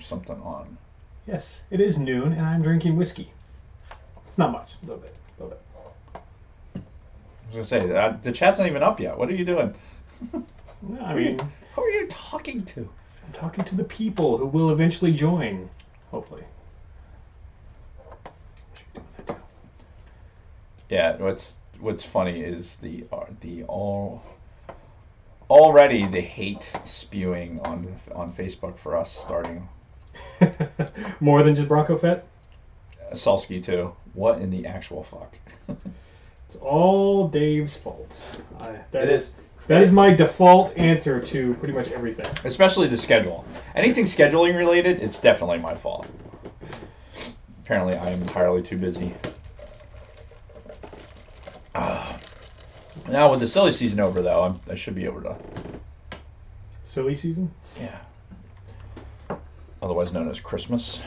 something on. Yes, it is noon, and I'm drinking whiskey. It's not much, a little bit. I was gonna say the chat's not even up yet. What are you doing? I mean, who are you talking to? I'm talking to the people who will eventually join, hopefully. Yeah, what's funny is the already the hate spewing on Facebook for us starting. More than just Bronco Fett? Salsky too. What in the actual fuck? It's all Dave's fault. It is. That is my default answer to pretty much everything. Especially the schedule. Anything scheduling related, it's definitely my fault. Apparently, I am entirely too busy. Now with the silly season over, though, I should be able to. Silly season? Yeah. Otherwise known as Christmas.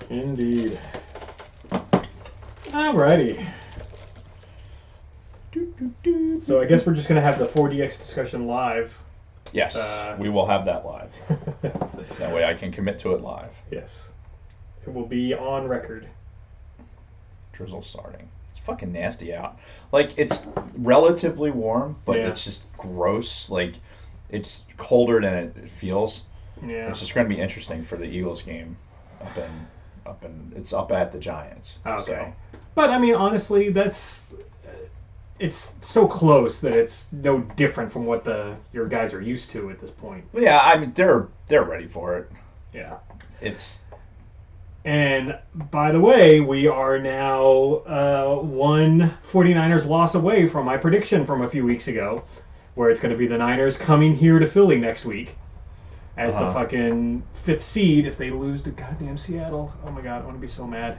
Indeed. Alrighty. So I guess we're just going to have the 4DX discussion live. Yes, we will have that live. That way I can commit to it live. Yes. It will be on record. Drizzle starting. It's fucking nasty out. Like, it's relatively warm, but it's just gross. Like, it's colder than it feels. Yeah. It's just going to be interesting for the Eagles game it's up at the Giants. Okay. So. But, I mean, honestly, it's so close that it's no different from what your guys are used to at this point. Yeah, I mean, they're ready for it. Yeah. And by the way, we are now one 49ers loss away from my prediction from a few weeks ago, where it's going to be the Niners coming here to Philly next week as the fucking 5th seed if they lose to goddamn Seattle. Oh my god, I want to be so mad.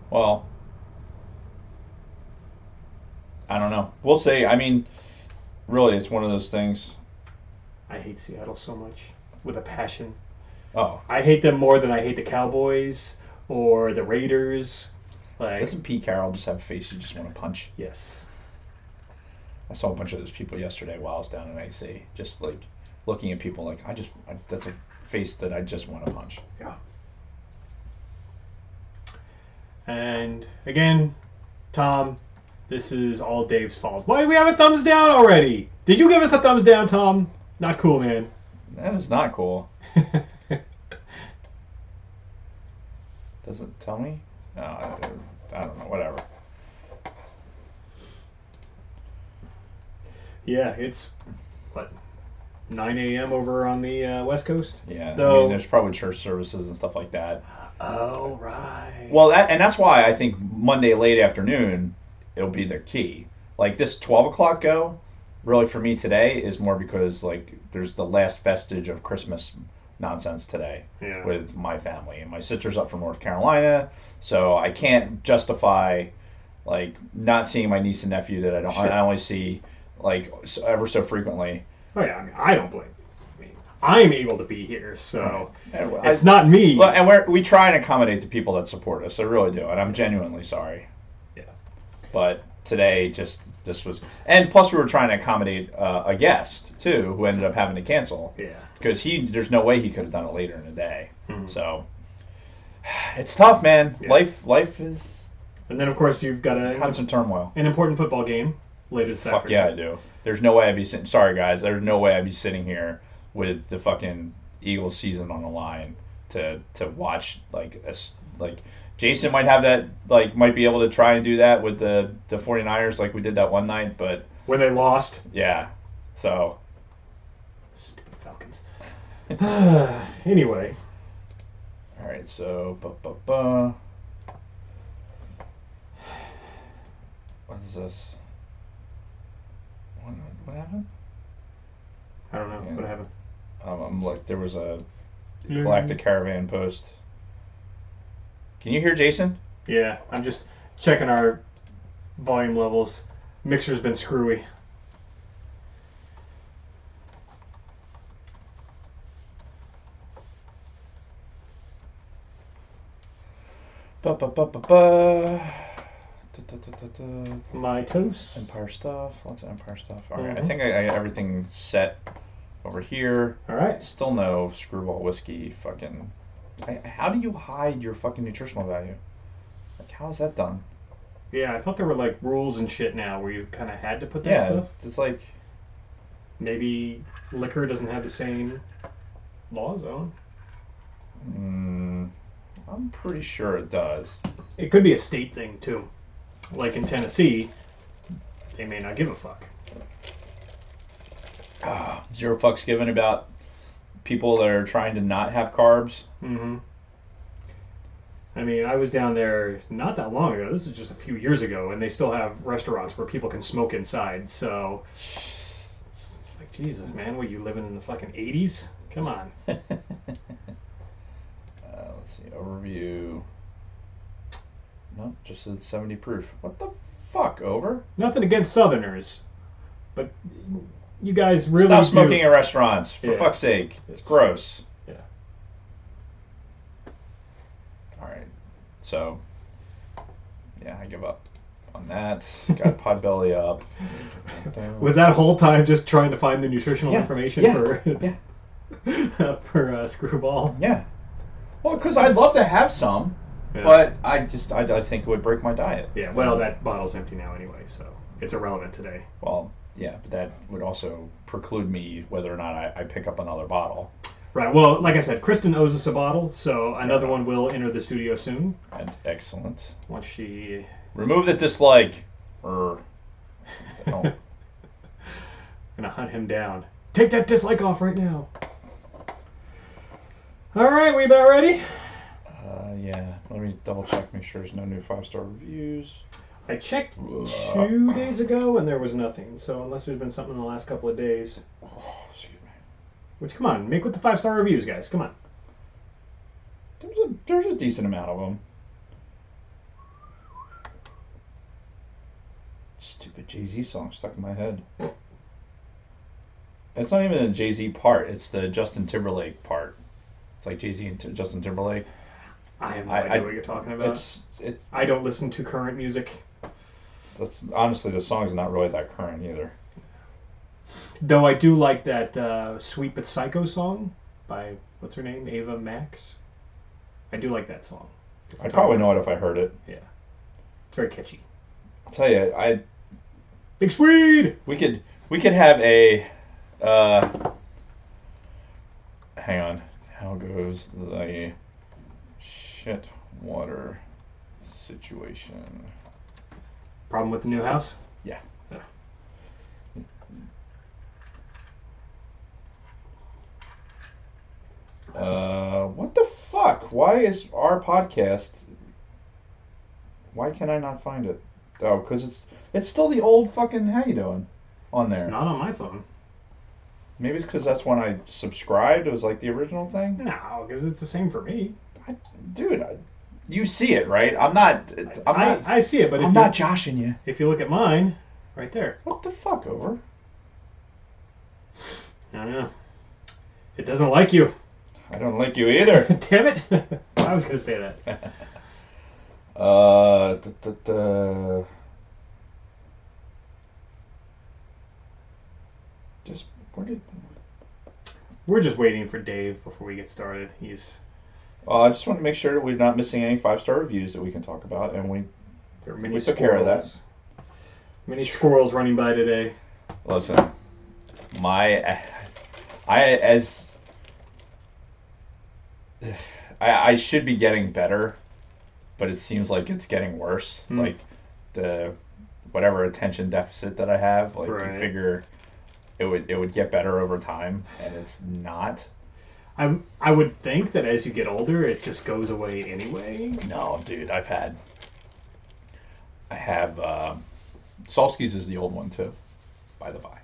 Well, I don't know. We'll see. I mean, really, it's one of those things. I hate Seattle so much with a passion. Oh. I hate them more than I hate the Cowboys or the Raiders. Like, doesn't Pete Carroll just have a face you just want to punch? Yes. I saw a bunch of those people yesterday while I was down in AC, just like looking at people like that's a face that I just want to punch. Yeah. And again, Tom, this is all Dave's fault. Why do we have a thumbs down already? Did you give us a thumbs down, Tom? Not cool, man. That is not cool. Does it tell me? No, I don't know. Whatever. Yeah, it's, 9 a.m. over on the West Coast? Yeah, though, I mean, there's probably church services and stuff like that. Oh, right. Well, that's why I think Monday late afternoon, it'll be the key. Like, this 12 o'clock go, really for me today, is more because, like, there's the last vestige of Christmas nonsense today with my family. And my sister's up from North Carolina, so I can't justify, like, not seeing my niece and nephew that I only see, like, ever so frequently. Oh, yeah, I mean, I don't blame you. I mean, I'm able to be here, so it's not me. Well, and we try and accommodate the people that support us. I really do, and I'm genuinely sorry. Yeah. But today, this was... And plus, we were trying to accommodate a guest, too, who ended up having to cancel. Yeah. Because there's no way he could have done it later in the day. Mm-hmm. So, it's tough, man. Yeah. Life is... And then, of course, you've got constant turmoil. An important football game later this afternoon. Fuck yeah, I do. There's no way I'd be sitting... Sorry, guys. There's no way I'd be sitting here with the fucking Eagles season on the line to watch, like Jason might have that, like, might be able to try and do that with the 49ers like we did that one night, but... When they lost? Yeah. So... Stupid Falcons. Anyway. Alright, so... What is this? What happened? I don't know. Yeah. What happened? I'm like, there was a Galactic Caravan post. Can you hear Jason? Yeah, I'm just checking our volume levels. Mixer's been screwy. My toast. Empire stuff. Lots of Empire stuff. All right, I think I got everything set Over here, All right. still no Screwball whiskey. Fucking. How do you hide your fucking nutritional value? Like, how is that done? Yeah, I thought there were like rules and shit now where you kind of had to put that Yeah, stuff. it's like. Maybe liquor doesn't have the same laws on. I'm pretty sure it does. It could be a state thing too. Like in Tennessee, they may not give a fuck. Zero fucks given about people that are trying to not have carbs. Mm-hmm. I mean, I was down there not that long ago. This is just a few years ago, and they still have restaurants where people can smoke inside. So it's like, Jesus, man, what, you living in the fucking 80s? Come on. Let's see, overview. Nope, just said 70 proof. What the fuck, over? Nothing against Southerners, but you guys really Stop do. smoking at restaurants, for Yeah. fuck's sake. It's gross. Yeah. Alright, so, yeah, I give up on that. Got Podbelly up. Was that whole time just trying to find the nutritional information for for Screwball? Yeah. Well, because I'd love to have some, but I think it would break my diet. Yeah, well, that bottle's empty now anyway, so it's irrelevant today. Well, yeah, but that would also preclude me whether or not I pick up another bottle. Right, well, like I said, Kristen owes us a bottle, so another one will enter the studio soon. And excellent. Once she... Remove the dislike. Oh. I'm gonna hunt him down. Take that dislike off right now. Alright, we about ready? Yeah, let me double check, make sure there's no new 5-star reviews. I checked 2 days ago and there was nothing, so unless there's been something in the last couple of days. Oh, excuse me. Which, come on, make with the 5-star reviews, guys, come on. There's a decent amount of them. Stupid Jay-Z song stuck in my head. It's not even a Jay-Z part, it's the Justin Timberlake part. It's like Jay-Z and Justin Timberlake. I have no idea what you're talking about. I don't listen to current music. Honestly, the song's not really that current either. Though I do like that Sweet But Psycho song by, what's her name, Ava Max. I do like that song. I'd probably know it if I heard it. Yeah. It's very catchy. I'll tell you, Big Swede! we could have a hang on. How goes the shit water situation? Problem with the new house? Yeah. What the fuck? Why is our podcast? Why can I not find it? Oh, because it's still the old fucking how you doing on there. It's not on my phone. Maybe it's because that's when I subscribed. It was like the original thing. No, because it's the same for me. Dude, you see it, right? I'm not. I see it, but I'm not joshing you. If you look at mine, right there. What the fuck, over? I don't know. It doesn't like you. I don't like you either. Damn it! I was gonna say that. Just where did? We're just waiting for Dave before we get started. He's. I just want to make sure that we're not missing any 5-star reviews that we can talk about, and we took care of that. Many squirrels running by today. Listen, I should be getting better, but it seems like it's getting worse. Like the whatever attention deficit that I have, like you figure it would get better over time, and it's not. I would think that as you get older, it just goes away anyway. No, dude, I have Solsky's is the old one too, by the by.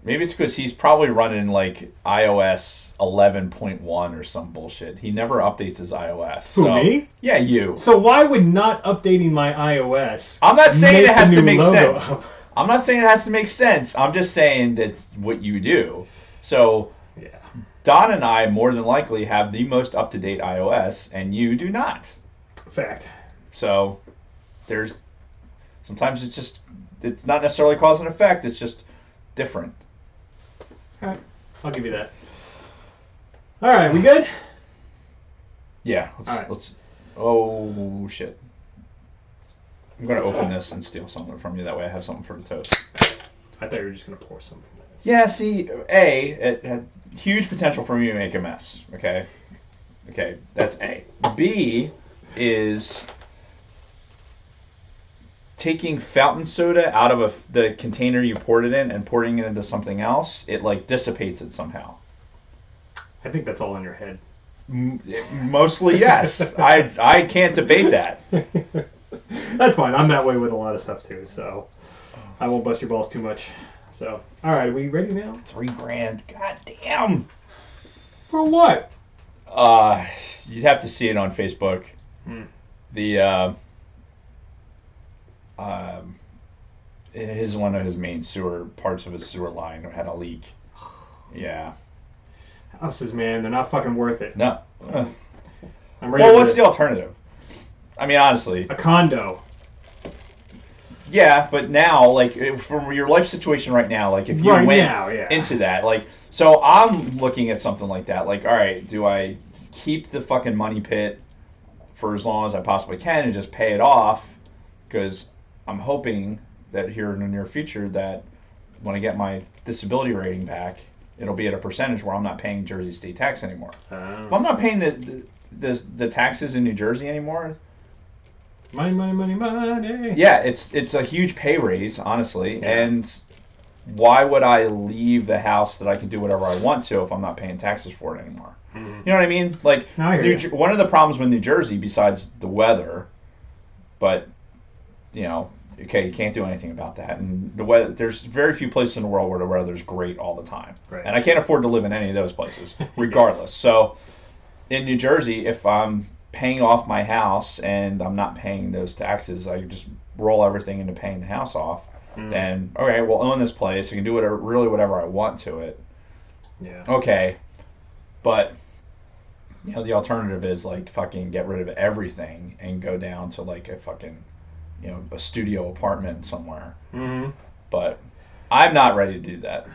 Maybe it's because he's probably running like iOS 11.1 or some bullshit. He never updates his iOS. Who, me? Yeah, you. So why would not updating my iOS? I'm not saying it has to make sense. Up? I'm not saying it has to make sense. I'm just saying that's what you do. So, yeah. Don and I more than likely have the most up-to-date iOS, and you do not. Fact. So, sometimes it's not necessarily cause and effect. It's just different. All right, I'll give you that. All right, we good? Yeah. All right. Let's. Oh shit! I'm gonna open this and steal something from you. That way, I have something for the toast. I thought you were just gonna pour something. Yeah. See, it had huge potential for me to make a mess. Okay. Okay. That's A. B is taking fountain soda out of the container you poured it in and pouring it into something else. It like dissipates it somehow. I think that's all in your head. Mostly, yes. I can't debate that. That's fine. I'm that way with a lot of stuff too, so I won't bust your balls too much. So, all right, are we ready now? $3,000. God damn. For what? You'd have to see it on Facebook. The it is one of his main sewer parts of his sewer line had a leak. Yeah. Houses, man, they're not fucking worth it. No. I'm ready. Well, what's the alternative? I mean, honestly. A condo. Yeah, but now, like, from your life situation right now, like, if you right went now, yeah. into that, like, so I'm looking at something like that. Like, all right, do I keep the fucking money pit for as long as I possibly can and just pay it off? Because I'm hoping that here in the near future that when I get my disability rating back, it'll be at a percentage where I'm not paying Jersey state tax anymore. If I'm not paying the taxes in New Jersey anymore. Money, money, money, money. Yeah, it's a huge pay raise, honestly. Yeah. And why would I leave the house that I can do whatever I want to if I'm not paying taxes for it anymore? Mm-hmm. You know what I mean? Like, No, I hear you. one of the problems with New Jersey, besides the weather, but, you know, okay, you can't do anything about that. And the weather, there's very few places in the world where the weather's great all the time. Right. And I can't afford to live in any of those places, regardless. Yes. So, in New Jersey, if I'm paying off my house and I'm not paying those taxes, I just roll everything into paying the house off. Then, okay, we'll own this place. I can do whatever I want to it. Yeah. Okay, but you know the alternative is like fucking get rid of everything and go down to like a fucking, you know, a studio apartment somewhere. Mm-hmm. But I'm not ready to do that.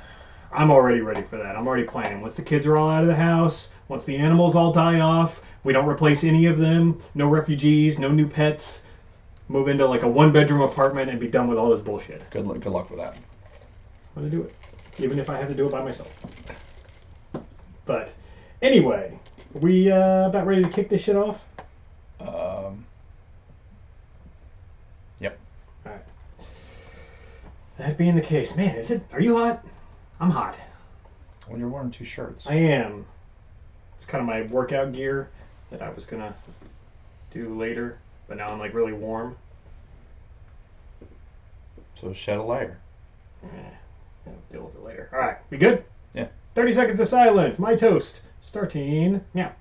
I'm already ready for that. I'm already planning. Once the kids are all out of the house, once the animals all die off, we don't replace any of them. No refugees, no new pets. Move into like a one-bedroom apartment and be done with all this bullshit. Good luck with that. I'm gonna do it, even if I have to do it by myself. But anyway, are we about ready to kick this shit off? Yep. All right. That being the case, man, are you hot? I'm hot. Well, you're wearing two shirts. I am. It's kind of my workout gear that I was gonna do later, but now I'm like really warm. So shed a layer. I'll deal with it later. All right, we good? Yeah. 30 seconds of silence. My toast. Starting now.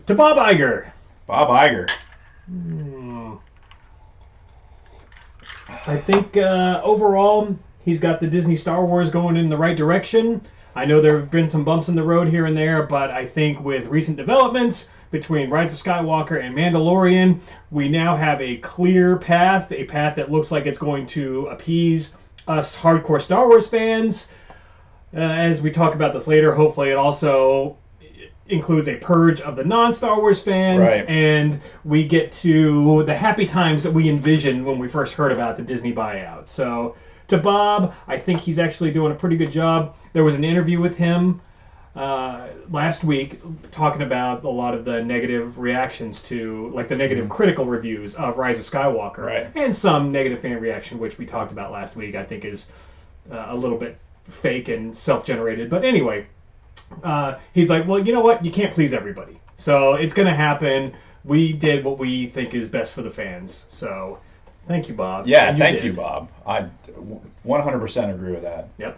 To Bob Iger. Bob Iger. I think overall he's got the Disney Star Wars going in the right direction. I know there have been some bumps in the road here and there, but I think with recent developments between Rise of Skywalker and Mandalorian, we now have a clear path, a path that looks like it's going to appease us hardcore Star Wars fans. As we talk about this later, hopefully it also includes a purge of the non-Star Wars fans, Right. and we get to the happy times that we envisioned when we first heard about the Disney buyout. So to Bob, I think he's actually doing a pretty good job. There was an interview with him last week talking about a lot of the negative reactions to, like the negative critical reviews of Rise of Skywalker, Right. and some negative fan reaction, which we talked about last week, I think is a little bit fake and self-generated. But anyway, he's like, well, you know what? You can't please everybody. So it's going to happen. We did what we think is best for the fans. So Thank you, Bob. Yeah, And thank did. you, Bob. I 100% agree with that. Yep.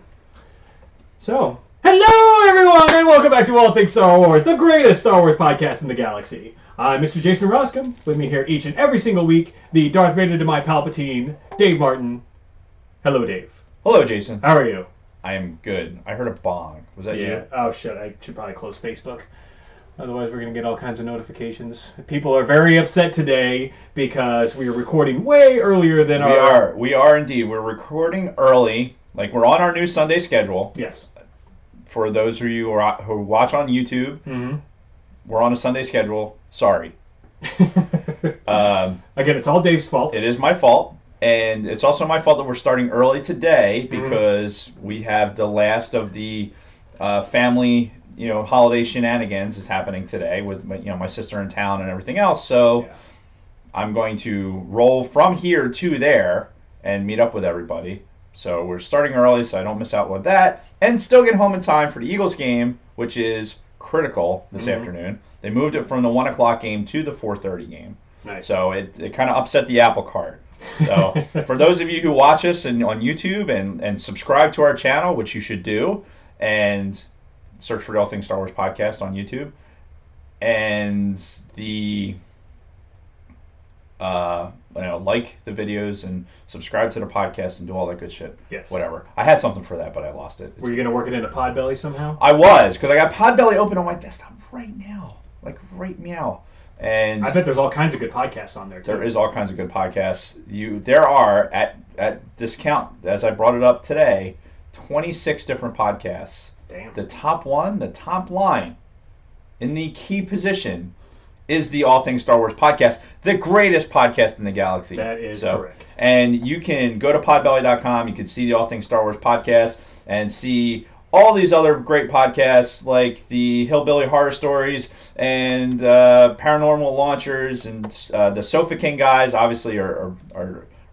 So, hello everyone, and welcome back to All Things Star Wars, the greatest Star Wars podcast in the galaxy. I'm Mr. Jason Roscom. With me here each and every single week, the Darth Vader to my Palpatine, Dave Martin. Hello, Dave. Hello, Jason. How are you? I am good. I heard a bong. Was that you? Oh shit, I should probably close Facebook. Otherwise, we're going to get all kinds of notifications. People are very upset today because we are recording way earlier than We are indeed. We're recording early. Like, we're on our new Sunday schedule. Yes. For those of you who watch on YouTube, we're on a Sunday schedule. Sorry. Again, it's all Dave's fault. It is my fault. And it's also my fault that we're starting early today because we have the last of the family, holiday shenanigans is happening today with my sister in town and everything else. So I'm going to roll from here to there and meet up with everybody. So we're starting early so I don't miss out with that and still get home in time for the Eagles game, which is critical this afternoon. They moved it from the 1 o'clock game to the 4:30 game. Nice. So it kind of upset the apple cart. So for those of you who watch us on YouTube and subscribe to our channel, which you should do, and search for the All Things Star Wars podcast on YouTube, and like the videos and subscribe to the podcast and do all that good shit. Yes. Whatever. I had something for that, but I lost it. Were you going to work it into Podbelly somehow? I was, because I got Podbelly open on my desktop right now. Like, right meow. And I bet there's all kinds of good podcasts on there, too. there is all kinds of good podcasts. There are, at this count, as I brought it up today, 26 different podcasts. Damn. The top line, in the key position, is the All Things Star Wars podcast, the greatest podcast in the galaxy. That is correct. And you can go to podbelly.com, you can see the All Things Star Wars podcast, and see all these other great podcasts like the Hillbilly Horror Stories and Paranormal Launchers and the Sofa King guys obviously are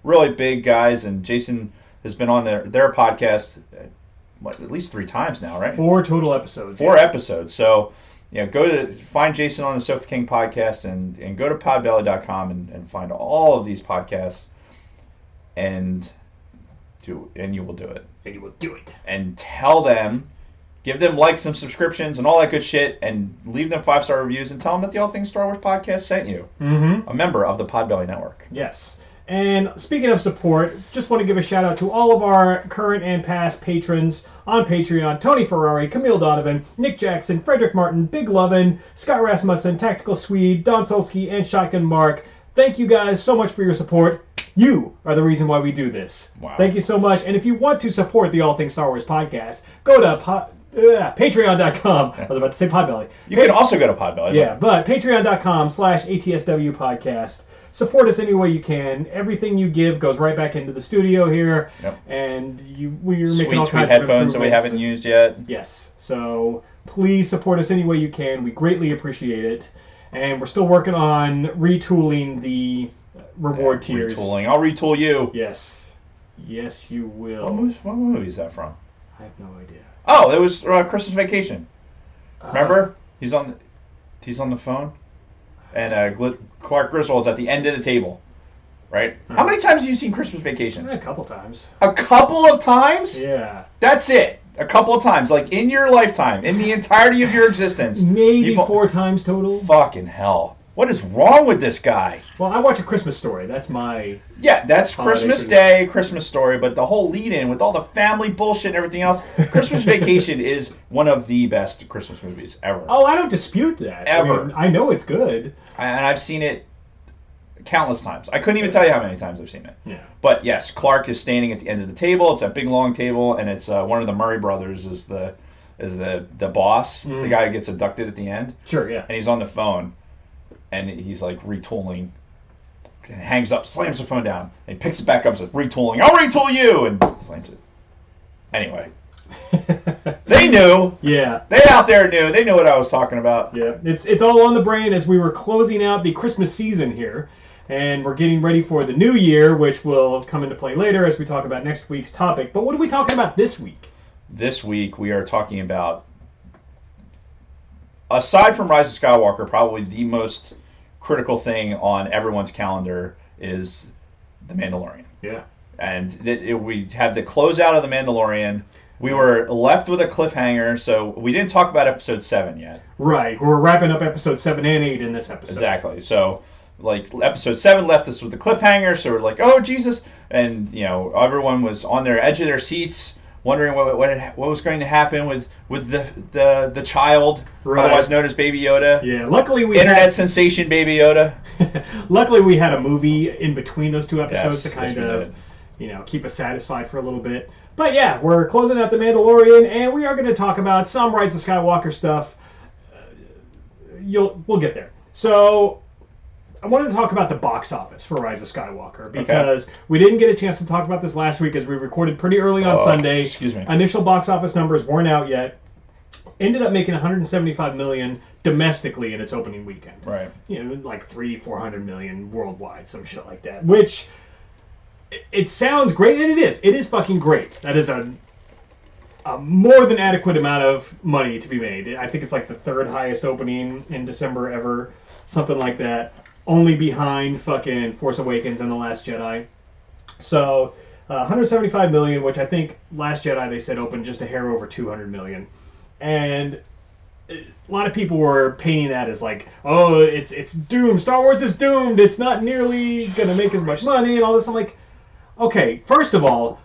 really big guys, and Jason has been on their podcast at least 3 times now, right? 4 total episodes. 4 episodes. So go to find Jason on the Sofa King podcast and go to podbelly.com and find all of these podcasts and you will do it. And you will do it. And tell them, give them likes and subscriptions and all that good shit, and leave them 5-star reviews and tell them that the All Things Star Wars podcast sent you. A member of the Podbelly Network. Yes. And speaking of support, just want to give a shout out to all of our current and past patrons on Patreon: Tony Ferrari, Camille Donovan, Nick Jackson, Frederick Martin, Big Lovin', Scott Rasmussen, Tactical Swede, Don Solsky, and Shotgun Mark. Thank you guys so much for your support. You are the reason why we do this. Wow. Thank you so much. And if you want to support the All Things Star Wars podcast, go to patreon.com. I was about to say Podbelly. You can also go to Podbelly. Yeah, but patreon.com/ATSW podcast. Support us any way you can. Everything you give goes right back into the studio here. Yep. And we're making all Sweet kinds of headphones that we improvements. haven't used yet. Yes. So please support us any way you can. We greatly appreciate it. And we're still working on retooling the reward tiers. Retooling. I'll retool you. Yes. Yes, you will. What movie is that from? I have no idea. Oh, it was Christmas Vacation. Remember? He's on the phone, and Clark Griswold's at the end of the table, right? How many times have you seen Christmas Vacation? A couple times. A couple of times? Yeah. That's it. A couple of times, like in your lifetime, in the entirety of your existence. Maybe 4 times total. Fucking hell. What is wrong with this guy? Well, I watch A Christmas Story. That's my... Yeah, that's Holiday Christmas Day, Christmas Story, but the whole lead-in with all the family bullshit and everything else, Christmas Vacation is one of the best Christmas movies ever. Oh, I don't dispute that. Ever. I know it's good. And I've seen it countless times. I couldn't even tell you how many times I've seen it. Yeah. But yes, Clark is standing at the end of the table. It's that big long table, and it's one of the Murray brothers is the boss, the guy who gets abducted at the end. Sure, yeah. And he's on the phone, and he's like retooling. And hangs up, slams the phone down, and he picks it back up and says, "Retooling, I'll retool you," and slams it. Anyway, they knew. Yeah. They out there knew. They knew what I was talking about. Yeah. It's all on the brain as we were closing out the Christmas season here. And we're getting ready for the new year, which will come into play later as we talk about next week's topic. But what are we talking about this week? This week we are talking about, aside from Rise of Skywalker, probably the most critical thing on everyone's calendar is The Mandalorian. Yeah. And we had the closeout of The Mandalorian. We were left with a cliffhanger, so we didn't talk about episode 7 yet. Right. We're wrapping up episode 7 and 8 in this episode. Exactly. So, like, episode 7 left us with the cliffhanger, so we're like, oh, Jesus. And, everyone was on their edge of their seats, wondering what was going to happen with the child, right. Otherwise known as Baby Yoda. Yeah, luckily we Internet sensation Baby Yoda. Luckily we had a movie in between those 2 episodes to kind of, keep us satisfied for a little bit. But yeah, we're closing out The Mandalorian, and we are going to talk about some Rise of Skywalker stuff. We'll get there. So I wanted to talk about the box office for Rise of Skywalker because we didn't get a chance to talk about this last week as we recorded pretty early on Sunday. Excuse me. Initial box office numbers weren't out yet. Ended up making $175 million domestically in its opening weekend. Right. Like $400 million worldwide, some shit like that. Which it sounds great, and it is. It is fucking great. That is a more than adequate amount of money to be made. I think it's like the 3rd highest opening in December ever, something like that. Only behind fucking Force Awakens and The Last Jedi. So, 175 million, which I think Last Jedi they said opened just a hair over 200 million. And a lot of people were painting that as like, oh, it's doomed. Star Wars is doomed. It's not nearly going to make as much money and all this. I'm like, okay, first of all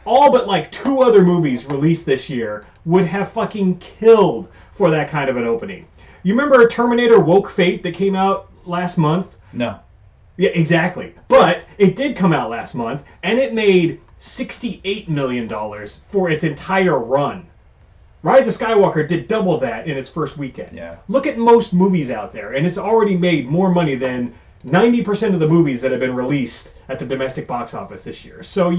but like 2 other movies released this year would have fucking killed for that kind of an opening. You remember Terminator Woke Fate that came out last month? No. Yeah, exactly. But it did come out last month, and it made $68 million for its entire run. Rise of Skywalker did double that in its first weekend. Yeah. Look at most movies out there, and it's already made more money than 90% of the movies that have been released at the domestic box office this year. So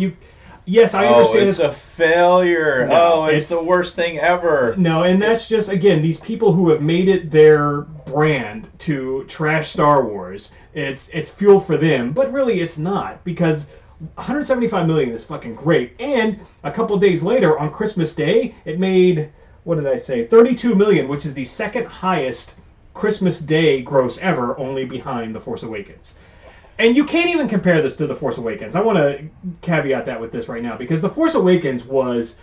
yes, I understand. It's a failure. No, it's the worst thing ever. No, and that's just, again, these people who have made it their brand to trash Star Wars. It's fuel for them, but really it's not, because 175 million is fucking great. And a couple days later, on Christmas Day, it made, what did I say, 32 million, which is the 2nd highest Christmas Day gross ever, only behind The Force Awakens. And you can't even compare this to The Force Awakens. I want to caveat that with this right now, because The Force Awakens was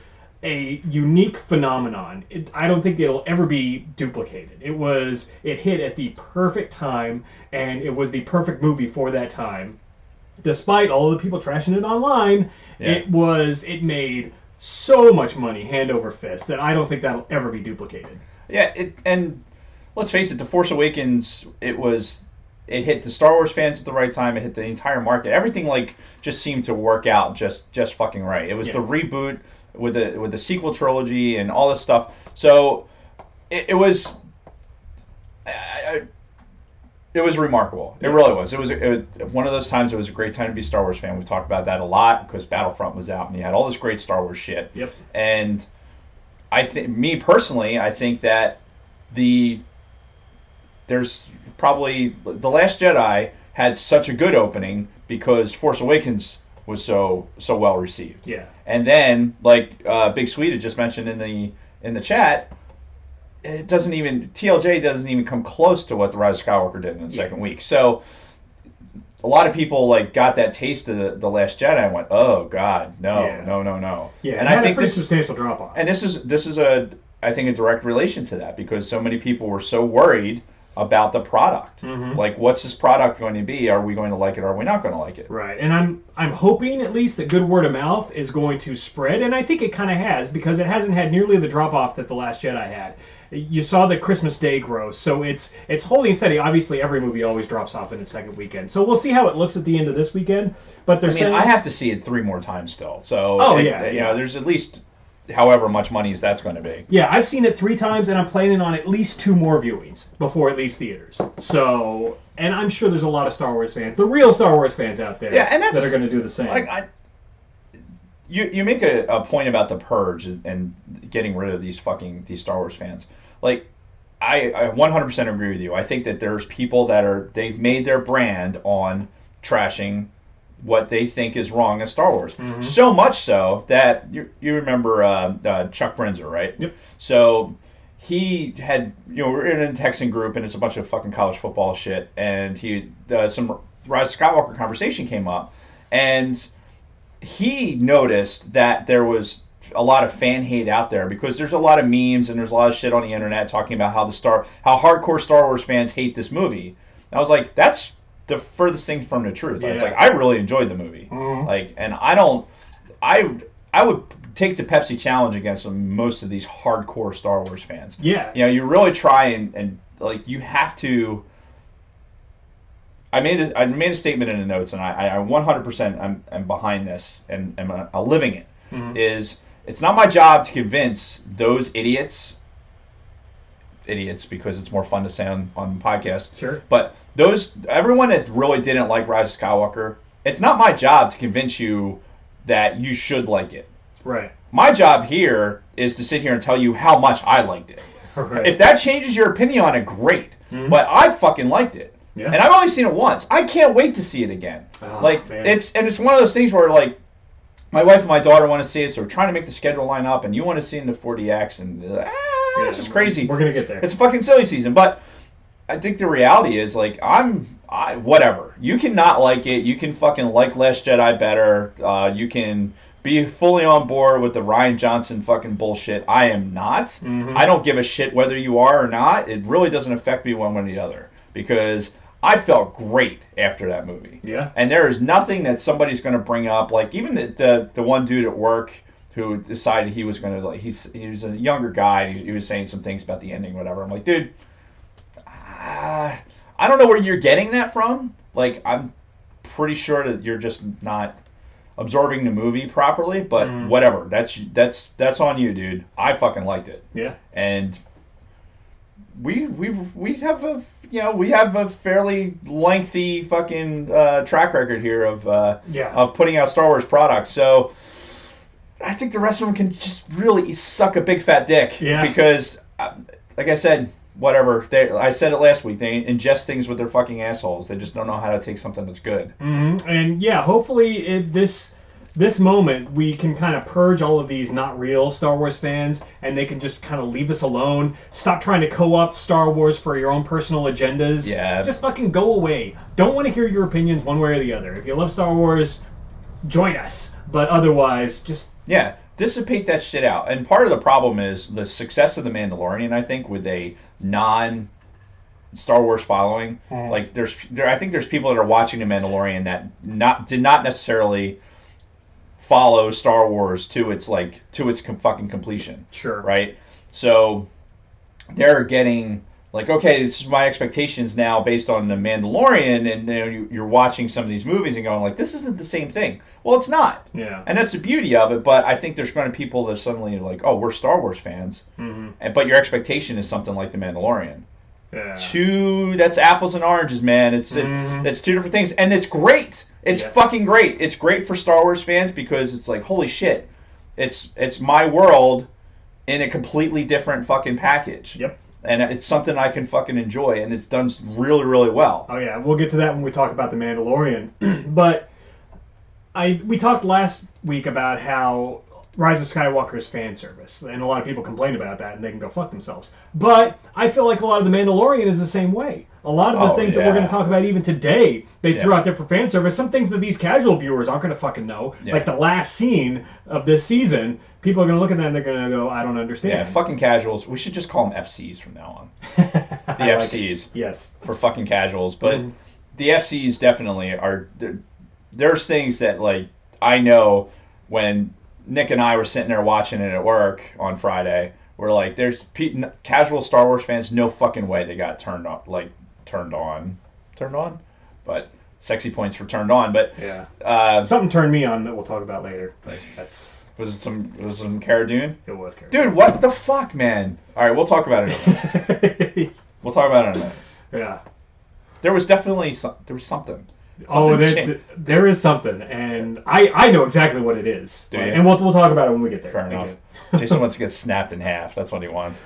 a unique phenomenon. I don't think it'll ever be duplicated. It hit at the perfect time, and it was the perfect movie for that time. Despite all of the people trashing it online, Yeah. it made so much money hand over fist that I don't think that'll ever be duplicated. Yeah, and let's face it, The Force Awakens, it hit the Star Wars fans at the right time. It hit the entire market. Everything just seemed to work out just fucking right. It was the reboot with the sequel trilogy and all this stuff. So it was remarkable. It really was. It was one of those times. It was a great time to be a Star Wars fan. We've talked about that a lot because Battlefront was out and you had all this great Star Wars shit. Yep. And I think, me personally, I think that there's probably The Last Jedi had such a good opening because Force Awakens was so well received. Yeah. And then, like Big Sweet had just mentioned in the chat, TLJ doesn't even come close to what The Rise of Skywalker did in the second week. So a lot of people got that taste of the Last Jedi and went, oh God, no. Yeah, and I think think this substantial drop off. And this is I think a direct relation to that because so many people were so worried about the product. Mm-hmm. Like, what's this product going to be? Are we going to like it? Or are we not going to like it? Right, and I'm hoping at least that good word of mouth is going to spread, and I think it kind of has because it hasn't had nearly the drop off that The Last Jedi had. You saw the Christmas Day gross, so it's holding steady. Obviously, every movie always drops off in its second weekend, so we'll see how it looks at the end of this weekend. But they're saying I have to see it 3 more times still. So there's at least however much money that's going to be. Yeah, I've seen it 3 times, and I'm planning on at least 2 more viewings before it leaves theaters. So, and I'm sure there's a lot of Star Wars fans, the real Star Wars fans out there, that are going to do the same. You make a point about the purge and getting rid of these Star Wars fans. Like, I 100% agree with you. I think that there's people they've made their brand on trashing what they think is wrong in Star Wars. Mm-hmm. So much so that you remember Chuck Brinzer, right? Yep. So he had, we're in a Texan group and it's a bunch of fucking college football shit, and some Rise of Skywalker conversation came up, And he noticed that there was a lot of fan hate out there because there's a lot of memes and there's a lot of shit on the internet talking about how hardcore Star Wars fans hate this movie. And I was like, that's the furthest thing from the truth. I was like, I really enjoyed the movie. Like, and I would take the Pepsi challenge against most of these hardcore Star Wars fans. Yeah. You know, you really try and like you have to. I made a statement in the notes, and I 100% I'm behind this, and I'm living it. Is it's not my job to convince those idiots because it's more fun to say on podcasts. Sure. But everyone that really didn't like Rise of Skywalker, it's not my job to convince you that you should like it. Right. My job here is to sit here and tell you how much I liked it. Right. If that changes your opinion on it, great. But I fucking liked it. Yeah. And I've only seen it once. I can't wait to see it again. Oh, like man. it's one of those things where like my wife and my daughter want to see it, so we're trying to make the schedule line up, and you want to see it in the 4DX, and it's just crazy. We're gonna get there. It's a fucking silly season, but I think the reality is like whatever. You can not like it. You can fucking like Last Jedi better. You can be fully on board with the Rian Johnson fucking bullshit. I am not. I don't give a shit whether you are or not. It really doesn't affect me one way or the other because I felt great after that movie. Yeah. And there is nothing that somebody's going to bring up. Like even the one dude at work who decided he was going to like he was a younger guy. He was saying some things about the ending, whatever. I'm like, dude, I don't know where you're getting that from. Like I'm pretty sure that you're just not absorbing the movie properly. But whatever. That's on you, dude. I fucking liked it. Yeah. And we have a fairly lengthy fucking track record here of putting out Star Wars products. So I think the rest of them can just really suck a big fat dick. Yeah. Because, like I said, whatever. I said it last week. They ingest things with their fucking assholes. They just don't know how to take something that's good. And yeah, hopefully this moment we can kind of purge all of these not real Star Wars fans, and they can just kind of leave us alone. Stop trying to co-opt Star Wars for your own personal agendas. Yeah. Just fucking go away. Don't want to hear your opinions one way or the other. If you love Star Wars, join us. But otherwise, just... Yeah, dissipate that shit out. And part of the problem is the success of The Mandalorian, I think, with a non-Star Wars following. Like, I think there's people that are watching The Mandalorian that did not necessarily follow Star Wars to its fucking completion. Sure. Right? So they're getting like, okay, this is my expectations now based on The Mandalorian, and you're watching some of these movies and going like, this isn't the same thing. Well, it's not. Yeah. And that's the beauty of it, but I think there's going to be people that suddenly like, oh, we're Star Wars fans. But your expectation is something like The Mandalorian. Yeah. That's apples and oranges, man. It's two different things, and it's great. It's fucking great. It's great for Star Wars fans because it's like, holy shit, it's my world in a completely different fucking package. Yep. And it's something I can fucking enjoy, and it's done really, really well. Oh yeah, we'll get to that when we talk about The Mandalorian. But we talked last week about how Rise of Skywalker is fan service, and a lot of people complain about that, and they can go fuck themselves. But I feel like a lot of The Mandalorian is the same way. A lot of the things that we're going to talk about even today, they threw out there for fan service. Some things that these casual viewers aren't going to fucking know. Yeah. Like the last scene of this season, people are going to look at that and they're going to go, I don't understand. Yeah, fucking casuals. We should just call them FCs from now on. The FCs. Yes. For fucking casuals. But the FCs definitely are... There's things that, like, I know when Nick and I were sitting there watching it at work on Friday, we're like, there's casual Star Wars fans, no fucking way they got turned on, but sexy points for turned on. But yeah, something turned me on that we'll talk about later. But was it some Cara Dune? It was Cara Dune. Dude, what the fuck, man? All right, we'll talk about it in a minute. We'll talk about it in a minute. Yeah, there was something. There is something, and I know exactly what it is. Do you? And we'll talk about it when we get there. Fair enough. Jason wants to get snapped in half. That's what he wants.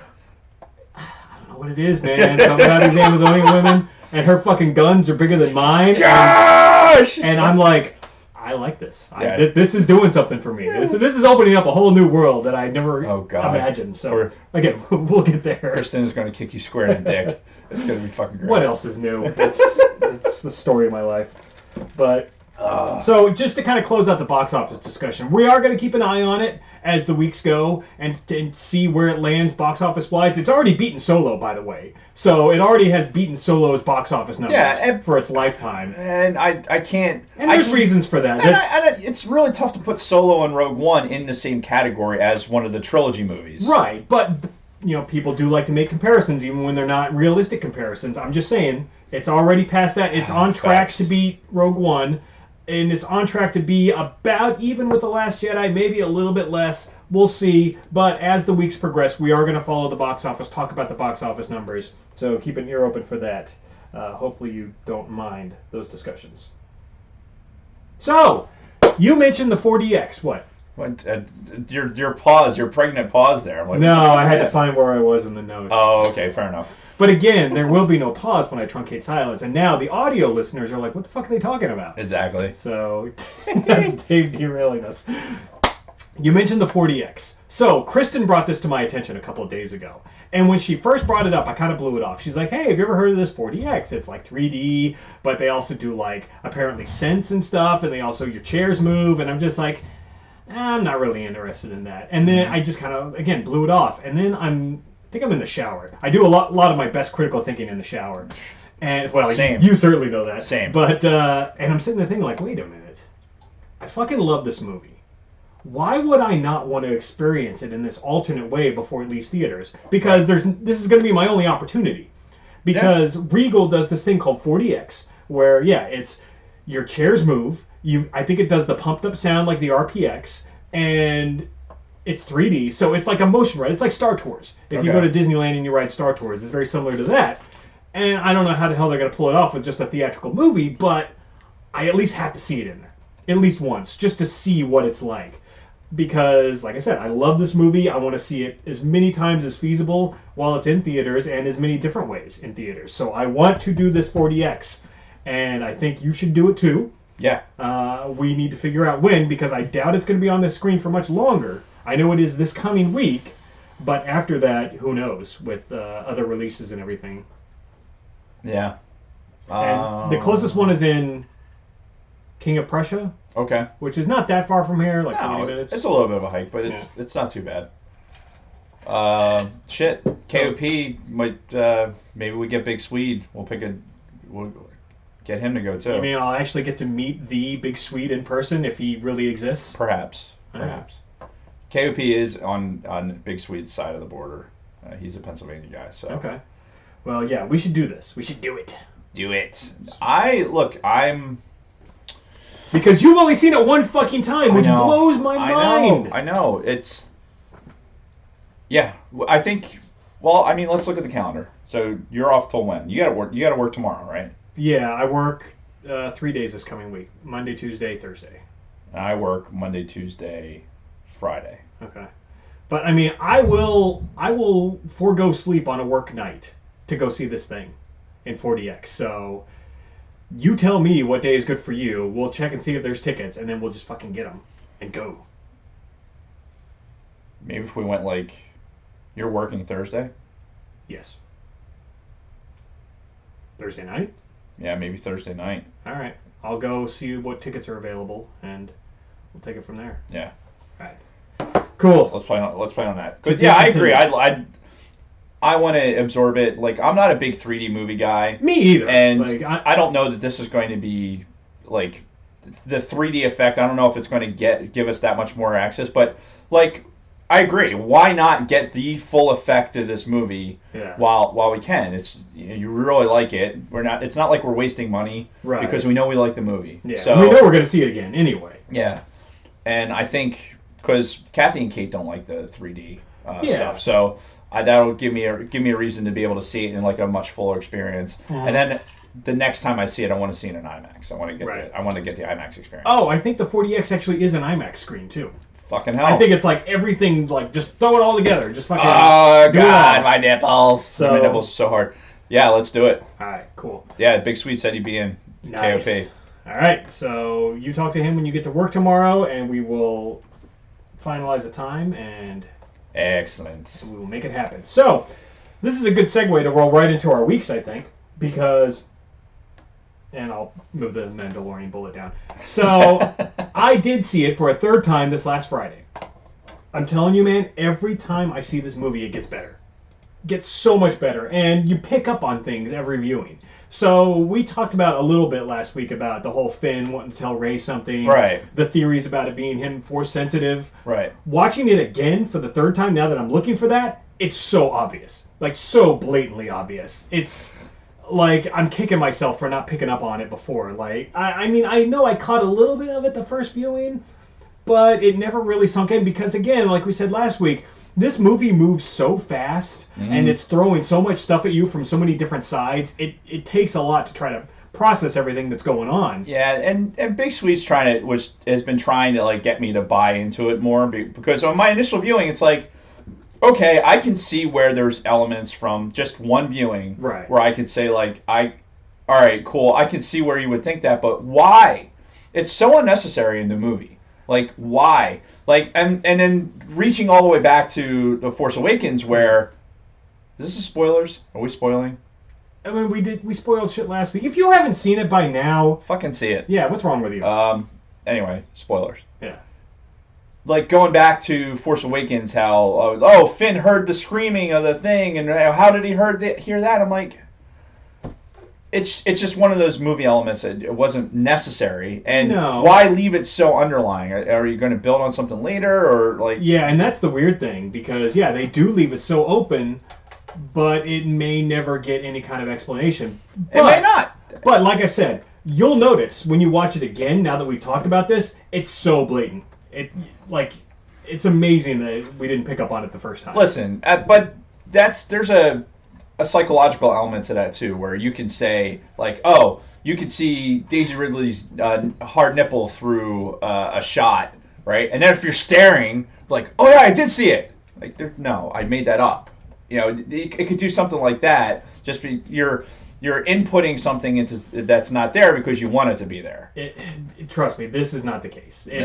I don't know what it is, man. Something about these Amazonian women, and her fucking guns are bigger than mine. Gosh! And I'm like, I like this. This is doing something for me. This is opening up a whole new world that I never imagined. So, again, we'll get there. Kristen is going to kick you square in the dick. It's going to be fucking great. What else is new? That's the story of my life. But So just to kind of close out the box office discussion, we are going to keep an eye on it as the weeks go and see where it lands box office wise. It's already beaten Solo, by the way, so it already has beaten Solo's box office numbers for its lifetime. And I can't. And there's reasons for that. It's really tough to put Solo and Rogue One in the same category as one of the trilogy movies. Right, but people do like to make comparisons, even when they're not realistic comparisons. I'm just saying, it's already past that. It's on track to beat Rogue One. And it's on track to be about even with The Last Jedi, maybe a little bit less. We'll see. But as the weeks progress, we are going to follow the box office, talk about the box office numbers. So keep an ear open for that. Hopefully you don't mind those discussions. So, you mentioned the 4DX. What? What? Your pause, your pregnant pause there. Like, no, I had to find where I was in the notes. Oh, okay, fair enough. But again, there will be no pause when I truncate silence. And now the audio listeners are like, what the fuck are they talking about? Exactly. So that's Dave derailing us. You mentioned the 4DX. So Kristen brought this to my attention a couple of days ago. And when she first brought it up, I kind of blew it off. She's like, hey, have you ever heard of this 4DX? It's like 3D, but they also do like apparently sense and stuff. And they also, your chairs move. And I'm just like, I'm not really interested in that. And then I just kind of, again, blew it off. And then I think I'm in the shower. I do a lot of my best critical thinking in the shower. And, well, Same. You certainly know that. Same. But, and I'm sitting there thinking, like, wait a minute. I fucking love this movie. Why would I not want to experience it in this alternate way before it leaves theaters? Because this is going to be my only opportunity. Because Regal does this thing called 4DX, where, it's your chairs move. I think it does the pumped up sound like the RPX, and it's 3D, so it's like a motion ride. It's like Star Tours. If you go to Disneyland and you ride Star Tours, it's very similar to that. And I don't know how the hell they're going to pull it off with just a theatrical movie, but I at least have to see it in there. At least once, just to see what it's like. Because, like I said, I love this movie. I want to see it as many times as feasible while it's in theaters and as many different ways in theaters. So I want to do this 4DX, and I think you should do it too. Yeah. We need to figure out when, because I doubt it's going to be on this screen for much longer. I know it is this coming week, but after that, who knows, with other releases and everything. Yeah. And the closest one is in King of Prussia. Okay. Which is not that far from here, like 20 minutes. It's a little bit of a hike, but it's not too bad. KOP might, maybe we get Big Swede. We'll get him to go too. You mean I'll actually get to meet the Big Swede in person if he really exists? Perhaps. KOP is on Big Swede's side of the border. He's a Pennsylvania guy, so. Okay. Well, yeah, we should do this. We should do it. Do it. I'm... Because you've only seen it one fucking time, which blows my mind. I know. It's... Yeah, I think... Well, I mean, let's look at the calendar. So you're off till when? You gotta work tomorrow, right? Yeah, I work 3 days this coming week. Monday, Tuesday, Thursday. And I work Monday, Tuesday, Friday. Okay. But I mean, I will forego sleep on a work night to go see this thing in 4DX. So you tell me what day is good for you. We'll check and see if there's tickets, and then we'll just fucking get them and go. Maybe if we went like, you're working Thursday? Yes. Thursday night? Yeah, maybe Thursday night. All right. I'll go see what tickets are available, and we'll take it from there. Yeah. All right. Cool. Let's plan on that. But yeah, I agree. I want to absorb it. Like, I'm not a big 3D movie guy. Me either. And I don't know that this is going to be like the 3D effect. I don't know if it's going to give us that much more access. But like, I agree. Why not get the full effect of this movie while we can? It's you really like it. It's not like we're wasting money because we know we like the movie. Yeah. So we know we're going to see it again anyway. Yeah. And I think because Kathy and Kate don't like the 3D stuff, so that'll give me a reason to be able to see it in like a much fuller experience. And then the next time I see it, I want to see it in IMAX. I want to get the IMAX experience. Oh, I think the 4DX actually is an IMAX screen too. Fucking hell! I think it's like everything, like just throw it all together, just fucking. Oh god, my nipples! My nipples are so hard. Yeah, let's do it. All right, cool. Yeah, Big Sweet said you'd be in nice. KOP. All right, so you talk to him when you get to work tomorrow, and we will finalize a time, and excellent. We will make it happen. So, this is a good segue to roll right into our weeks, I think, because and I'll move the Mandalorian bullet down. So I did see it for a third time this last Friday. I'm telling you, man, every time I see this movie, it gets better. Gets so much better, and you pick up on things every viewing. So we talked about a little bit last week about the whole Finn wanting to tell Rey something. Right. The theories about it being him force sensitive. Right. Watching it again for the third time, now that I'm looking for that, it's so obvious. Like, so blatantly obvious. It's like I'm kicking myself for not picking up on it before. Like, I mean, I know I caught a little bit of it the first viewing, but it never really sunk in because, again, like we said last week, this movie moves so fast and it's throwing so much stuff at you from so many different sides. It takes a lot to try to process everything that's going on. Yeah, and Big Sweet's has been trying to like get me to buy into it more because on my initial viewing, it's like, okay, I can see where there's elements from just one viewing where I could say like, all right, cool, I can see where you would think that, but why? It's so unnecessary in the movie. Like, why? Like, and then reaching all the way back to The Force Awakens, where is this spoilers? Are we spoiling? I mean, we spoiled shit last week. If you haven't seen it by now, fucking see it. Yeah, what's wrong with you? Anyway, spoilers. Yeah. Like going back to Force Awakens, how Finn heard the screaming of the thing, and how did he hear that? I'm like, it's just one of those movie elements that it wasn't necessary, and why leave it so underlying? Are you going to build on something later, or like? Yeah, and that's the weird thing because they do leave it so open, but it may never get any kind of explanation. It may not. But like I said, you'll notice when you watch it again. Now that we've talked about this, it's so blatant. It's amazing that we didn't pick up on it the first time. Listen, but there's a psychological element to that too, where you can say like, oh, you can see Daisy Ridley's hard nipple through a shot, right? And then if you're staring, like, oh yeah, I did see it. Like, no, I made that up. You know, it could do something like that. Just you're inputting something into that's not there because you want it to be there. Trust me, this is not the case. You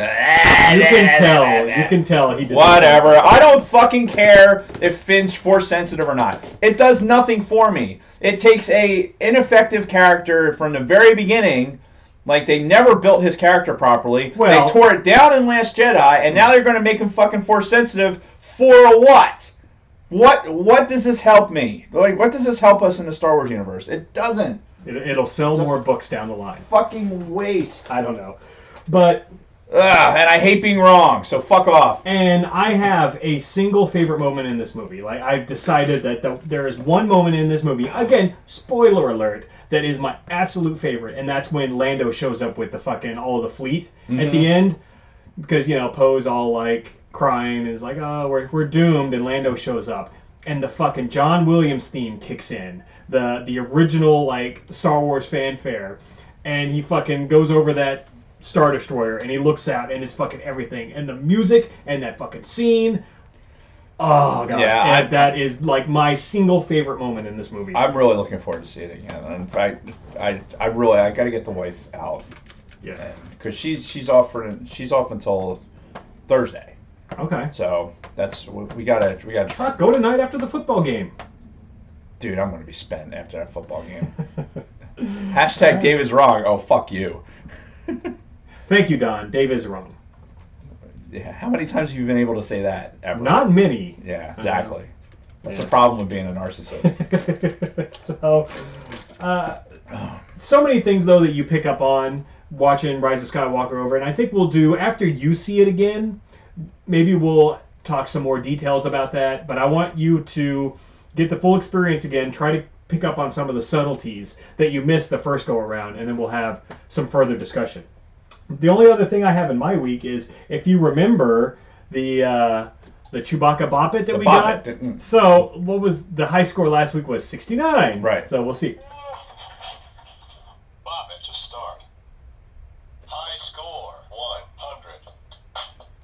can tell he did. Whatever. I don't fucking care if Finn's force sensitive or not. It does nothing for me. It takes a ineffective character from the very beginning. Like, they never built his character properly. They tore it down in Last Jedi, and now they're going to make him fucking force sensitive for what? What does this help me? Like, what does this help us in the Star Wars universe? It doesn't. It'll sell more books down the line. Fucking waste. I don't know. But... and I hate being wrong, so fuck off. And I have a single favorite moment in this movie. Like, I've decided that there is one moment in this movie, again, spoiler alert, that is my absolute favorite, and that's when Lando shows up with the fucking all of the fleet at the end. Because, Poe's all like... crying and is like, oh, we're doomed, and Lando shows up and the fucking John Williams theme kicks in, the original like Star Wars fanfare, and he fucking goes over that Star Destroyer and he looks out and it's fucking everything, and the music and that fucking scene, oh god, yeah, that is like my single favorite moment in this movie. I'm really looking forward to seeing it again. In fact, I gotta get the wife out, because she's off until Thursday. Okay. So we gotta try. Go tonight after the football game. Dude, I'm gonna be spent after that football game. Hashtag Dave is wrong. Oh, fuck you. Thank you, Don. Dave is wrong. Yeah. How many times have you been able to say that ever? Not many. Yeah, exactly. That's the problem with being a narcissist. So many things though that you pick up on watching Rise of Skywalker over, and I think we'll do after you see it again. Maybe we'll talk some more details about that, but I want you to get the full experience again, try to pick up on some of the subtleties that you missed the first go-around, and then we'll have some further discussion. The only other thing I have in my week is, if you remember the Chewbacca Bop It that we got. So, what was the high score last week was 69. Right. So, we'll see.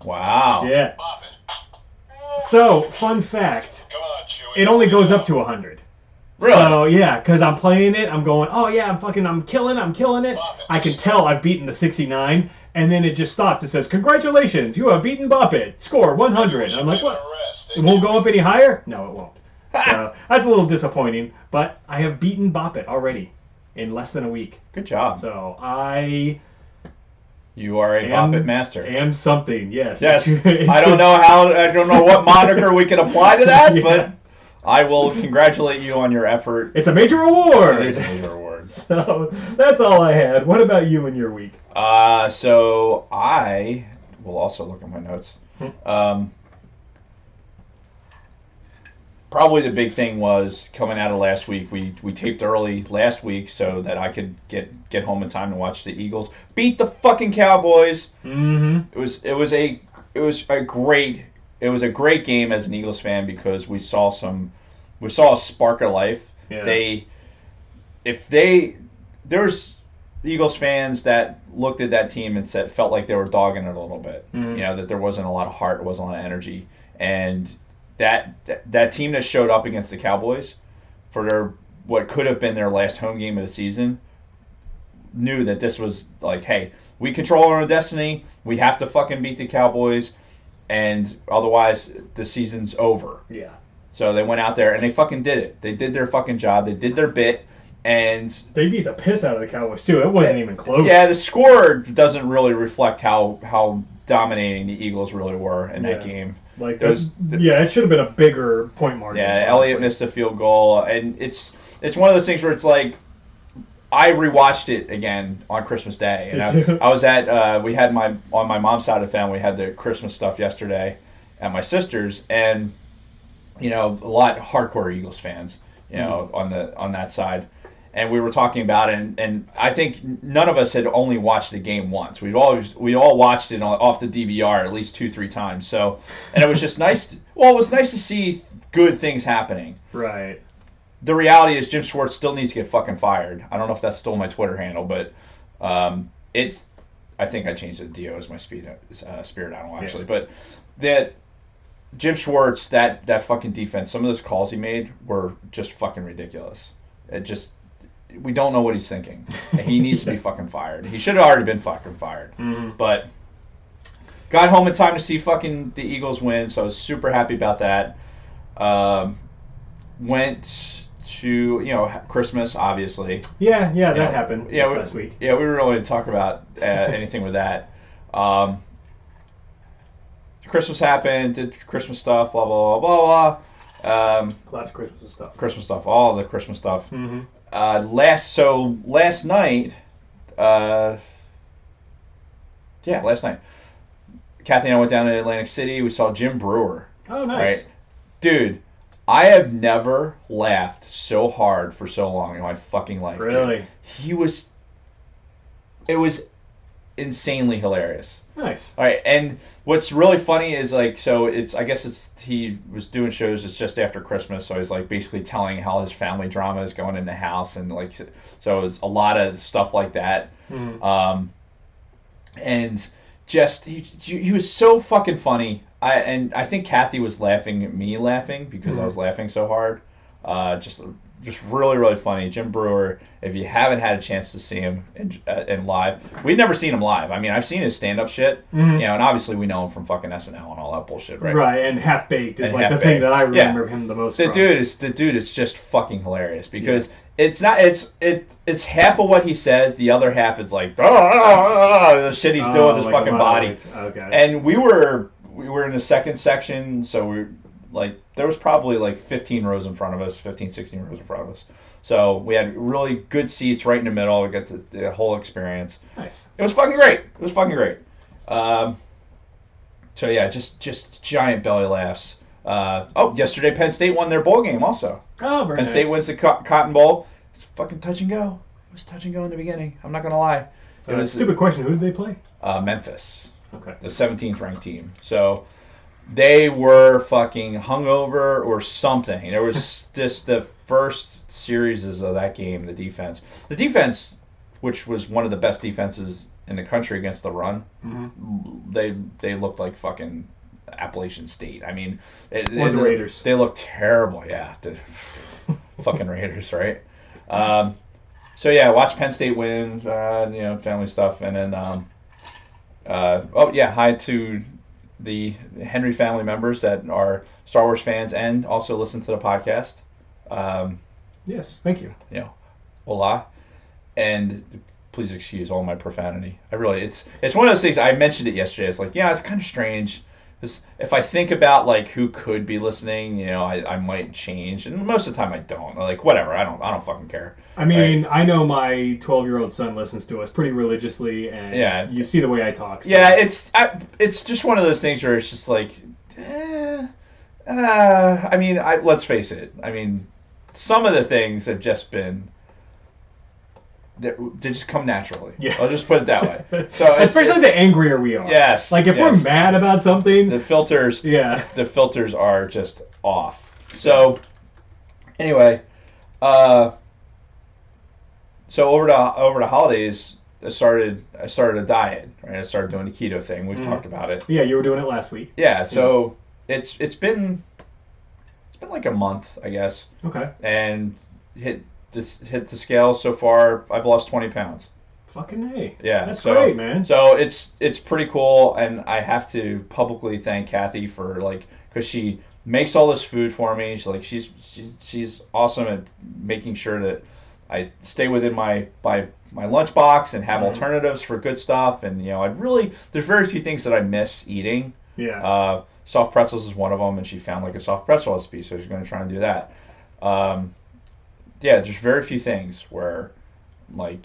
Wow. Yeah. So, fun fact, it only goes up to 100. Really? So, yeah, because I'm playing it, I'm going, oh yeah, I'm killing it. I can tell I've beaten the 69, and then it just stops. It says, congratulations, you have beaten Bop It. Score 100. I'm like, what? It won't go up any higher? No, it won't. So, that's a little disappointing, but I have beaten Bop It already. in less than a week. Good job. So I You are a Bop It master. am something, yes. Yes. I don't know what moniker we can apply to that, but I will congratulate you on your effort. It's a major award. It is a major award. So that's all I had. What about you and your week? So I will also look at my notes. Probably the big thing was coming out of last week. We taped early last week so that I could get home in time to watch the Eagles beat the fucking Cowboys. Mm-hmm. It was a great game as an Eagles fan because we saw a spark of life. Yeah. There's Eagles fans that looked at that team and felt like they were dogging it a little bit. Mm-hmm. That there wasn't a lot of heart, wasn't a lot of energy, and that team that showed up against the Cowboys for what could have been their last home game of the season knew that this was like, hey, we control our own destiny. We have to fucking beat the Cowboys, and otherwise the season's over. Yeah. So they went out there and they fucking did it. They did their fucking job. They did their bit, and they beat the piss out of the Cowboys too. It wasn't even close. Yeah, the score doesn't really reflect how dominating the Eagles really were in that game. Like it should have been a bigger point margin. Yeah, Elliott missed a field goal, and it's one of those things where it's like I rewatched it again on Christmas Day, and I was at we had on my mom's side of the family, we had the Christmas stuff yesterday at my sister's, and a lot of Eagles fans, on that side. And we were talking about it, and I think none of us had only watched the game once. We all watched it off the DVR at least 2-3 times. So, and it was just nice. It was nice to see good things happening. Right. The reality is Jim Schwartz still needs to get fucking fired. I don't know if that's still my Twitter handle, but it's. I think I changed it to Dio as my spirit animal actually, but that Jim Schwartz, that fucking defense. Some of those calls he made were just fucking ridiculous. We don't know what he's thinking. He needs to be fucking fired. He should have already been fucking fired. Mm-hmm. But got home in time to see fucking the Eagles win, so I was super happy about that. Went to, Christmas, obviously. Yeah, that happened last week. Yeah, we were really going to talk about anything with that. Christmas happened, did Christmas stuff, blah, blah, blah, blah, blah. Lots of Christmas stuff. Christmas stuff, all the Christmas stuff. Mm-hmm. Last night, last night, Kathy and I went down to Atlantic City. We saw Jim Brewer. Oh, nice. Right? Dude, I have never laughed so hard for so long in my fucking life. Really? Dude. It was insanely hilarious. Nice. All right, and what's really funny is I guess he was doing shows. It's just after Christmas, so he's like basically telling how his family drama is going in the house, and so it was a lot of stuff like that. Mm-hmm. And just he was so fucking funny. I think Kathy was laughing at me laughing because I was laughing so hard. Just really, really funny. Jim Brewer, if you haven't had a chance to see him in live, we've never seen him live. I mean, I've seen his stand-up shit, and obviously we know him from fucking SNL and all that bullshit, right? Right, and Half Baked is the thing that I remember him the most from. The dude is just fucking hilarious because it's half of what he says, the other half is like the shit he's doing with his fucking body. Okay. And we were in the second section, so we there was probably 15 rows in front of us, 15, 16 rows in front of us. So we had really good seats right in the middle. We got the whole experience. Nice. It was fucking great. So yeah, just giant belly laughs. Yesterday Penn State won their bowl game also. Oh, very Penn nice. State wins the Cotton Bowl. It's fucking touch and go. It was touch and go in the beginning. I'm not going to lie. It was stupid question. Who did they play? Memphis. Okay. The 17th ranked team. So they were fucking hungover or something. There was just the first series of that game, the defense, which was one of the best defenses in the country against the run, they looked like fucking Appalachian State. I mean, the Raiders. They looked terrible. Yeah, the fucking Raiders, right? So yeah, watch Penn State win. Family stuff, and then hi to the Henry family members that are Star Wars fans and also listen to the podcast. Yes, thank you. Hola. and please excuse all my profanity. I really, it's one of those things. I mentioned it yesterday. It's like, yeah, it's kind of strange. If I think about like who could be listening, I might change, and most of the time I don't. Like whatever, I don't fucking care. I mean, I know my 12-year-old son listens to us pretty religiously, and Yeah. you see the way I talk. So. Yeah, it's just one of those things where it's just like, I mean, let's face it. I mean, some of the things have just been. They just come naturally. Yeah. I'll just put it that way. So especially the angrier we are. Yes. Like if we're mad about something, the filters. Yeah. The filters are just off. So anyway, so over to holidays, I started a diet. Right, I started doing the keto thing. We've talked about it. Yeah, you were doing it last week. Yeah. So it's been like a month, I guess. Okay. And hit the scale so far. I've lost 20 pounds. Fucking A. Yeah, that's great, man. So it's pretty cool, and I have to publicly thank Kathy for because she makes all this food for me. She's awesome at making sure that I stay within my lunchbox and have alternatives for good stuff. And there's very few things that I miss eating. Yeah. Soft pretzels is one of them, and she found a soft pretzel recipe, so she's going to try and do that. Yeah, there's very few things where I'm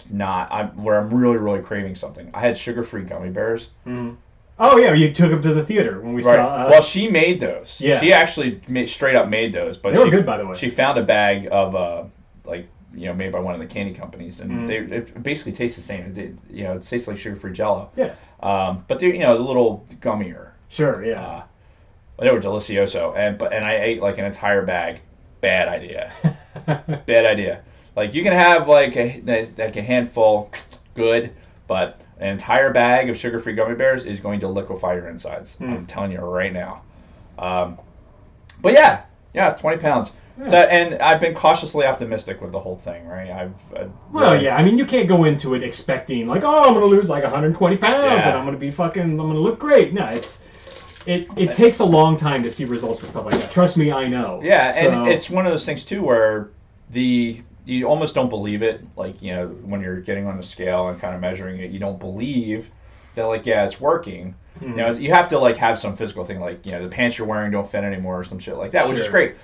really, really craving something. I had sugar-free gummy bears. Mm-hmm. Oh yeah, you took them to the theater when we saw. Well, she made those. Yeah. She actually straight up made those. But they were good, by the way. She found a bag of made by one of the candy companies, and it basically tastes the same. It tastes like sugar-free Jello. Yeah. But they're a little gummier. Sure. Yeah. They were delicioso, and I ate like an entire bag. Bad idea. Bad idea. Like you can have like a handful, good, but an entire bag of sugar-free gummy bears is going to liquefy your insides. I'm telling you right now. But yeah, 20 pounds. Yeah. So, and I've been cautiously optimistic with the whole thing, right? Yeah. I mean, you can't go into it expecting like, oh, I'm going to lose like 120 pounds and I'm going to look great. No, It takes a long time to see results with stuff like that. Trust me, I know. Yeah, and it's one of those things too where you almost don't believe it. Like when you're getting on the scale and kind of measuring it, you don't believe that it's working. Mm-hmm. You have to have some physical thing, the pants you're wearing don't fit anymore or some shit like that, which is great.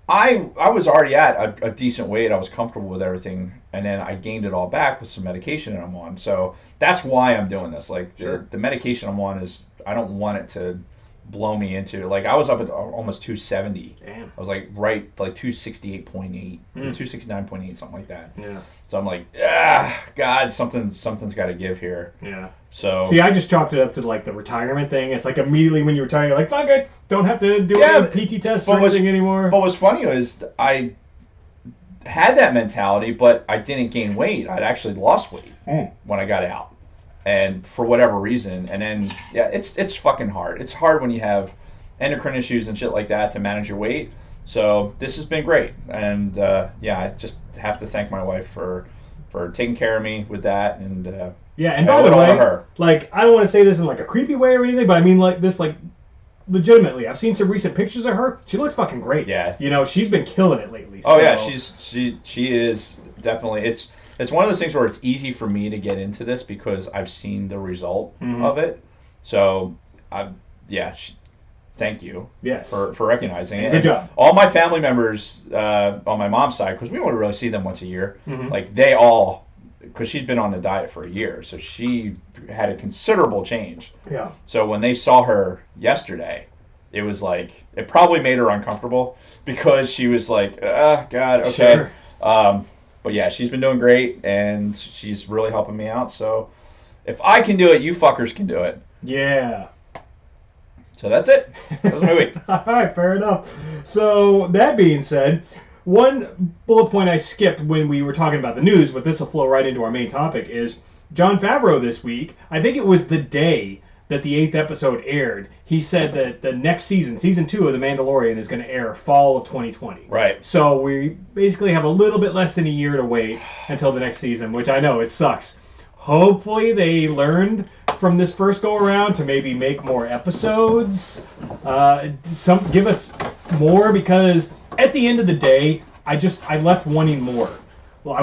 I was already at a decent weight. I was comfortable with everything, and then I gained it all back with some medication that I'm on. So that's why I'm doing this. The medication I'm on is I don't want it to blow me into I was up at almost 270. Damn. I was right 268.8, 269.8, something like that. Yeah. So I'm God, something's got to give here. Yeah. So see, I just chalked it up to the retirement thing. It's immediately when you retire, you're like, fuck it, don't have to do any PT tests or anything anymore. But what's funny is I had that mentality, but I didn't gain weight. I'd actually lost weight when I got out. And for whatever reason, and then it's fucking hard. It's hard when you have endocrine issues and shit like that to manage your weight. So this has been great, and I just have to thank my wife for taking care of me with that. And and by the way, I don't want to say this in a creepy way or anything, but I mean this legitimately. I've seen some recent pictures of her. She looks fucking great. Yeah, she's been killing it lately. Oh yeah, she is definitely. It's one of those things where it's easy for me to get into this because I've seen the result of it. So, thank you for recognizing it. Good job. All my family members on my mom's side, because we only really see them once a year, they all, because she'd been on the diet for a year, so she had a considerable change. Yeah. So when they saw her yesterday, it was it probably made her uncomfortable because she was God, okay. Sure. But yeah, she's been doing great, and she's really helping me out. So if I can do it, you fuckers can do it. Yeah. So that's it. That was my week. All right, fair enough. So that being said, one bullet point I skipped when we were talking about the news, but this will flow right into our main topic, is Jon Favreau this week. I think it was the day that the 8th episode aired, he said that the next season 2 of The Mandalorian, is going to air fall of 2020. Right. So we basically have a little bit less than a year to wait until the next season, which I know, it sucks. Hopefully they learned from this first go-around to maybe make more episodes. Give us more, because at the end of the day, I left wanting more. Well, I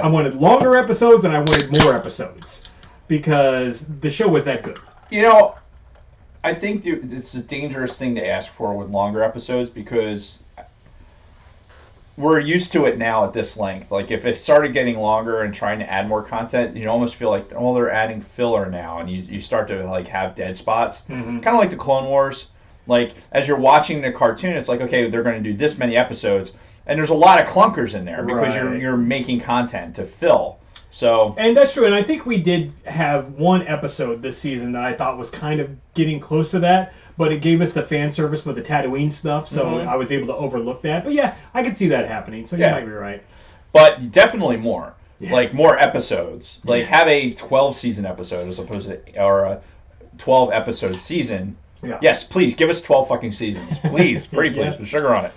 wanted longer episodes and I wanted more episodes because the show was that good. You know, I think it's a dangerous thing to ask for with longer episodes because we're used to it now at this length. Like, if it started getting longer and trying to add more content, you almost feel like, oh, they're adding filler now, and you start to, like, have dead spots. Mm-hmm. Kind of like the Clone Wars. Like, as you're watching the cartoon, it's like, okay, they're going to do this many episodes, and there's a lot of clunkers in there because you're making content to fill. So, and that's true, and I think we did have one episode this season that I thought was kind of getting close to that, but it gave us the fan service with the Tatooine stuff, so I was able to overlook that. But yeah, I could see that happening, so you might be right. But definitely more. Yeah. Like, more episodes. Like, have a 12-season episode as opposed to, or a 12-episode season. Yeah. Yes, please, give us 12 fucking seasons. Please, pretty please, with sugar on it.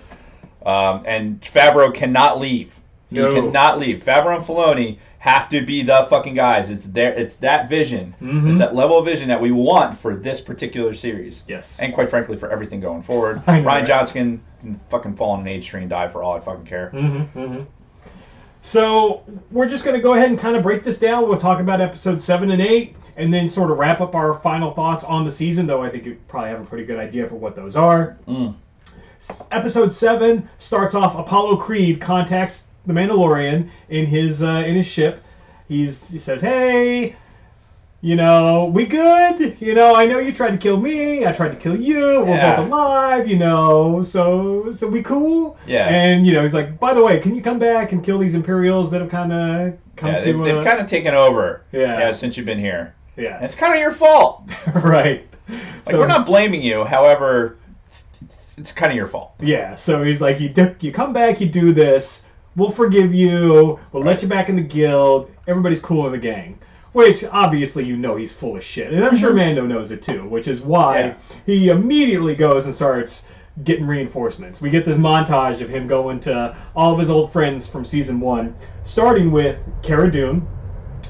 And Favreau cannot leave. He cannot leave. Favreau and Filoni have to be the fucking guys. It's that vision. Mm-hmm. It's that level of vision that we want for this particular series. Yes. And quite frankly, for everything going forward. Rian Johnson can fucking fall on an age tree and die for all I fucking care. Mm-hmm. Mm-hmm. So we're just going to go ahead and kind of break this down. We'll talk about episodes 7 and 8, and then sort of wrap up our final thoughts on the season, though I think you probably have a pretty good idea for what those are. Episode 7 starts off, Apollo Creed contacts the Mandalorian in his ship. He says, "Hey, we good? I know you tried to kill me. I tried to kill you. We're both alive. So we cool." Yeah. And he's like, "By the way, can you come back and kill these Imperials that have kind of come to?" They've kind of taken over. Yeah. Since you've been here. Yeah. It's kind of your fault. Right. We're not blaming you. However, it's kind of your fault. Yeah. So he's like, you come back, you do this. We'll forgive you. We'll let you back in the guild. Everybody's cool in the gang. Which, obviously, he's full of shit. And I'm sure Mando knows it, too. Which is why he immediately goes and starts getting reinforcements. We get this montage of him going to all of his old friends from Season 1. Starting with Cara Dune,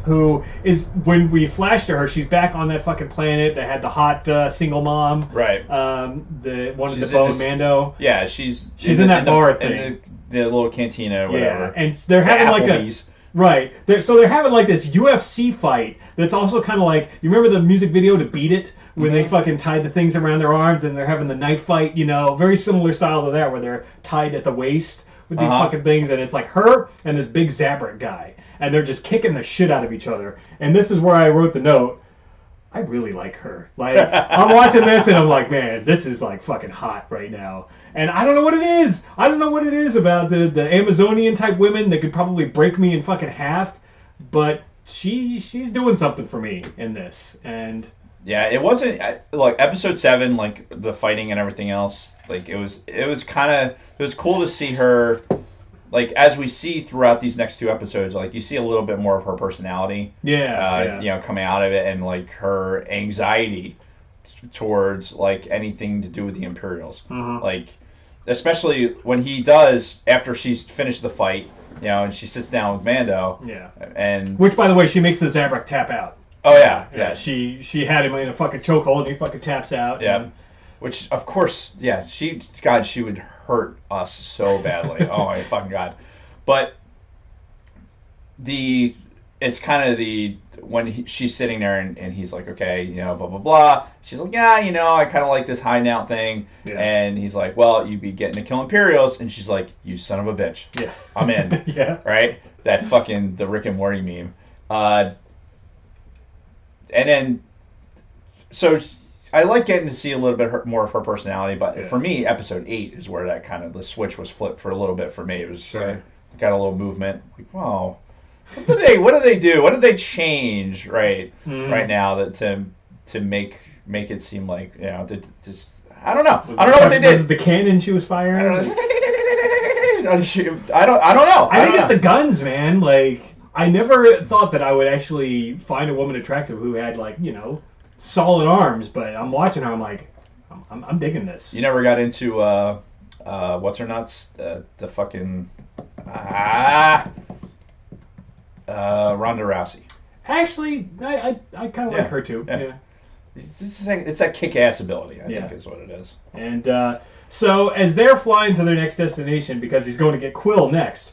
who is, when we flash to her, she's back on that fucking planet that had the hot single mom. Right. The one of the Bo and Mando. Yeah, she's in that bar thing. The little cantina or whatever. Yeah, and they're having like a... Right. So they're having like this UFC fight that's also kind of like... You remember the music video to Beat It? When they fucking tied the things around their arms and they're having the knife fight, Very similar style to that where they're tied at the waist with these fucking things. And it's like her and this big Zabrak guy. And they're just kicking the shit out of each other. And this is where I wrote the note. I really like her. Like, I'm watching this and I'm like, man, this is like fucking hot right now. And I don't know what it is. I don't know what it is about the Amazonian type women that could probably break me in fucking half. But she's doing something for me in this. And yeah, it wasn't like episode 7, like the fighting and everything else. Like it was cool to see her. Like, as we see throughout these next 2 episodes, like, you see a little bit more of her personality. Coming out of it, and, like, her anxiety towards, like, anything to do with the Imperials. Mm-hmm. Like, especially when he does, after she's finished the fight, and she sits down with Mando. Yeah. And which, by the way, she makes the Zabrak tap out. Oh, yeah. Yeah. She had him in a fucking chokehold, and he fucking taps out. Yeah. Which, of course, she would hurt us so badly. Oh, my fucking God. But it's kind of when she's sitting there and he's like, okay, blah, blah, blah. She's like, yeah, I kind of like this high out thing. Yeah. And he's like, well, you'd be getting to kill Imperials. And she's like, you son of a bitch. Yeah. I'm in. Yeah. Right? That fucking, the Rick and Morty meme. And then, so... I like getting to see a little bit more of her personality, but for me, episode 8 is where that kind of the switch was flipped for a little bit for me. It was got a little movement. Like, wow, what did they do? What did they change right now that to make it seem like just I don't know. I don't know what they did. Was it the cannon she was firing? I don't know. I think it's the guns, man. Like, I never thought that I would actually find a woman attractive who had solid arms, but I'm watching her. I'm like, I'm digging this. You never got into what's her nuts? The fucking Ronda Rousey. Actually, I kind of like her too. Yeah. It's that kick-ass ability. I think is what it is. And so as they're flying to their next destination, because he's going to get Quill next,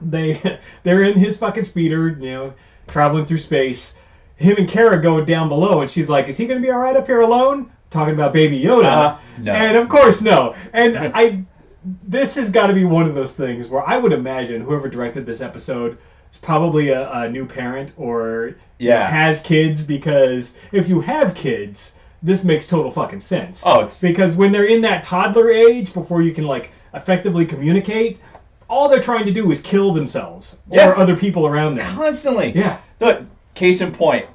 they're in his fucking speeder, traveling through space. Him and Kara go down below, and she's like, "Is he gonna be all right up here alone?" Talking about Baby Yoda, No. and of course no. And this has got to be one of those things where I would imagine whoever directed this episode is probably a new parent or has kids, because if you have kids, this makes total fucking sense. Because when they're in that toddler age, before you can like effectively communicate, all they're trying to do is kill themselves or other people around them. Constantly. Yeah. Look, case in point.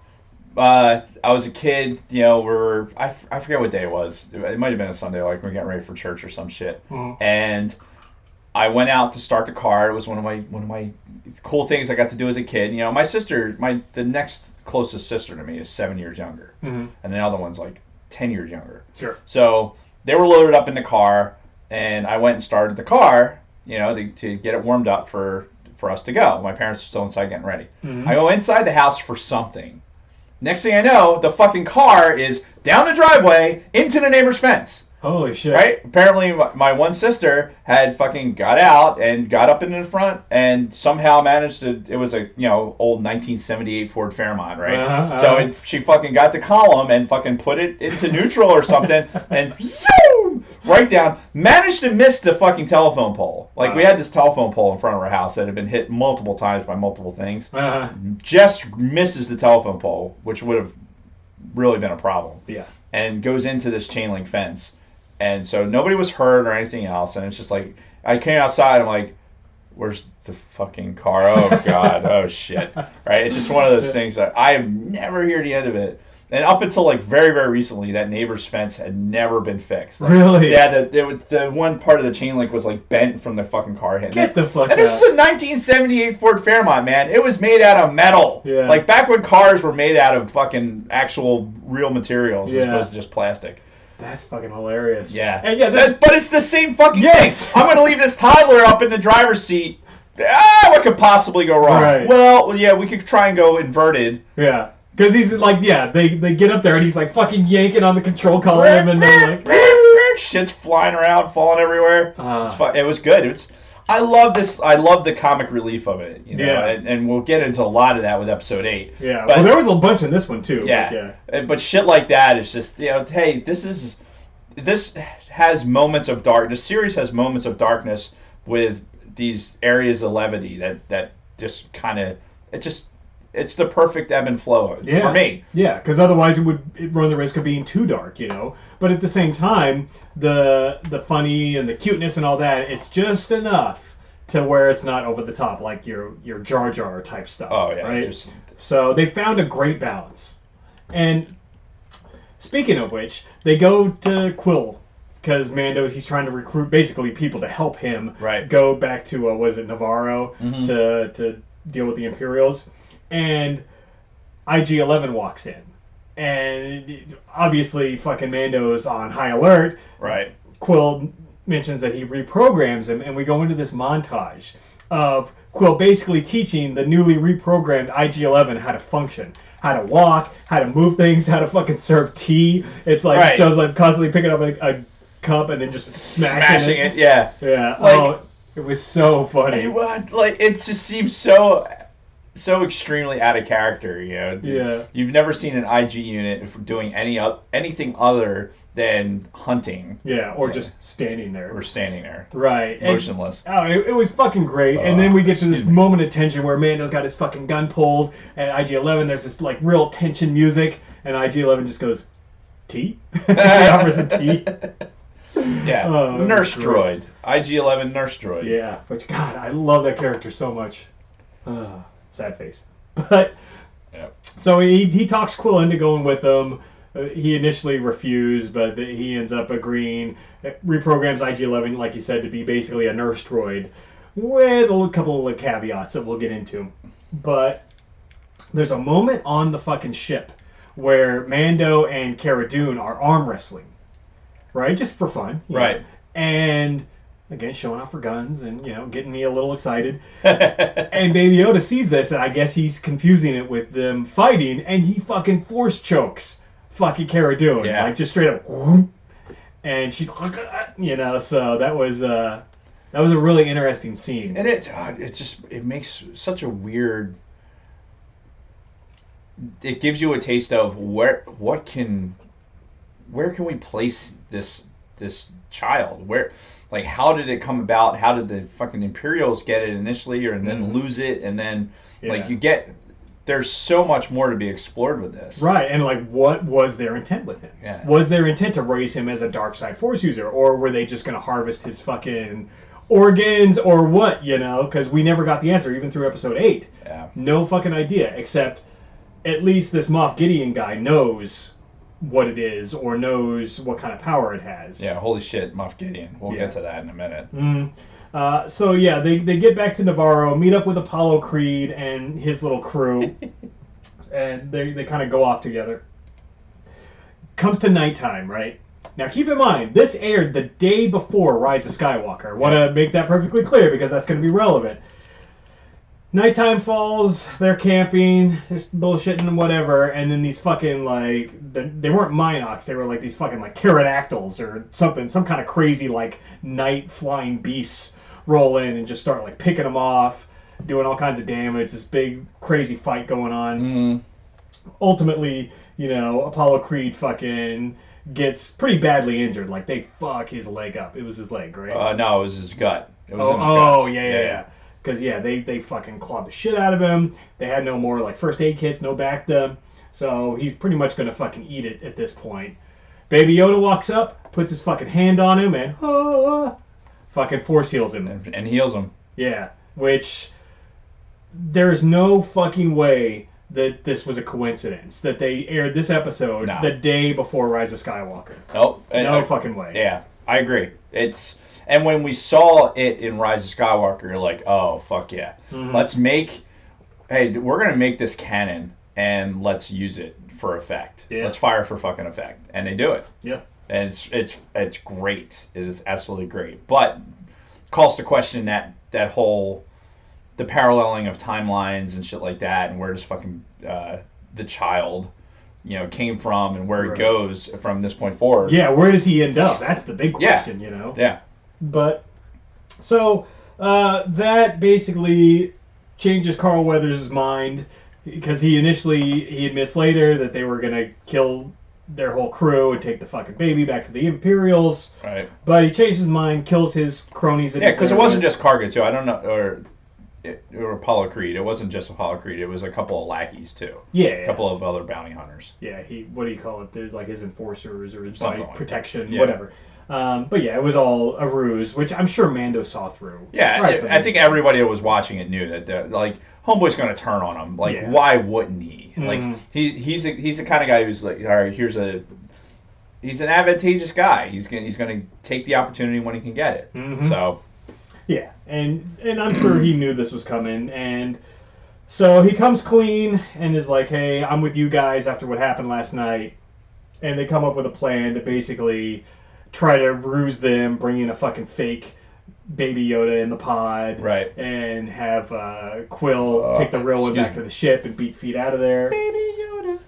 I was a kid, I forget what day it was. It might have been a Sunday, like we were getting ready for church or some shit. Mm-hmm. And I went out to start the car. It was one of my cool things I got to do as a kid. My sister, the next closest sister to me is 7 years younger, Mm-hmm. and the other one's like 10 years younger. Sure. So they were loaded up in the car, and I went and started the car, to get it warmed up for us to go. My parents are still inside getting ready. Mm-hmm. I go inside the house for something. Next thing I know, the fucking car is down the driveway into the neighbor's fence. Holy shit. Right? Apparently, my one sister had fucking got out and got up into the front and somehow managed to. It was a old 1978 Ford Fairmont, right? So she fucking got the column and fucking put it into neutral or something and zoom right down. Managed to miss the fucking telephone pole. Like we had this telephone pole in front of our house that had been hit multiple times by multiple things. Just misses the telephone pole, which would have really been a problem. Yeah. And goes into this chain link fence. And so nobody was hurt or anything else. And it's just like, I came outside, I'm like, where's the fucking car? Oh, God. Oh, shit. Right? It's just one of those things that I never hear the end of it. And up until like very, very recently, that neighbor's fence had never been fixed. Like, really? Yeah, the one part of the chain link was like bent from the fucking car hitting Get the fuck out. And this is a 1978 Ford Fairmont, man. It was made out of metal. Yeah. Like back when cars were made out of fucking actual real materials as opposed to just plastic. That's fucking hilarious. Yeah. And but it's the same fucking thing. I'm going to leave this toddler up in the driver's seat. What could possibly go wrong? Right. Well, yeah, we could try and go inverted. Yeah. Because he's like, they get up there and he's like fucking yanking on the control column and they're like, shit's flying around, falling everywhere. It was good. I love this. I love the comic relief of it. And we'll get into a lot of that with episode 8. Yeah. But there was a bunch in this one too. Yeah. But shit like that is just hey, this has moments of dark. The series has moments of darkness with these areas of levity that just kind of it's the perfect ebb and flow for me. Yeah, because otherwise it would run the risk of being too dark, But at the same time, the funny and the cuteness and all that, it's just enough to where it's not over the top, like your Jar Jar type stuff. Oh yeah, right. So they found a great balance. And speaking of which, they go to Quill because he's trying to recruit basically people to help him go back to Navarro to deal with the Imperials. And IG-11 walks in. And obviously fucking Mando's on high alert. Right. Quill mentions that he reprograms him, and we go into this montage of Quill basically teaching the newly reprogrammed IG-11 how to function. How to walk, how to move things, how to fucking serve tea. It's like, shows like constantly picking up a cup and then just smashing it. Yeah. Yeah. It was so funny. It just seems so extremely out of character, Yeah. You've never seen an IG unit doing anything other than hunting. Yeah, or just standing there. Or standing there. Right. Motionless. It was fucking great. And then we get to this moment of tension where Mando's got his fucking gun pulled, and IG-11, there's this like real tension music, and IG-11 just goes, tea? He offers a tea. Yeah. Nurse droid. IG-11 nurse droid. Yeah. Which, God, I love that character so much. Sad face. But so he talks Quill into going with them. He initially refused, but he ends up agreeing. Reprograms IG-11, like you said, to be basically a nurse droid, with a couple of caveats that we'll get into. But there's a moment on the fucking ship where Mando and Cara Dune are arm wrestling, right? Just for fun, right? And again, showing off her guns and, getting me a little excited. And Baby Yoda sees this, and I guess he's confusing it with them fighting, and he fucking force chokes fucking Cara Dune. Yeah. Like, just straight up. And she's, so that was That was a really interesting scene. And it makes such a weird. It gives you a taste of where can we place this child? Where, like, how did it come about? How did the fucking Imperials get it initially, or and then lose it, and then like you get. There's so much more to be explored with this. Right, and like, what was their intent with him? Yeah. Was their intent to raise him as a dark side force user, or were they just going to harvest his fucking organs, or what? You know, because we never got the answer, even through episode 8. Yeah. No fucking idea, except at least this Moff Gideon guy knows what it is, or knows what kind of power it has. Yeah, holy shit, Moff Gideon. We'll get to that in a minute. Mm-hmm. So yeah, they get back to Navarro, meet up with Apollo Creed and his little crew, and they kind of go off together. Comes to nighttime, right? Now keep in mind, this aired the day before Rise of Skywalker. I want to make that perfectly clear because that's going to be relevant. Nighttime falls, they're camping, they're bullshitting and whatever, and then these fucking, like, they weren't Minox, they were like these fucking, like, pterodactyls or something, some kind of crazy, like, night flying beasts roll in and just start, like, picking them off, doing all kinds of damage, this big, crazy fight going on. Ultimately, you know, Apollo Creed fucking gets pretty badly injured, like, they fuck his leg up. It was his leg, right? No, it was his gut. It was in his guts. Yeah. Because, they fucking clawed the shit out of him. They had no more, like, first aid kits, no Bacta. So he's pretty much going to fucking eat it at this point. Baby Yoda walks up, puts his fucking hand on him, and fucking force heals him. And heals him. Yeah, which there's no fucking way that this was a coincidence, that they aired this episode the day before Rise of Skywalker. Nope. No fucking way. Yeah, I agree. And when we saw it in Rise of Skywalker, you're like, oh, fuck yeah. We're going to make this canon, and let's use it for effect. Yeah. Let's fire for fucking effect. And they do it. Yeah. And it's great. It is absolutely great. But calls to question that whole, the paralleling of timelines and shit like that, and where does fucking the child, you know, came from, and where he goes from this point forward. Yeah, where does he end up? That's the big question, you know? Yeah. But, so, that basically changes Carl Weathers' mind, because he admits later that they were going to kill their whole crew and take the fucking baby back to the Imperials. Right. But he changed his mind, kills his cronies. Yeah, because it wasn't just Cargo, too. I don't know, or Apollo Creed. It wasn't just Apollo Creed. It was a couple of lackeys, too. Yeah. A couple of other bounty hunters. Yeah, what do you call it? They're like his enforcers or his body protection, whatever. But yeah, it was all a ruse, which I'm sure Mando saw through. Yeah, I think everybody that was watching it knew that, like, Homeboy's going to turn on him. Like, why wouldn't he? Like, he's the kind of guy who's like, all right, he's an advantageous guy. He's gonna take the opportunity when he can get it. So. Yeah, and I'm sure he knew this was coming, and so he comes clean and is like, hey, I'm with you guys after what happened last night, and they come up with a plan to basically try to ruse them, bring in a fucking fake Baby Yoda in the pod, right, and have Quill take the real one back to the ship and beat feet out of there. Baby Yoda,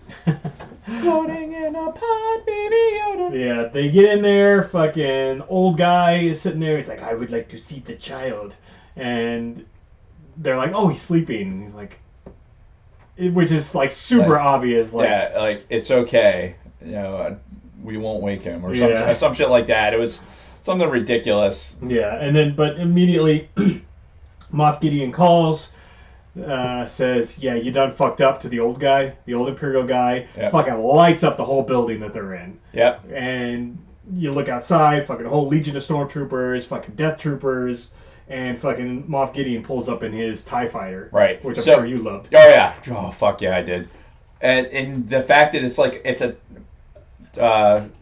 floating in a pod, Baby Yoda. Yeah, they get in there, fucking old guy is sitting there, he's like, I would like to see the child. And they're like, oh, he's sleeping. And he's like, which is like super obvious. Like, yeah, like, it's okay. You know, we won't wake him, or some shit like that. It was something ridiculous. Yeah, and then, but immediately, Moff Gideon calls, says, yeah, you done fucked up to the old guy, the old Imperial guy. Yep. Fucking lights up the whole building that they're in. Yep. And you look outside, fucking whole legion of stormtroopers, fucking death troopers, and fucking Moff Gideon pulls up in his TIE fighter. Right. Which I'm sure you loved. Oh, yeah. Oh, fuck yeah, I did. And the fact that it's like, it's a...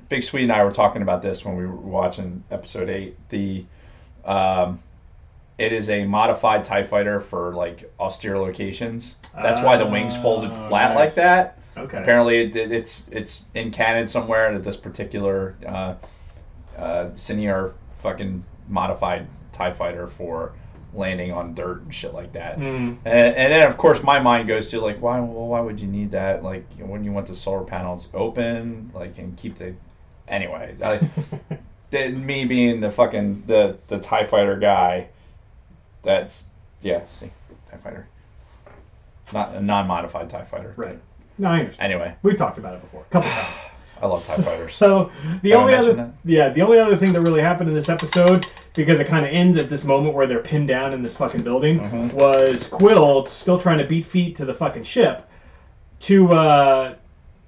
Big Sweet and I were talking about this when we were watching episode 8. It is a modified TIE fighter for, like, austere locations. That's why the wings folded flat like that. Okay. Apparently it's in canon somewhere that this particular Senior fucking modified TIE fighter for landing on dirt and shit like that. And then, of course, my mind goes to, like, why would you need that? Like, wouldn't you want the solar panels open, like, and keep the... Anyway, me being the fucking the TIE fighter guy. That's see, TIE fighter, not a non-modified TIE fighter. Right. No, I understand. Anyway, We've talked about it before a couple times. I love TIE fighters. So the Have I only mentioned other that? the only other thing that really happened in this episode, because it kind of ends at this moment where they're pinned down in this fucking building, was Quill still trying to beat feet to the fucking ship. Two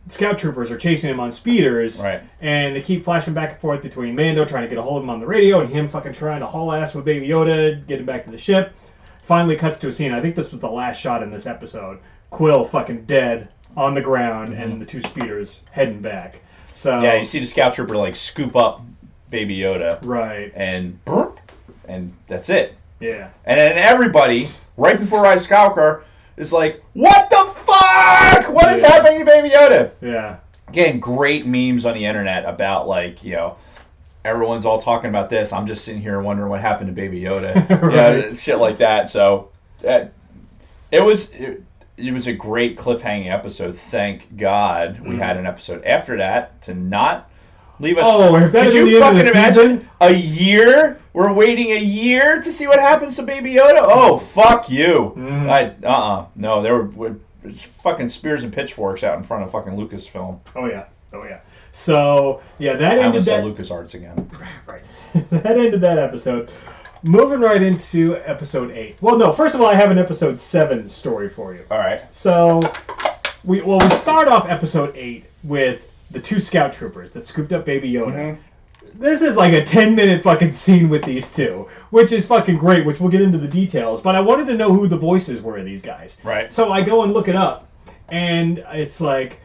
scout troopers are chasing him on speeders, Right. and they keep flashing back and forth between Mando trying to get a hold of him on the radio and him fucking trying to haul ass with Baby Yoda, get him back to the ship. Finally cuts to a scene. I think this was the last shot in this episode. Quill fucking dead on the ground, and the two speeders heading back. So Yeah, you see the scout trooper like scoop up Baby Yoda, right, and that's it. yeah, And then everybody, right before Rise of Skywalker, is like, "What the fuck? What is happening to Baby Yoda?" yeah, Again, great memes on the internet about like everyone's all talking about this. I'm just sitting here wondering what happened to Baby Yoda, Right. shit like that. So it was a great cliffhanging episode. Thank God we had an episode after that to not leave us. Oh, if that could had been you the end of fucking the imagine season? a year? We're waiting a year to see what happens to Baby Yoda. Oh, fuck you! No, there were fucking spears and pitchforks out in front of fucking Lucasfilm. oh yeah. So yeah, that I ended almost said that. LucasArts again. Right, that ended that episode. Moving right into episode 8. Well, no, first of all, I have an episode 7 story for you. All right. So we start off episode 8 with the two scout troopers that scooped up Baby Yoda. This is like a 10-minute fucking scene with these two, which is fucking great, which we'll get into the details. But I wanted to know who the voices were of these guys. Right. So I go and look it up, and it's like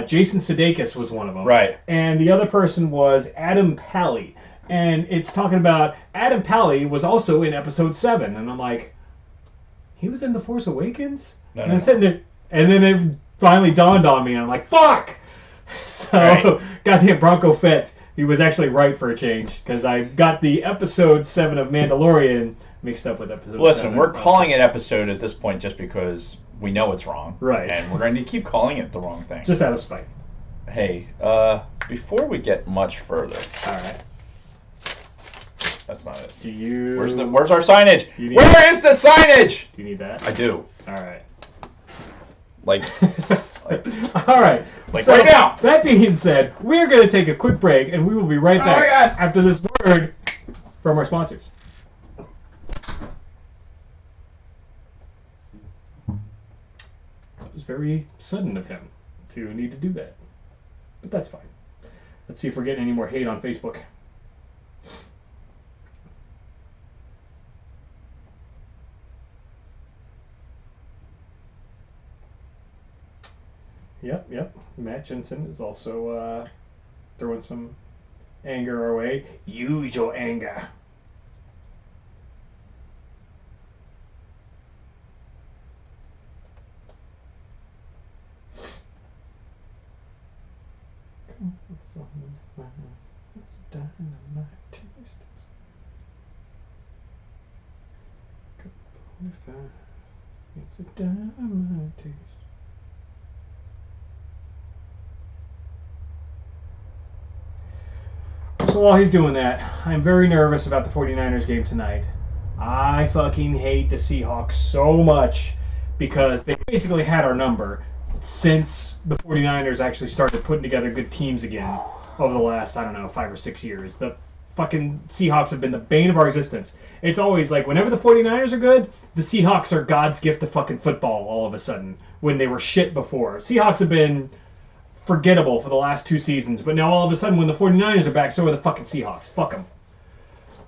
Jason Sudeikis was one of them. Right. And the other person was Adam Pally. And it's talking about Adam Pally was also in episode 7. And I'm like, he was in The Force Awakens? No, and no, I'm no. sitting there, and then it finally dawned on me, and I'm like, fuck! So, Right. goddamn Bronco Fett, he was actually right for a change, because I got the episode 7 of Mandalorian mixed up with episode 7. Listen, we're calling it episode at this point just because we know it's wrong. Right. And we're going to keep calling it the wrong thing. Just out of spite. Hey, before we get much further, Alright. that's not it. Do you... Where's our signage? You need- Where is the signage? Do you need that? I do. Alright. Like, All right. Like right now. That being said, we're going to take a quick break, and we will be right back my God. after this word from our sponsors. That was very sudden of him to need to do that, but that's fine. Let's see if we're getting any more hate on Facebook. Yep. Matt Jensen is also throwing some anger our way. Use your anger. It's a dynamite taste. So while he's doing that, I'm very nervous about the 49ers game tonight. I fucking hate the Seahawks so much because they basically had our number since the 49ers actually started putting together good teams again over the last, 5 or 6 years. The fucking Seahawks have been the bane of our existence. It's always like whenever the 49ers are good, the Seahawks are God's gift to fucking football all of a sudden when they were shit before. Seahawks have been forgettable for the last 2 seasons, but now all of a sudden when the 49ers are back, so are the fucking Seahawks. Fuck them.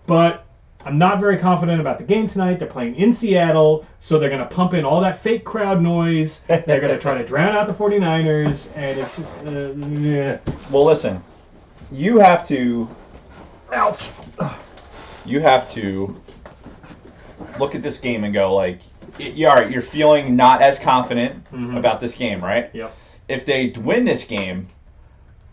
But I'm not very confident about the game tonight. They're playing in Seattle, so they're going to pump in all that fake crowd noise. They're going to try to drown out the 49ers, and it's just... yeah. well, listen, you have to... Ouch! You have to look at this game and go, like, you're feeling not as confident about this game, right? Yep. If they win this game,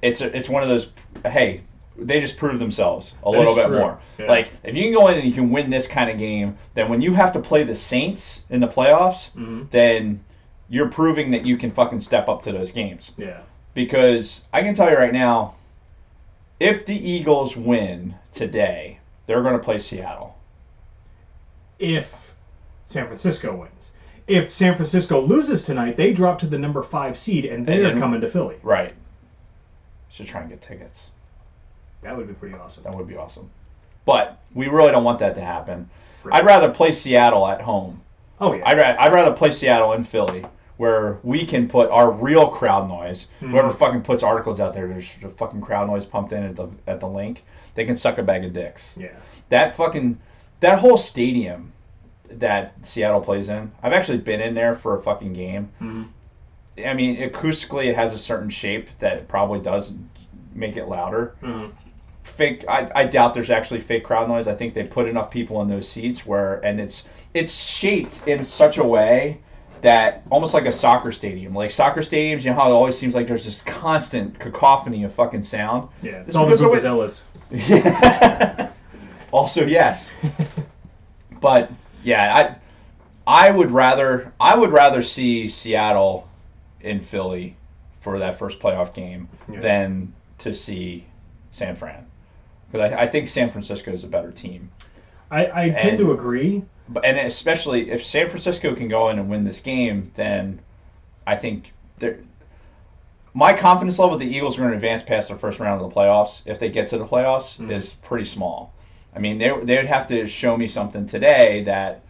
it's one of those, hey, they just prove themselves a little bit true. more. Yeah. Like, if you can go in and you can win this kind of game, then when you have to play the Saints in the playoffs, then you're proving that you can fucking step up to those games. Yeah. Because I can tell you right now, If the Eagles win today, they're going to play Seattle. If San Francisco wins. If San Francisco loses tonight, they drop to the number 5 seed, and they're coming to Philly. Right. Should try and get tickets. That would be pretty awesome. That would be awesome. But we really don't want that to happen. Right. I'd rather play Seattle at home. Oh, yeah. I'd rather play Seattle in Philly, where we can put our real crowd noise. Mm-hmm. Whoever fucking puts articles out there, there's the fucking crowd noise pumped in at the link. They can suck a bag of dicks. Yeah. That whole stadium that Seattle plays in, I've actually been in there for a fucking game. Mm-hmm. I mean, acoustically, it has a certain shape that probably does make it louder. Mm-hmm. I doubt there's actually fake crowd noise. I think they put enough people in those seats and it's shaped in such a way that almost like a soccer stadium. Like soccer stadiums, you know how it always seems like there's this constant cacophony of fucking sound. Yeah, it's all the vuvuzelas. Yeah. Also, yes. But yeah, I would rather see Seattle in Philly for that first playoff game than to see San Fran. Because I think San Francisco is a better team. I tend to agree. And especially if San Francisco can go in and win this game, then I think my confidence level that the Eagles are going to advance past the first round of the playoffs, if they get to the playoffs, is pretty small. I mean, they would have to show me something today that,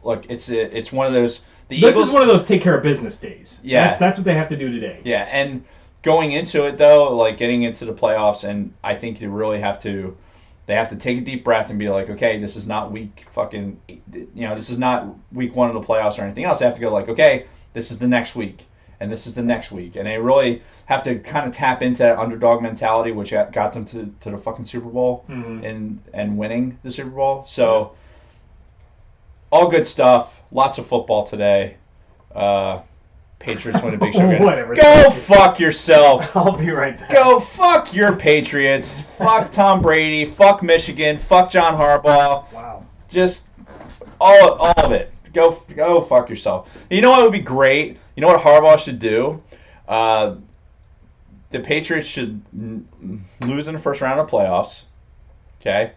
look, it's one of those. This is one of those take care of business days. Yeah, that's what they have to do today. Yeah, and going into it though, like getting into the playoffs, and I think you really have to. They have to take a deep breath and be like, okay, this is not this is not week 1 of the playoffs or anything else. They have to go like, okay, this is the next week, and this is the next week, and they really have to kind of tap into that underdog mentality, which got them to the fucking Super Bowl and winning the Super Bowl. So, all good stuff. Lots of football today. Patriots win a big show. Whatever. Go fuck yourself. I'll be right back. Go fuck your Patriots. Fuck Tom Brady. Fuck Michigan. Fuck John Harbaugh. Wow. Just all of it. Go fuck yourself. You know what would be great? You know what Harbaugh should do? The Patriots should lose in the first round of playoffs. Okay?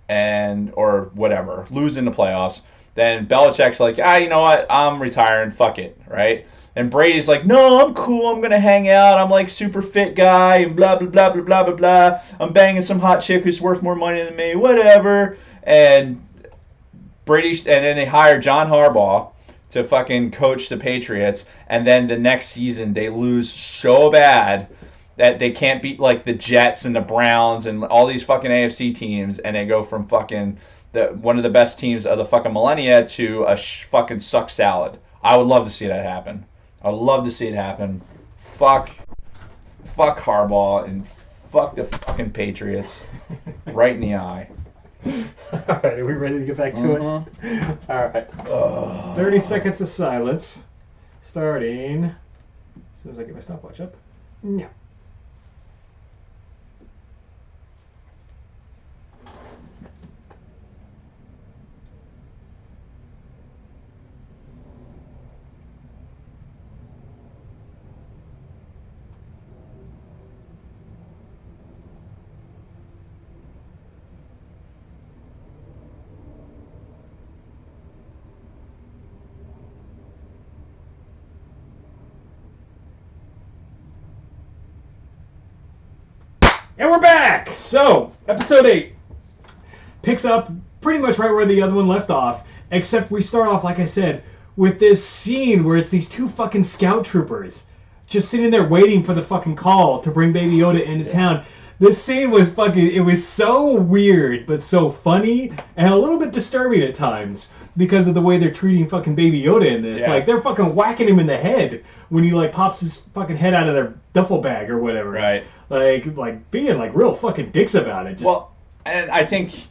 Or whatever. Lose in the playoffs. Then Belichick's like, you know what? I'm retiring. Fuck it. Right? And Brady's like, no, I'm cool. I'm going to hang out. I'm like super fit guy and blah, blah, blah, blah, blah, blah, blah. I'm banging some hot chick who's worth more money than me. Whatever. And then they hire John Harbaugh to fucking coach the Patriots. And then the next season they lose so bad that they can't beat like the Jets and the Browns and all these fucking AFC teams. And they go from fucking one of the best teams of the fucking millennia to a fucking suck salad. I would love to see that happen. I would love to see it happen. Fuck Harbaugh and fuck the fucking Patriots right in the eye. All right, are we ready to get back to it? All right. 30 seconds of silence. Starting as soon as I get my stopwatch up. Yeah. And we're back! So, episode 8 picks up pretty much right where the other one left off, except we start off, like I said, with this scene where it's these 2 fucking scout troopers just sitting there waiting for the fucking call to bring Baby Yoda into town. This scene was it was so weird, but so funny, and a little bit disturbing at times, because of the way they're treating fucking Baby Yoda in this. Yeah. Like, they're fucking whacking him in the head when he, like, pops his fucking head out of their duffel bag or whatever. Right. Like being, like, real fucking dicks about it. Well, and I think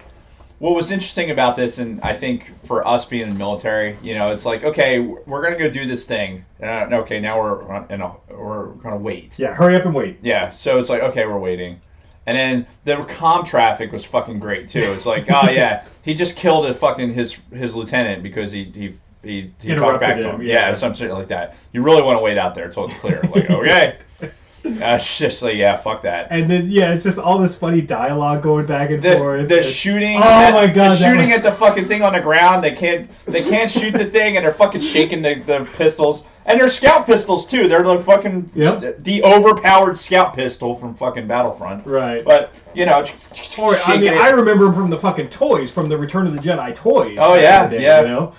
what was interesting about this, and I think for us being in the military, you know, it's like, okay, we're going to go do this thing. Okay, now we're going to wait. Yeah, hurry up and wait. Yeah, so it's like, okay, we're waiting. And then the comm traffic was fucking great too. It's like, oh yeah, he just killed his lieutenant because he talked back to him. Yeah, something like that. You really want to wait out there until it's clear. Like, okay. It's just like, yeah, fuck that. And then it's just all this funny dialogue going back and forth. The shooting. Oh my god! The shooting at the fucking thing on the ground. They can't shoot the thing, and they're fucking shaking the pistols. And they're scout pistols too. They're like fucking the overpowered scout pistol from fucking Battlefront. Right. But I remember from the fucking toys, from the Return of the Jedi toys. Oh yeah, day, yeah. You know,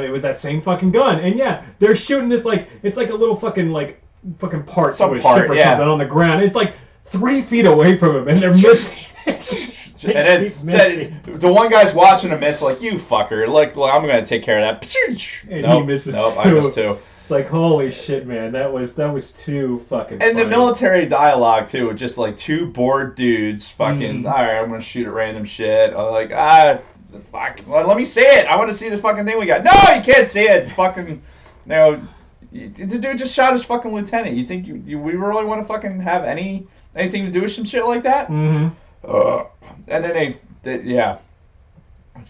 it was that same fucking gun, and they're shooting this it's like a little fucking part of a ship or something on the ground. It's like 3 feet away from him, and they're missing. And then the one guy's watching him miss, like, you fucker. Like, well, I'm going to take care of that. And he misses too. I missed too. It's like, holy shit, man. That was too fucking And funny. the military dialogue, too, with just, like, 2 bored dudes fucking, all right, I'm going to shoot at random shit. I'm like, fuck. Well, let me see it. I want to see this fucking thing we got. No, you can't see it. Fucking, the dude just shot his fucking lieutenant. You think we really want to fucking have anything to do with some shit like that? Mm-hmm. And then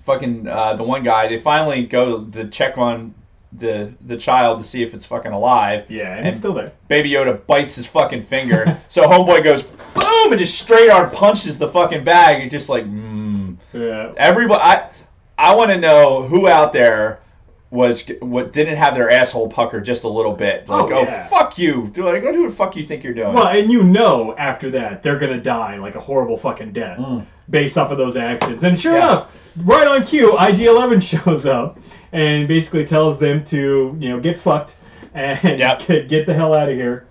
fucking the one guy, they finally go to check on the child to see if it's fucking alive. Yeah, and it's still there. Baby Yoda bites his fucking finger. So homeboy goes boom and just straight arm punches the fucking bag. And just like, Yeah. Everybody, I want to know who out there didn't have their asshole pucker just a little bit. Like, fuck you. Go do what the fuck you think you're doing. Well, and after that, they're going to die like a horrible fucking death based off of those actions. And sure enough, right on cue, IG-11 shows up and basically tells them to, get fucked and get the hell out of here.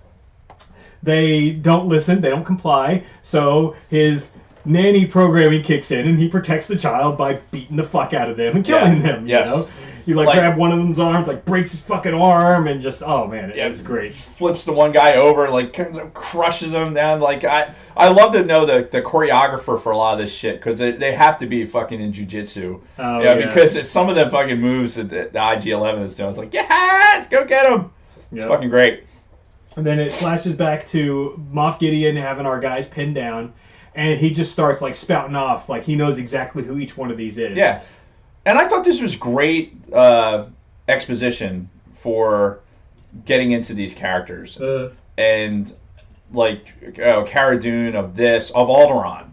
They don't listen. They don't comply. So his nanny programming kicks in and he protects the child by beating the fuck out of them and killing them, you know? You grab one of them's arms, breaks his fucking arm, and just it's great. Flips the one guy over, crushes him down. I love to know the choreographer for a lot of this shit because they have to be fucking in jujitsu. Because it's some of the fucking moves that the IG-11 is doing. It's like, yes, go get him. It's fucking great. And then it flashes back to Moff Gideon having our guys pinned down, and he just starts spouting off like he knows exactly who each one of these is. Yeah. And I thought this was great exposition for getting into these characters. And, Cara Dune of Alderaan.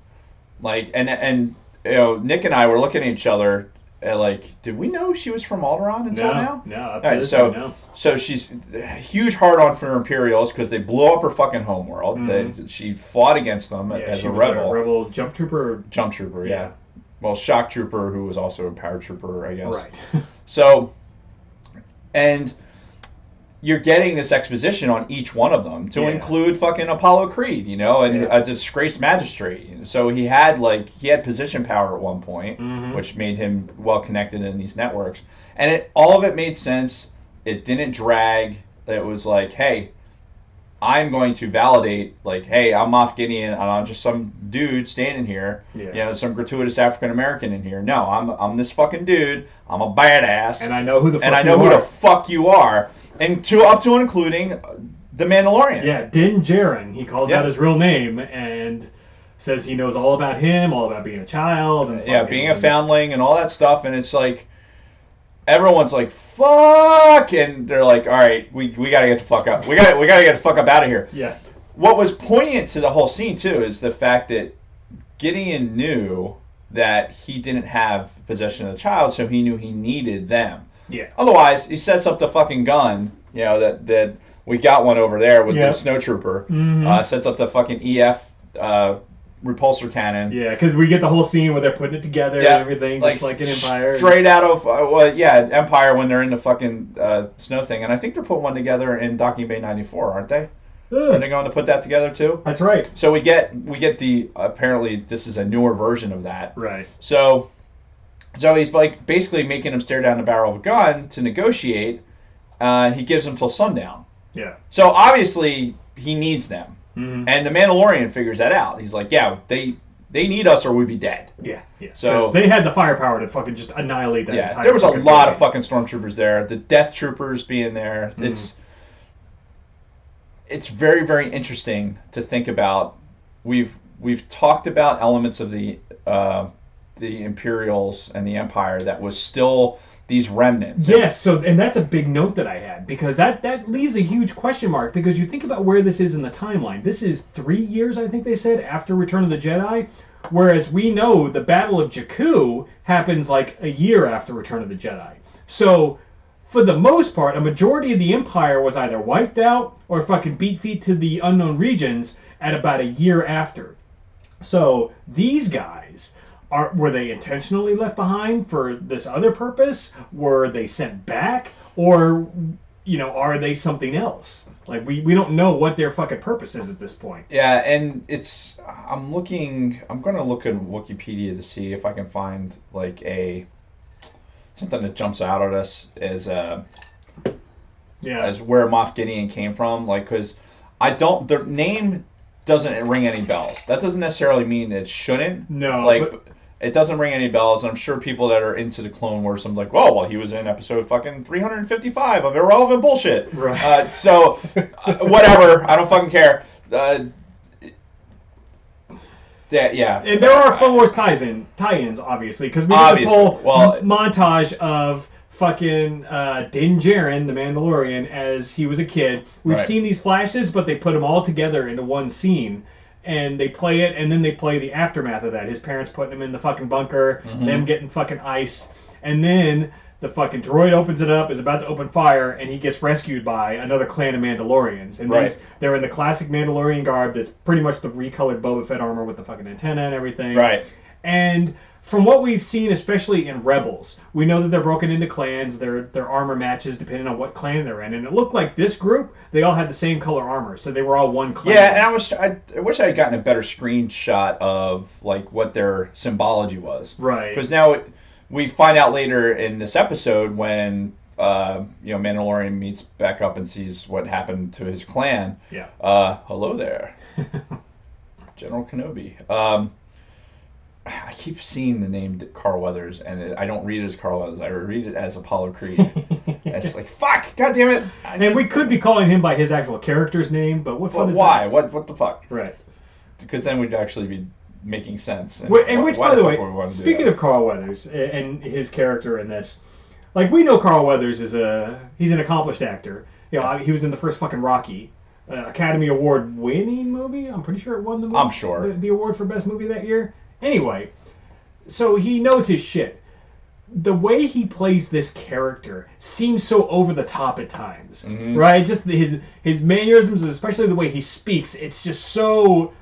Nick and I were looking at each other and, did we know she was from Alderaan until now? No. All right, so she's a huge hard-on for Imperials because they blew up her fucking homeworld. Mm-hmm. She fought against them as a rebel. A rebel jump trooper? Jump trooper, yeah. Well, shock trooper, who was also a paratrooper, I guess. Right. So, and you're getting this exposition on each one of them to include fucking Apollo Creed, and a disgraced magistrate. So he had position power at one point, which made him well connected in these networks, and all of it made sense. It didn't drag. It was like, hey, I'm going to validate, hey, I'm Moff Gideon, and I'm just some dude standing here, some gratuitous African American in here. No, I'm this fucking dude. I'm a badass, and I know who the fuck you are, and up to and including the Mandalorian. Yeah, Din Djarin. He calls out his real name and says he knows all about him, all about being a child, and being a foundling and all that stuff. And it's everyone's like, fuck, and they're like, all right, we gotta get the fuck up. We gotta get the fuck up out of here. Yeah. What was poignant to the whole scene too is the fact that Gideon knew that he didn't have possession of the child, so he knew he needed them. Yeah. Otherwise, he sets up the fucking gun, that we got one over there with the snow trooper. Mm-hmm. Sets up the fucking EF repulsor cannon. Yeah, because we get the whole scene where they're putting it together and everything, just like in Empire. Straight out of, Empire when they're in the fucking snow thing. And I think they're putting one together in Docking Bay 94, aren't they? Are they going to put that together too? That's right. So we get the, apparently this is a newer version of that. Right. So he's basically making him stare down the barrel of a gun to negotiate. He gives him till sundown. Yeah. So obviously he needs them. Mm-hmm. And the Mandalorian figures that out. He's like, yeah, they need us or we'd be dead. Yeah. So they had the firepower to fucking just annihilate that entire there was a lot building. of fucking stormtroopers there. The Death Troopers being there. Mm-hmm. It's very, very interesting to think about. We've talked about elements of the Imperials and the Empire that was still these remnants. Yes, so and that's a big note that I had because that leaves a huge question mark because you think about where this is in the timeline. This is 3 years, I think they said, after Return of the Jedi, whereas we know the Battle of Jakku happens like a year after Return of the Jedi. So for the most part, a majority of the Empire was either wiped out or fucking beat feet to the unknown regions at about a year after. So these guys were they intentionally left behind for this other purpose? Were they sent back, or are they something else? Like we don't know what their fucking purpose is at this point. Yeah, and I'm gonna look in Wikipedia to see if I can find like something that jumps out at us as where Moff Gideon came from, like, because their name doesn't ring any bells. That doesn't necessarily mean it shouldn't. No, like it doesn't ring any bells. I'm sure people that are into the Clone Wars, I'm like, oh well, he was in episode fucking 355 of irrelevant bullshit. Right. So whatever, I don't fucking care. Yeah. And there are Clone Wars tie-ins, obviously, because we get this whole montage of fucking Din Djarin, the Mandalorian, as he was a kid. We've seen these flashes, but they put them all together into one scene. And they play it, and then they play the aftermath of that. His parents putting him in the fucking bunker, them getting fucking iced. And then the fucking droid opens it up, is about to open fire, and he gets rescued by another clan of Mandalorians. And they're in the classic Mandalorian garb that's pretty much the recolored Boba Fett armor with the fucking antenna and everything. Right. And from what we've seen, especially in Rebels, we know that they're broken into clans. Their armor matches depending on what clan they're in. And it looked like this group, they all had the same color armor, so they were all one clan. Yeah, and I wish I had gotten a better screenshot of like what their symbology was. Right. Because now we find out later in this episode when Mandalorian meets back up and sees what happened to his clan. Yeah. Hello there, General Kenobi. I keep seeing the name Carl Weathers, and I don't read it as Carl Weathers. I read it as Apollo Creed. It's like, fuck, god damn it. And we could be calling him by his actual character's name, but what fun is why? that? What the fuck? Right. Because then we'd actually be making sense. And which, by the way, speaking of Carl Weathers and his character in this, like, we know Carl Weathers he's an accomplished actor. He was in the first fucking Rocky. Academy Award winning movie. I'm pretty sure it won the movie. I'm sure. The award for best movie that year. Anyway, so he knows his shit. The way he plays this character seems so over the top at times, right? Just his mannerisms, especially the way he speaks, it's just so,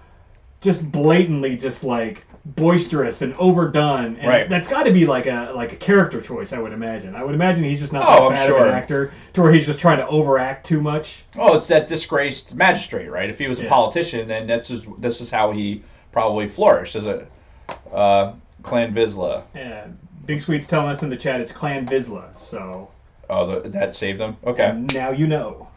just blatantly, just like boisterous and overdone. And that's got to be like a character choice, I would imagine. I would imagine he's just not that bad of an actor to where he's just trying to overact too much. Oh, it's that disgraced magistrate, right? If he was a politician, then this is how he probably flourished as a Clan Vizsla. Yeah, Big Sweet's telling us in the chat it's Clan Vizsla, so... Oh, that saved him? Okay. Now you know.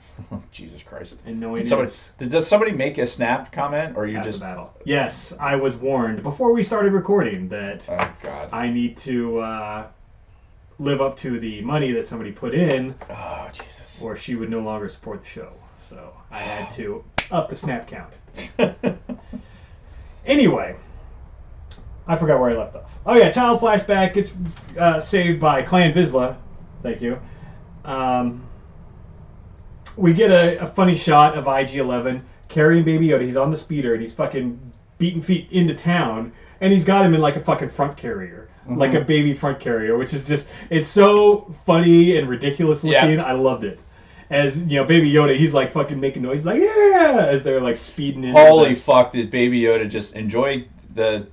Jesus Christ. And knowing does somebody make a snap comment, or you after just... battle? Yes, I was warned before we started recording that I need to live up to the money that somebody put in, or she would no longer support the show. So I had to up the snap count. Anyway, I forgot where I left off. Oh yeah, child flashback gets saved by Clan Vizsla. Thank you. We get a funny shot of IG-11 carrying Baby Yoda. He's on the speeder and he's fucking beating feet into town, and he's got him in like a fucking front carrier, like a baby front carrier, which is just, it's so funny and ridiculous looking. I loved it. As Baby Yoda, he's like fucking making noise, like yeah, as they're like speeding in. Holy fuck! Did Baby Yoda just enjoy the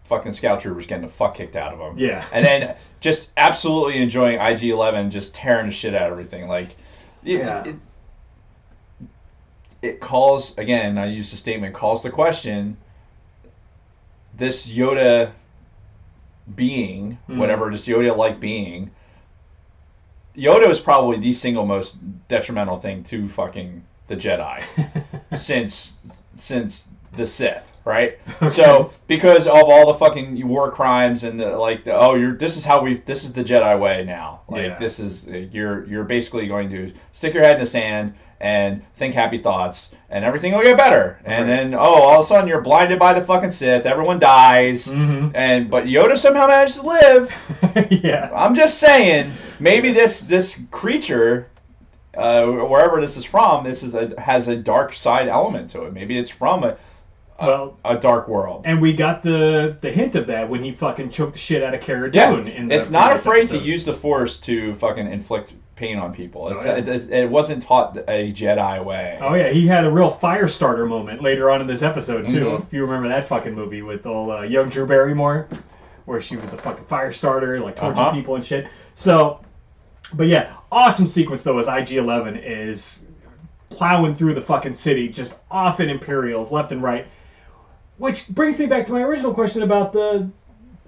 fucking scout troopers getting the fuck kicked out of him? Yeah. And then just absolutely enjoying IG-11 just tearing the shit out of everything. Like, it calls, again, I use the statement, calls the question, this Yoda being, whatever this Yoda-like being, Yoda is probably the single most detrimental thing to fucking the Jedi since the Sith. right? Okay. So because of all the fucking war crimes and this is the Jedi way now. Like Yeah. this is you're basically going to stick your head in the sand and think happy thoughts and everything will get better. And Right. then all of a sudden you're blinded by the fucking Sith. Everyone dies. Mm-hmm. But Yoda somehow managed to live. Yeah. I'm just saying, maybe this creature, wherever this is from, has a dark side element to it. Maybe it's from a dark world. And we got the hint of that when he fucking choked the shit out of Cara Yeah, Dune. it's not afraid to use the Force to fucking inflict pain on people. It wasn't taught a Jedi way. Oh yeah, he had a real fire starter moment later on in this episode too. Mm-hmm. If you remember that fucking movie with old young Drew Barrymore, where she was the fucking fire starter, like torching people and shit. So, but yeah, awesome sequence though as IG-11 is plowing through the fucking city, just off in Imperials left and right. Which brings me back to my original question about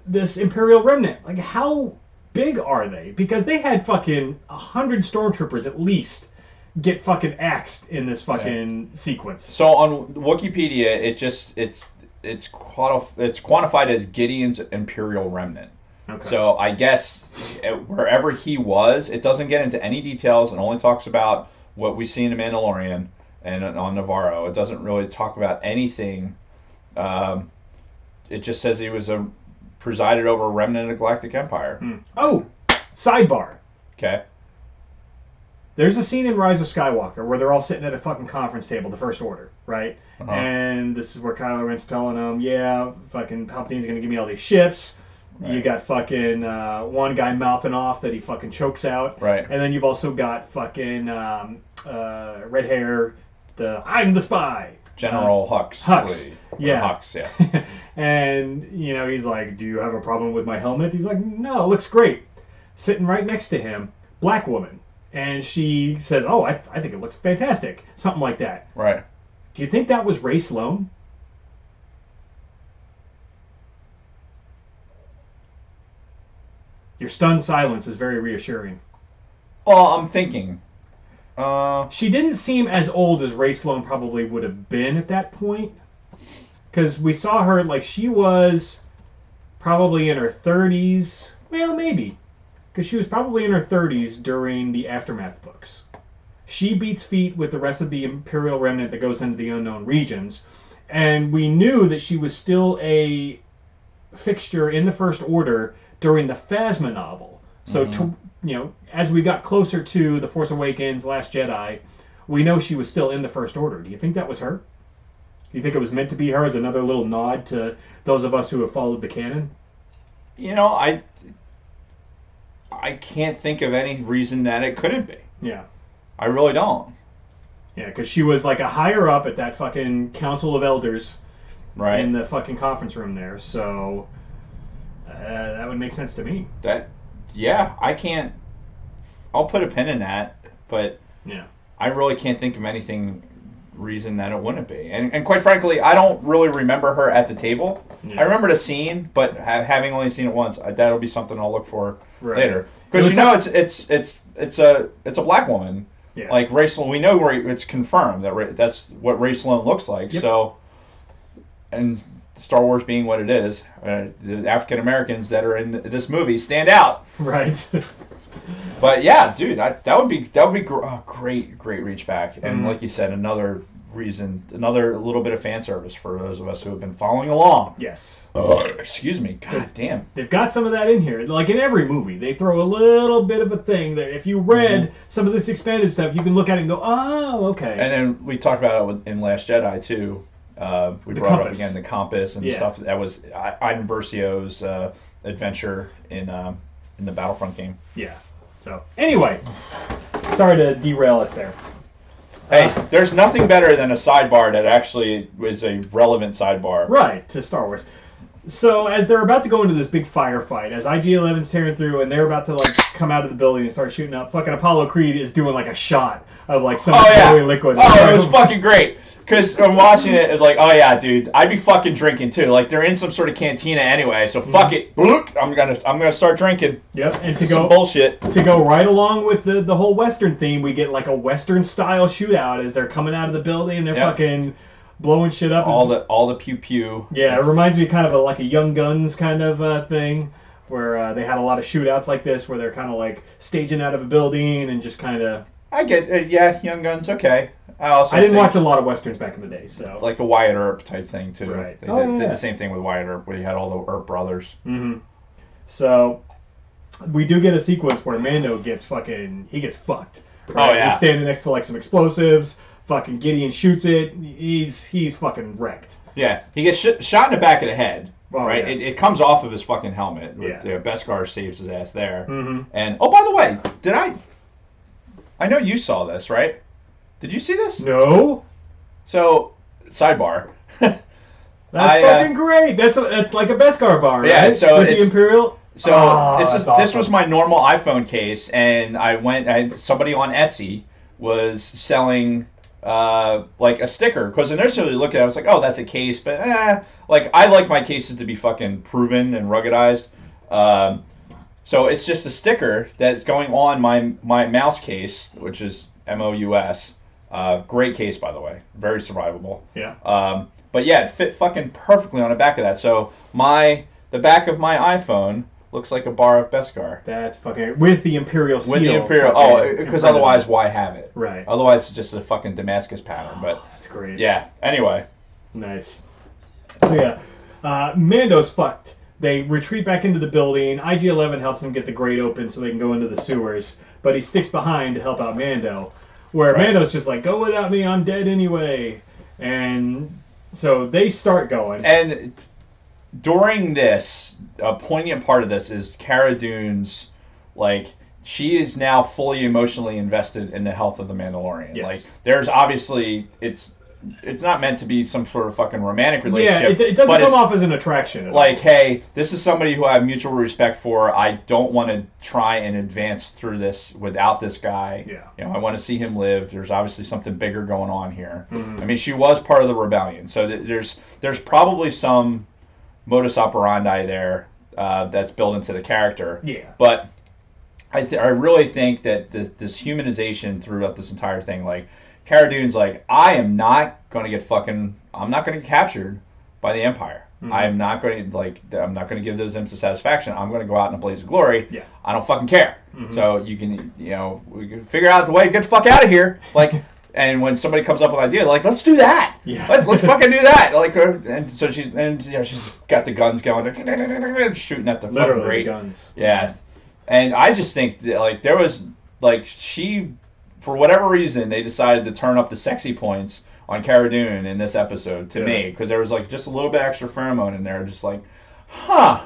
this Imperial remnant. Like, how big are they? Because they had fucking 100 stormtroopers at least get fucking axed in this fucking sequence. So on Wikipedia, it's quantified as Gideon's Imperial remnant. Okay. So I guess wherever he was, it doesn't get into any details. It only talks about what we see in The Mandalorian and on Navarro. It doesn't really talk about anything. It just says he was presided over a remnant of the Galactic Empire. Oh, sidebar. Okay. There's a scene in Rise of Skywalker where they're all sitting at a fucking conference table, the First Order, right? Uh-huh. And this is where Kylo Ren's telling them, yeah, fucking Palpatine's gonna give me all these ships. Right. You got fucking one guy mouthing off that he fucking chokes out. Right. And then you've also got fucking red hair, I'm the spy. General Hux. Hux. Yeah. Hux, yeah. And, he's like, do you have a problem with my helmet? He's like, no, it looks great. Sitting right next to him, black woman. And she says, oh, I think it looks fantastic. Something like that. Right. Do you think that was Ray Sloan? Your stunned silence is very reassuring. Well, I'm thinking. She didn't seem as old as Ray Sloan probably would have been at that point. Because we saw her, like, she was probably in her 30s. Well, maybe. Because she was probably in her 30s during the Aftermath books. She beats feet with the rest of the Imperial remnant that goes into the unknown regions. And we knew that she was still a fixture in the First Order during the Phasma novel. So, as we got closer to The Force Awakens, Last Jedi, we know she was still in the First Order. Do you think that was her? Do you think it was meant to be her as another little nod to those of us who have followed the canon? I can't think of any reason that it couldn't be. Yeah. I really don't. Yeah, because she was like a higher up at that fucking Council of Elders Right. in the fucking conference room there. So that would make sense to me. I can't. I'll put a pin in that, but Yeah. I really can't think of anything reason that it wouldn't be. And quite frankly, I don't really remember her at the table. Yeah. I remember the scene, but having only seen it once, that'll be something I'll look for Right. later. Because it's a black woman. Yeah. Like Ray Sloan, we know it's confirmed that's what Ray Sloan looks like. Yep. So, and Star Wars being what it is, the African Americans that are in this movie stand out. Right. But yeah, dude, that would be great reach back, and like you said, another little bit of fan service for those of us who have been following along. Yes. Excuse me, god damn. They've got some of that in here. Like in every movie, they throw a little bit of a thing that if you read some of this expanded stuff, you can look at it and go, oh, okay. And then we talked about it in Last Jedi too. We The brought compass. up again the compass and stuff. That was Ivan Bercio's adventure in the Battlefront game. Yeah. So anyway, sorry to derail us there. Hey, there's nothing better than a sidebar that actually is a relevant sidebar. Right, to Star Wars. So as they're about to go into this big firefight, as IG-11's tearing through and they're about to like come out of the building and start shooting up, fucking Apollo Creed is doing like a shot of like some glowing liquid. Oh, it was fucking great. Because I'm watching it, it's like, oh yeah, dude, I'd be fucking drinking too. Like they're in some sort of cantina anyway, so fuck it. Bloop, I'm gonna start drinking. Yep, and to Some go bullshit. to go right along with the whole Western theme, we get like a Western style shootout as they're coming out of the building and they're fucking blowing shit up. All the pew pew. Yeah, it reminds me kind of like a Young Guns kind of thing, where they had a lot of shootouts like this, where they're kind of like staging out of a building and just kind of. I get it. Yeah, Young Guns. Okay. I didn't watch a lot of westerns back in the day, so like a Wyatt Earp type thing too. Right. They did the same thing with Wyatt Earp, where you had all the Earp brothers. Mm-hmm. So we do get a sequence where Mando gets fucked. Right? Oh yeah. He's standing next to like some explosives. Fucking Gideon shoots it. He's fucking wrecked. Yeah, he gets shot in the back of the head. Oh, right, yeah. it comes off of his fucking helmet. Yeah. Beskar saves his ass there. Mm-hmm. And oh, by the way, I know you saw this, right? Did you see this? No. So, sidebar. That's fucking great. That's like a Beskar bar, right? Yeah. So with the Imperial. So this awesome. was my normal iPhone case, and somebody on Etsy was selling like a sticker, because initially look at it, I was like, oh, that's a case, but like I like my cases to be fucking proven and ruggedized. So it's just a sticker that's going on my mouse case, which is MOUS. Great case, by the way, very survivable. Yeah. But yeah, it fit fucking perfectly on the back of that. So the back of my iPhone looks like a bar of Beskar. That's fucking with the Imperial seal. With the Imperial, because otherwise, why have it? Right. Otherwise, it's just a fucking Damascus pattern. But that's great. Yeah. Anyway. Nice. So yeah, Mando's fucked. They retreat back into the building. IG-11 helps them get the grate open so they can go into the sewers, but he sticks behind to help out Mando. Where right. Mando's just like, go without me, I'm dead anyway. And so they start going. And during this, a poignant part of this is Cara Dune's, like, she is now fully emotionally invested in the health of the Mandalorian. Yes. Like, there's obviously, it's not meant to be some sort of fucking romantic relationship. Yeah, it doesn't come off as an attraction. Like, hey, this is somebody who I have mutual respect for. I don't want to try and advance through this without this guy. Yeah. You know, I want to see him live. There's obviously something bigger going on here. Mm-hmm. I mean, she was part of the rebellion, so there's probably some modus operandi there that's built into the character. Yeah. But I really think that this humanization throughout this entire thing, like, Cara Dune's like, I'm not going to get captured by the Empire. Mm-hmm. I'm not going to give those imps a satisfaction. I'm going to go out in a blaze of glory. Yeah. I don't fucking care. Mm-hmm. So we can figure out the way to get the fuck out of here. Like, and when somebody comes up with an idea, like, let's do that. Yeah. Let's fucking do that. Like, and so she's got the guns going, shooting at the literally fucking grate. Guns. Yeah. And I just think that, like, there was, like, for whatever reason, they decided to turn up the sexy points on Cara Dune in this episode to me, because there was, like, just a little bit extra pheromone in there, just like, huh,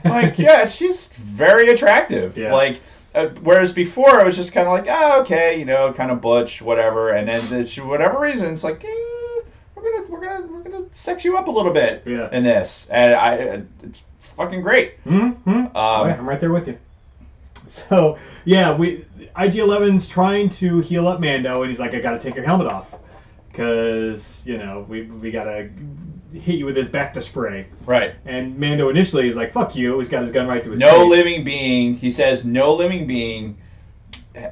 like, yeah, she's very attractive. Yeah. Like, whereas before it was just kind of like, oh, okay, kind of butch, whatever, and then for whatever reason, it's like, we're gonna sex you up a little bit in this, and it's fucking great. Mm-hmm. I'm right there with you. So, yeah, IG-11's trying to heal up Mando, and he's like, I gotta take your helmet off. Because, we gotta hit you with this Bacta spray. Right. And Mando initially is like, fuck you. He's got his gun right to his face. No living being, he says, no living being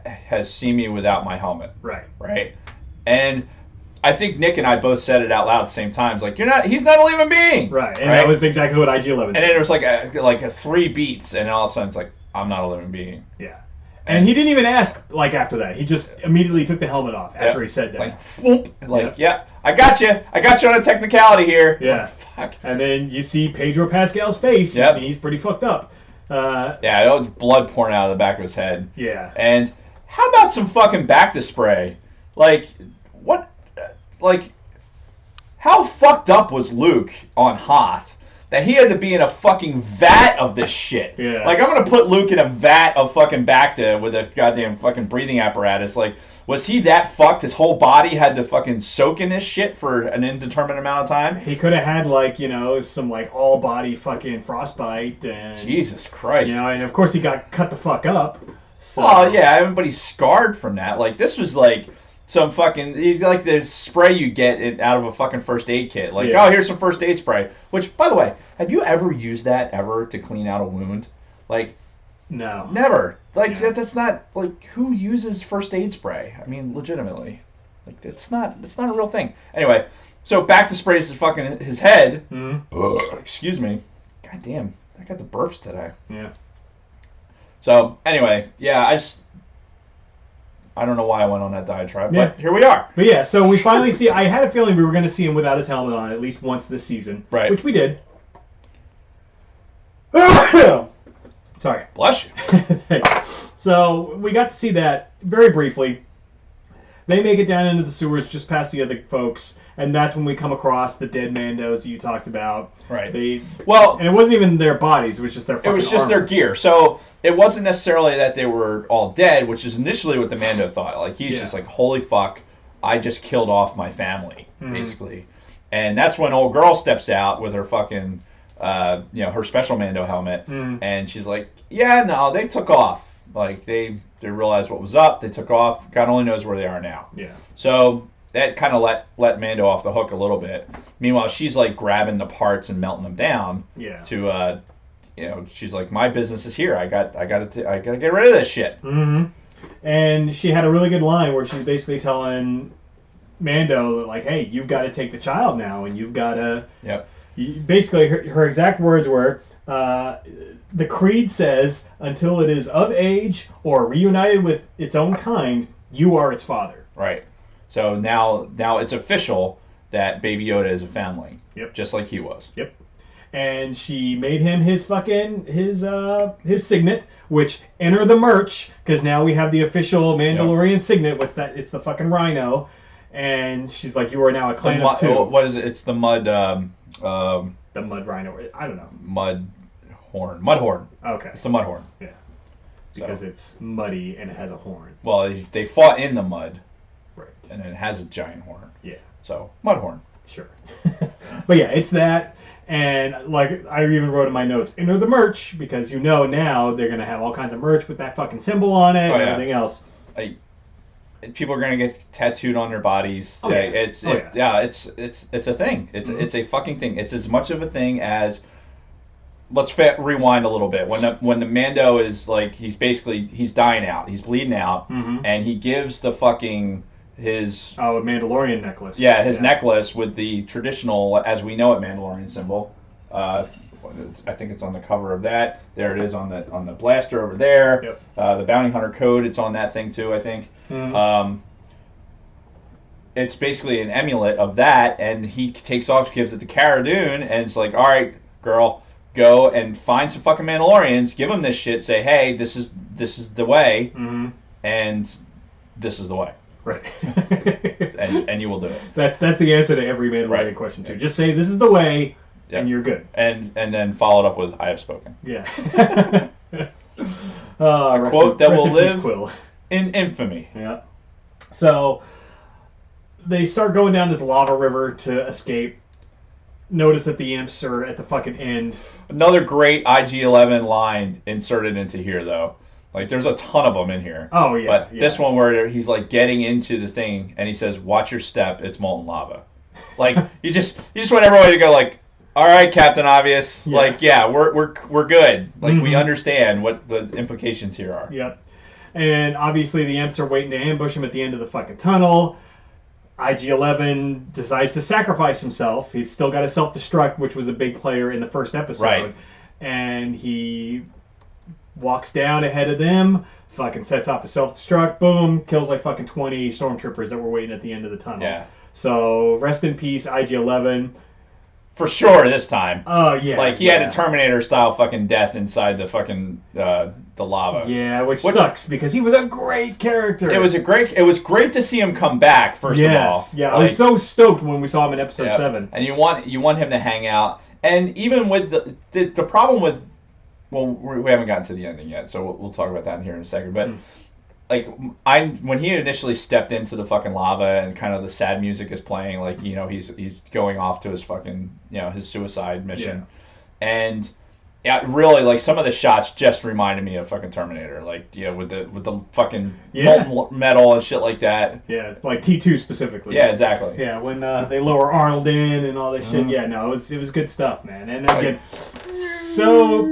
has seen me without my helmet. Right. Right. And I think Nick and I both said it out loud at the same time. It's like, he's not a living being. Right. And that was exactly what IG-11 said. And then there was like a 3 beats, and all of a sudden it's like, I'm not a living being. Yeah. And he didn't even ask, like, after that. He just immediately took the helmet off after he said that. Like, whoop. Like, I got you. I got you on a technicality here. Yeah. Like, fuck. And then you see Pedro Pascal's face, and he's pretty fucked up. Yeah, there was blood pouring out of the back of his head. Yeah. And how about some fucking Bacta spray? Like, what? Like, how fucked up was Luke on Hoth that he had to be in a fucking vat of this shit? Yeah. Like, I'm gonna put Luke in a vat of fucking Bacta with a goddamn fucking breathing apparatus. Like, was he that fucked? His whole body had to fucking soak in this shit for an indeterminate amount of time? He could have had, like, some, like, all-body fucking frostbite and... Jesus Christ. And of course he got cut the fuck up. So. Well, yeah, everybody's scarred from that. Like, this was, like... some fucking, like the spray you get out of a fucking first aid kit. Like, oh, here's some first aid spray. Which, by the way, have you ever used that ever to clean out a wound? Like, no. Never. Like, that's not, like, who uses first aid spray? I mean, legitimately. Like it's not a real thing. Anyway, so back to sprays his head. Excuse me. God damn, I got the burps today. Yeah. So anyway, yeah, I don't know why I went on that diatribe, but here we are. But yeah, so we finally see. I had a feeling we were going to see him without his helmet on at least once this season, right? Which we did. Sorry. Bless you. So we got to see that very briefly. They make it down into the sewers just past the other folks, and that's when we come across the dead Mandos that you talked about. Right. And it wasn't even their bodies; it was just their fucking It was just armor. their gear. So it wasn't necessarily that they were all dead, which is initially what the Mando thought. Like he's just like, "Holy fuck, I just killed off my family," basically. And that's when old girl steps out with her fucking, her special Mando helmet, and she's like, "Yeah, no, they took off. Like they realized what was up. They took off. God only knows where they are now." Yeah. So that kind of let Mando off the hook a little bit. Meanwhile, she's like grabbing the parts and melting them down. Yeah. To she's like, my business is here. I gotta get rid of this shit. Mm-hmm. And she had a really good line where she's basically telling Mando that, like, hey, you've got to take the child now, and you've got to. Yep. Basically, her exact words were, the creed says, until it is of age or reunited with its own kind, you are its father. Right. So now it's official that Baby Yoda is a family. Yep. Just like he was. Yep. And she made him his signet, which enter the merch, because now we have the official Mandalorian signet. What's that? It's the fucking rhino. And she's like, you are now a clan of two. What is it? It's the mud. The mud rhino. I don't know. Mud horn. Okay. It's the mud horn. Yeah. Because it's muddy and it has a horn. Well, they fought in the mud. Right. And it has a giant horn. Yeah. So mud horn. Sure. But yeah, it's that. And like I even wrote in my notes, enter the merch, because now they're gonna have all kinds of merch with that fucking symbol on it and everything else. People are gonna get tattooed on their bodies. Oh, yeah. It's a thing. It's a fucking thing. It's as much of a thing as. Let's rewind a little bit. When the Mando is like, he's dying out, he's bleeding out, and he gives the fucking his a Mandalorian necklace. Yeah, his necklace with the traditional, as we know it, Mandalorian symbol. I think it's on the cover of that. There it is on the blaster over there. Yep. The bounty hunter code, it's on that thing too, I think. It's basically an amulet of that, and he takes off, gives it to Cara Dune, and it's like, all right, girl, go and find some fucking Mandalorians, give them this shit, say, hey, this is the way, and this is the way. Right. and you will do it. That's the answer to every Mandalorian question too. Just say, this is the way, and you're good. And then follow it up with, I have spoken. Yeah. A quote that will live Quill. In infamy. Yeah. So they start going down this lava river to escape. Notice that the imps are at the fucking end. Another great IG-11 line inserted into here, though. Like, there's a ton of them in here. Oh, yeah. But this one where he's, like, getting into the thing, and he says, watch your step, it's molten lava. Like, you just want everybody to go, like, all right, Captain Obvious. Yeah. Like, yeah, we're good. Like, we understand what the implications here are. Yep. And obviously the imps are waiting to ambush him at the end of the fucking tunnel. IG-11 decides to sacrifice himself. He's still got a self-destruct, which was a big player in the first episode. Right. And he walks down ahead of them, fucking sets off a self-destruct, boom, kills like fucking 20 stormtroopers that were waiting at the end of the tunnel. Yeah. So, rest in peace, IG-11. For sure this time. Oh, yeah. Like, he had a Terminator-style fucking death inside the fucking, the lava. Yeah, which sucks, because he was a great character. It was great to see him come back, first of all. Yeah, I was so stoked when we saw him in episode 7. And you want him to hang out. And even with the problem with, well, we haven't gotten to the ending yet, so we'll talk about that in here in a second. But like, when he initially stepped into the fucking lava and kind of the sad music is playing, like, he's going off to his fucking, his suicide mission, and really, like, some of the shots just reminded me of fucking Terminator, like, with the fucking molten metal and shit like that. Yeah, like T2 specifically. Yeah, exactly. Yeah, when they lower Arnold in and all that shit. Yeah, no, it was good stuff, man. And again, so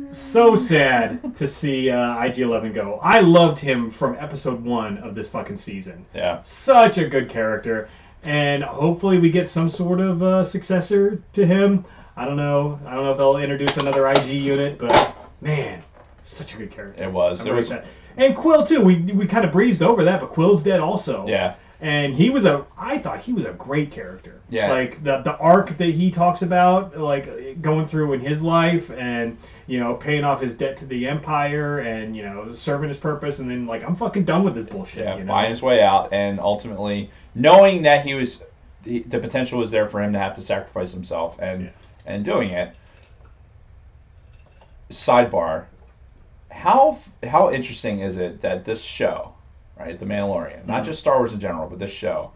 So sad to see IG-11 go. I loved him from episode 1 of this fucking season. Yeah. Such a good character. And hopefully we get some sort of successor to him. I don't know. I don't know if they'll introduce another IG unit, but man, such a good character. It was. It was. And Quill too. We kind of breezed over that, but Quill's dead also. Yeah. And I thought he was a great character. Yeah. Like the arc that he talks about, like going through in his life, and paying off his debt to the Empire, and serving his purpose, and then like I'm fucking done with this bullshit. Yeah, buying his way out, and ultimately knowing that the potential was there for him to have to sacrifice himself, and doing it. Sidebar: How interesting is it that this show, right, The Mandalorian, not just Star Wars in general, but this show,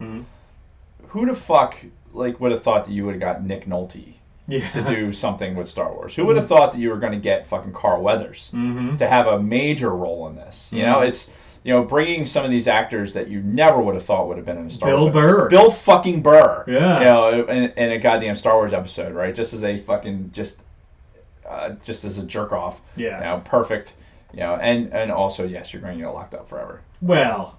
who the fuck would have thought that you would have got Nick Nolte to do something with Star Wars? Who would have thought that you were going to get fucking Carl Weathers to have a major role in this? You know, it's bringing some of these actors that you never would have thought would have been in a Star Wars. Bill fucking Burr. Yeah. In a goddamn Star Wars episode, right? Just as a fucking just as a jerk off. Yeah. Perfect. And also, yes, you're going to get locked up forever. Well,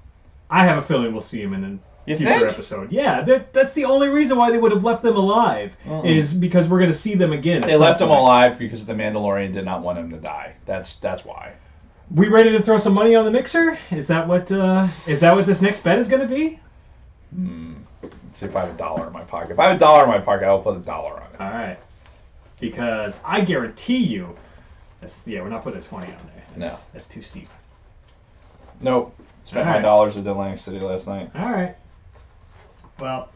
I have a feeling we'll see him in a future episode. Yeah, that's the only reason why they would have left them alive, is because we're going to see them again. They left him alive because the Mandalorian did not want him to die. That's why. We ready to throw some money on the mixer? Is that what this next bet is going to be? Let's see if I have $1 in my pocket. If I have $1 in my pocket, I'll put $1 on it. All right. Because I guarantee you, we're not putting a 20 on there. That's too steep. Nope. Spent my dollars at Atlantic City last night. All right. Well,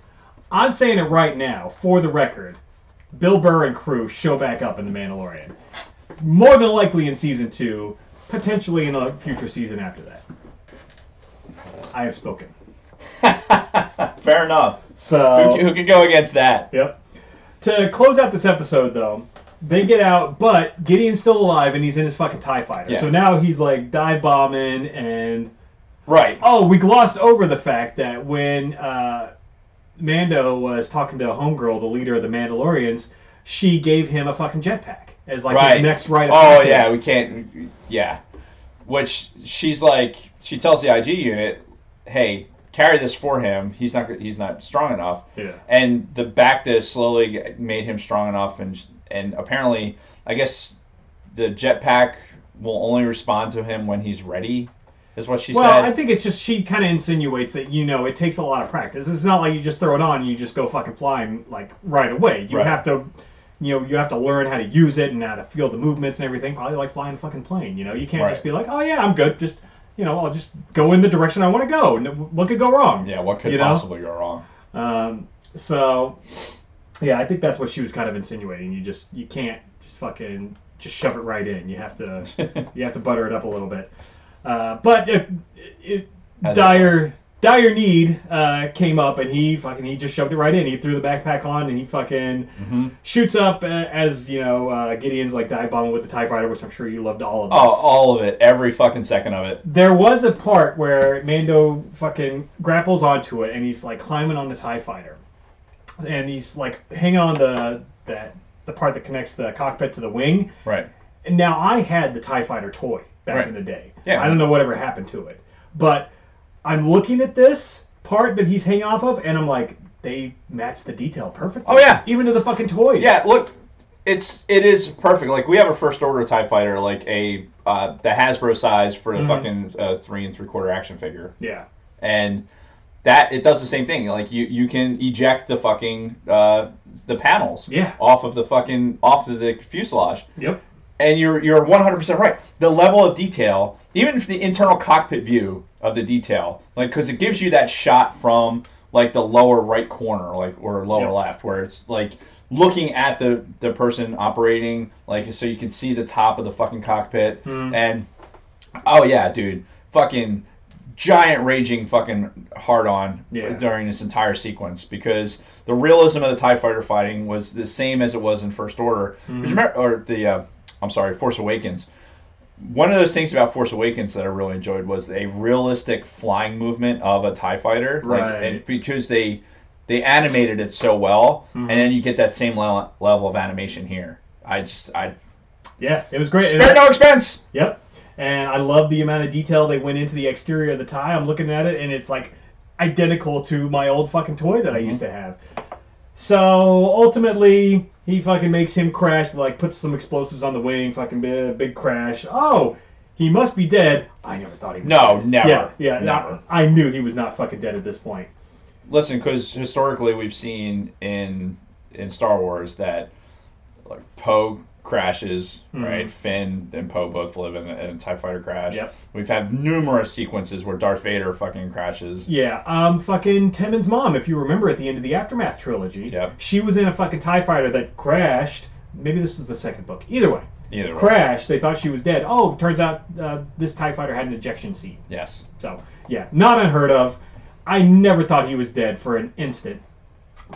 I'm saying it right now, for the record. Bill Burr and crew show back up in The Mandalorian. More than likely in season 2, potentially in a future season after that. I have spoken. Fair enough. So who could go against that? Yep. To close out this episode, though, they get out, but Gideon's still alive, and he's in his fucking TIE fighter. Yeah. So now he's like dive bombing, and right. Oh, we glossed over the fact that when Mando was talking to Homegirl, the leader of the Mandalorians, she gave him a fucking jetpack as his next rite of passage. Yeah, we can't. Yeah, which she's like, she tells the IG unit, "Hey, carry this for him. He's not strong enough." Yeah. And the Bacta slowly made him strong enough, and apparently, I guess the jetpack will only respond to him when he's ready. Is what she said. Well, I think it's just she kind of insinuates that it takes a lot of practice. It's not like you just throw it on and you just go fucking flying like right away. You have to, you have to learn how to use it and how to feel the movements and everything. Probably like flying a fucking plane. You can't just be like, oh yeah, I'm good. Just I'll just go in the direction I want to go. What could go wrong? Yeah, what could possibly go wrong? So, yeah, I think that's what she was kind of insinuating. You can't just fucking just shove it right in. You have to butter it up a little bit. But dire need came up, and he just shoved it right in. He threw the backpack on, and he fucking shoots up as Gideon's like dive bombing with the TIE fighter, which I'm sure you loved all of this. Oh, all of it, every fucking second of it. There was a part where Mando fucking grapples onto it, and he's like climbing on the TIE fighter, and he's like hanging on the part that connects the cockpit to the wing. Right. And now I had the TIE fighter toy back in the day. Yeah. I don't know whatever happened to it. But I'm looking at this part that he's hanging off of, and I'm like, they match the detail perfectly. Oh, yeah. Even to the fucking toys. Yeah, look, it is perfect. Like, we have a First Order TIE Fighter, like the Hasbro size for the fucking 3 3/4 action figure. Yeah. And that, it does the same thing. Like, you can eject the fucking, the panels off of the fuselage. Yep. And you're 100% right. The level of detail, even the internal cockpit view of the detail, like, because it gives you that shot from like the lower right corner, like, or lower left, where it's like looking at the person operating, like, so you can see the top of the fucking cockpit. And oh yeah, dude, fucking giant raging fucking hard on during this entire sequence, because the realism of the TIE fighter fighting was the same as it was in First Order. Force Awakens. One of those things about Force Awakens that I really enjoyed was a realistic flying movement of a TIE fighter. Right. And because they animated it so well, and then you get that same level of animation here. Yeah, it was great. Spare no expense. Yep. And I love the amount of detail they went into the exterior of the tie. I'm looking at it, and it's like identical to my old fucking toy that I used to have. So ultimately, he fucking makes him crash, like puts some explosives on the wing, fucking big crash. Oh, he must be dead. I never thought he was dead. Never. Yeah, never. I knew he was not fucking dead at this point. Listen, because historically we've seen in Star Wars that like Poe crashes, right? Finn and Poe both live in a TIE fighter crash. Yep. We've had numerous sequences where Darth Vader fucking crashes. Yeah, fucking Temen's mom, if you remember at the end of the Aftermath trilogy, Yep. she was in a fucking TIE fighter that crashed. Maybe this was the second book. Either way. Crashed. They thought she was dead. Oh, turns out this TIE fighter had an ejection seat. Yes. So, yeah, not unheard of. I never thought he was dead for an instant.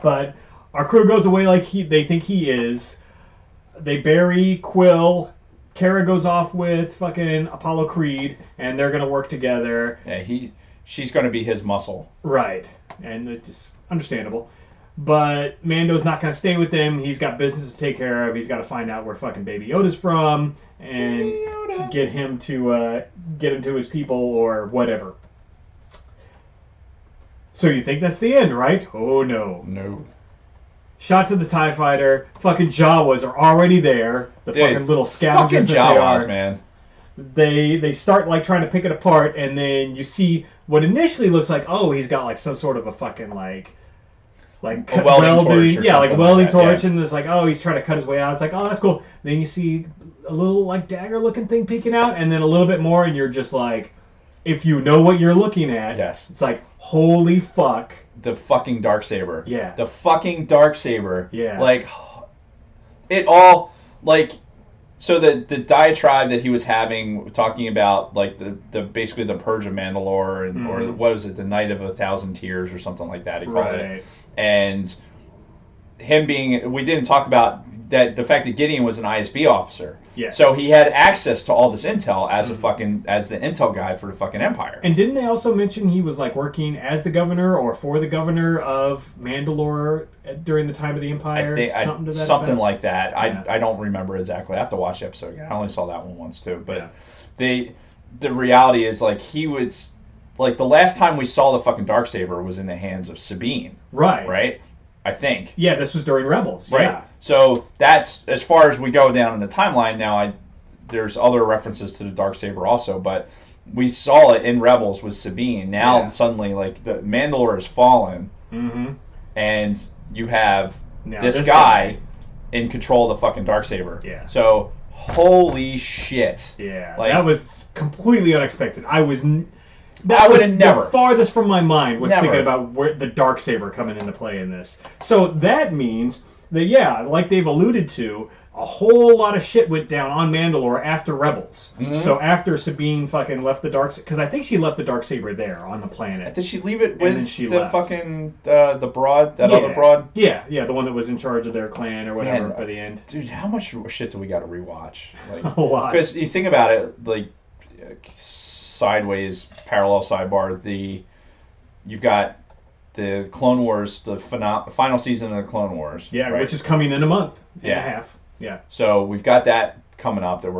But our crew goes away like they think he is. They bury Quill. Kara goes off with fucking Apollo Creed, and they're gonna work together. Yeah, she's gonna be his muscle. Right, and it's just understandable. But Mando's not gonna stay with them. He's got business to take care of. He's got to find out where fucking Baby Yoda's from and get him to his people or whatever. So you think that's the end, right? Oh no. No. Shot to the TIE fighter. Fucking Jawas are already there. The fucking little scavengers fucking that Jawas, they are. man. They start like trying to pick it apart, and then you see what initially looks like, oh, he's got like some sort of a fucking like a welding torch or yeah, like a something welding like that, torch, yeah. and it's like, oh, he's trying to cut his way out. It's like, oh, that's cool. Then you see a little like dagger looking thing peeking out, and then a little bit more, and you're just like, if you know what you're looking at, Yes. it's like, holy fuck. The fucking Darksaber. Yeah. The fucking Darksaber. Yeah. Like, it all, like, so the diatribe that he was having, talking about, like, the basically the Purge of Mandalore, and or what was it, the Night of 1,000 Tears or something like that, he called it. And him being, we didn't talk about that, the fact that Gideon was an ISB officer. Yes. So he had access to all this intel as as the intel guy for the fucking Empire. And didn't they also mention he was like working as the governor or for the governor of Mandalore during the time of the Empire? Something to that something effect? like that. Yeah. I don't remember exactly. I have to watch the episode again. I only saw that one once too. But Yeah. the reality is, like, he was, like, the last time we saw the fucking Darksaber was in the hands of Sabine. Right. Right? I think. Yeah, this was during Rebels. Right. Yeah. So that's, as far as we go down in the timeline now, there's other references to the Darksaber also, but we saw it in Rebels with Sabine. Now suddenly, like, the Mandalore has fallen, and you have Now this this guy in control of the fucking Darksaber. Yeah. So, holy shit. Yeah. Like, that was completely unexpected. I would have never. The farthest from my mind was Never. thinking about where the Darksaber coming into play in this. So that means that, yeah, like they've alluded to, a whole lot of shit went down on Mandalore after Rebels. So after Sabine fucking left the Darksaber, because I think she left the Darksaber there on the planet. Did she leave it And with then she the left. fucking, the broad, that other broad? Yeah, the one that was in charge of their clan or whatever Man, by the end. Dude, how much shit do we got to rewatch? Like, A lot. because you think about it, like, sideways, parallel sidebar, you've got the Clone Wars, the final season of the Clone Wars. Yeah, right? which is coming in a month and a Yeah. half. Yeah. So we've got that coming up that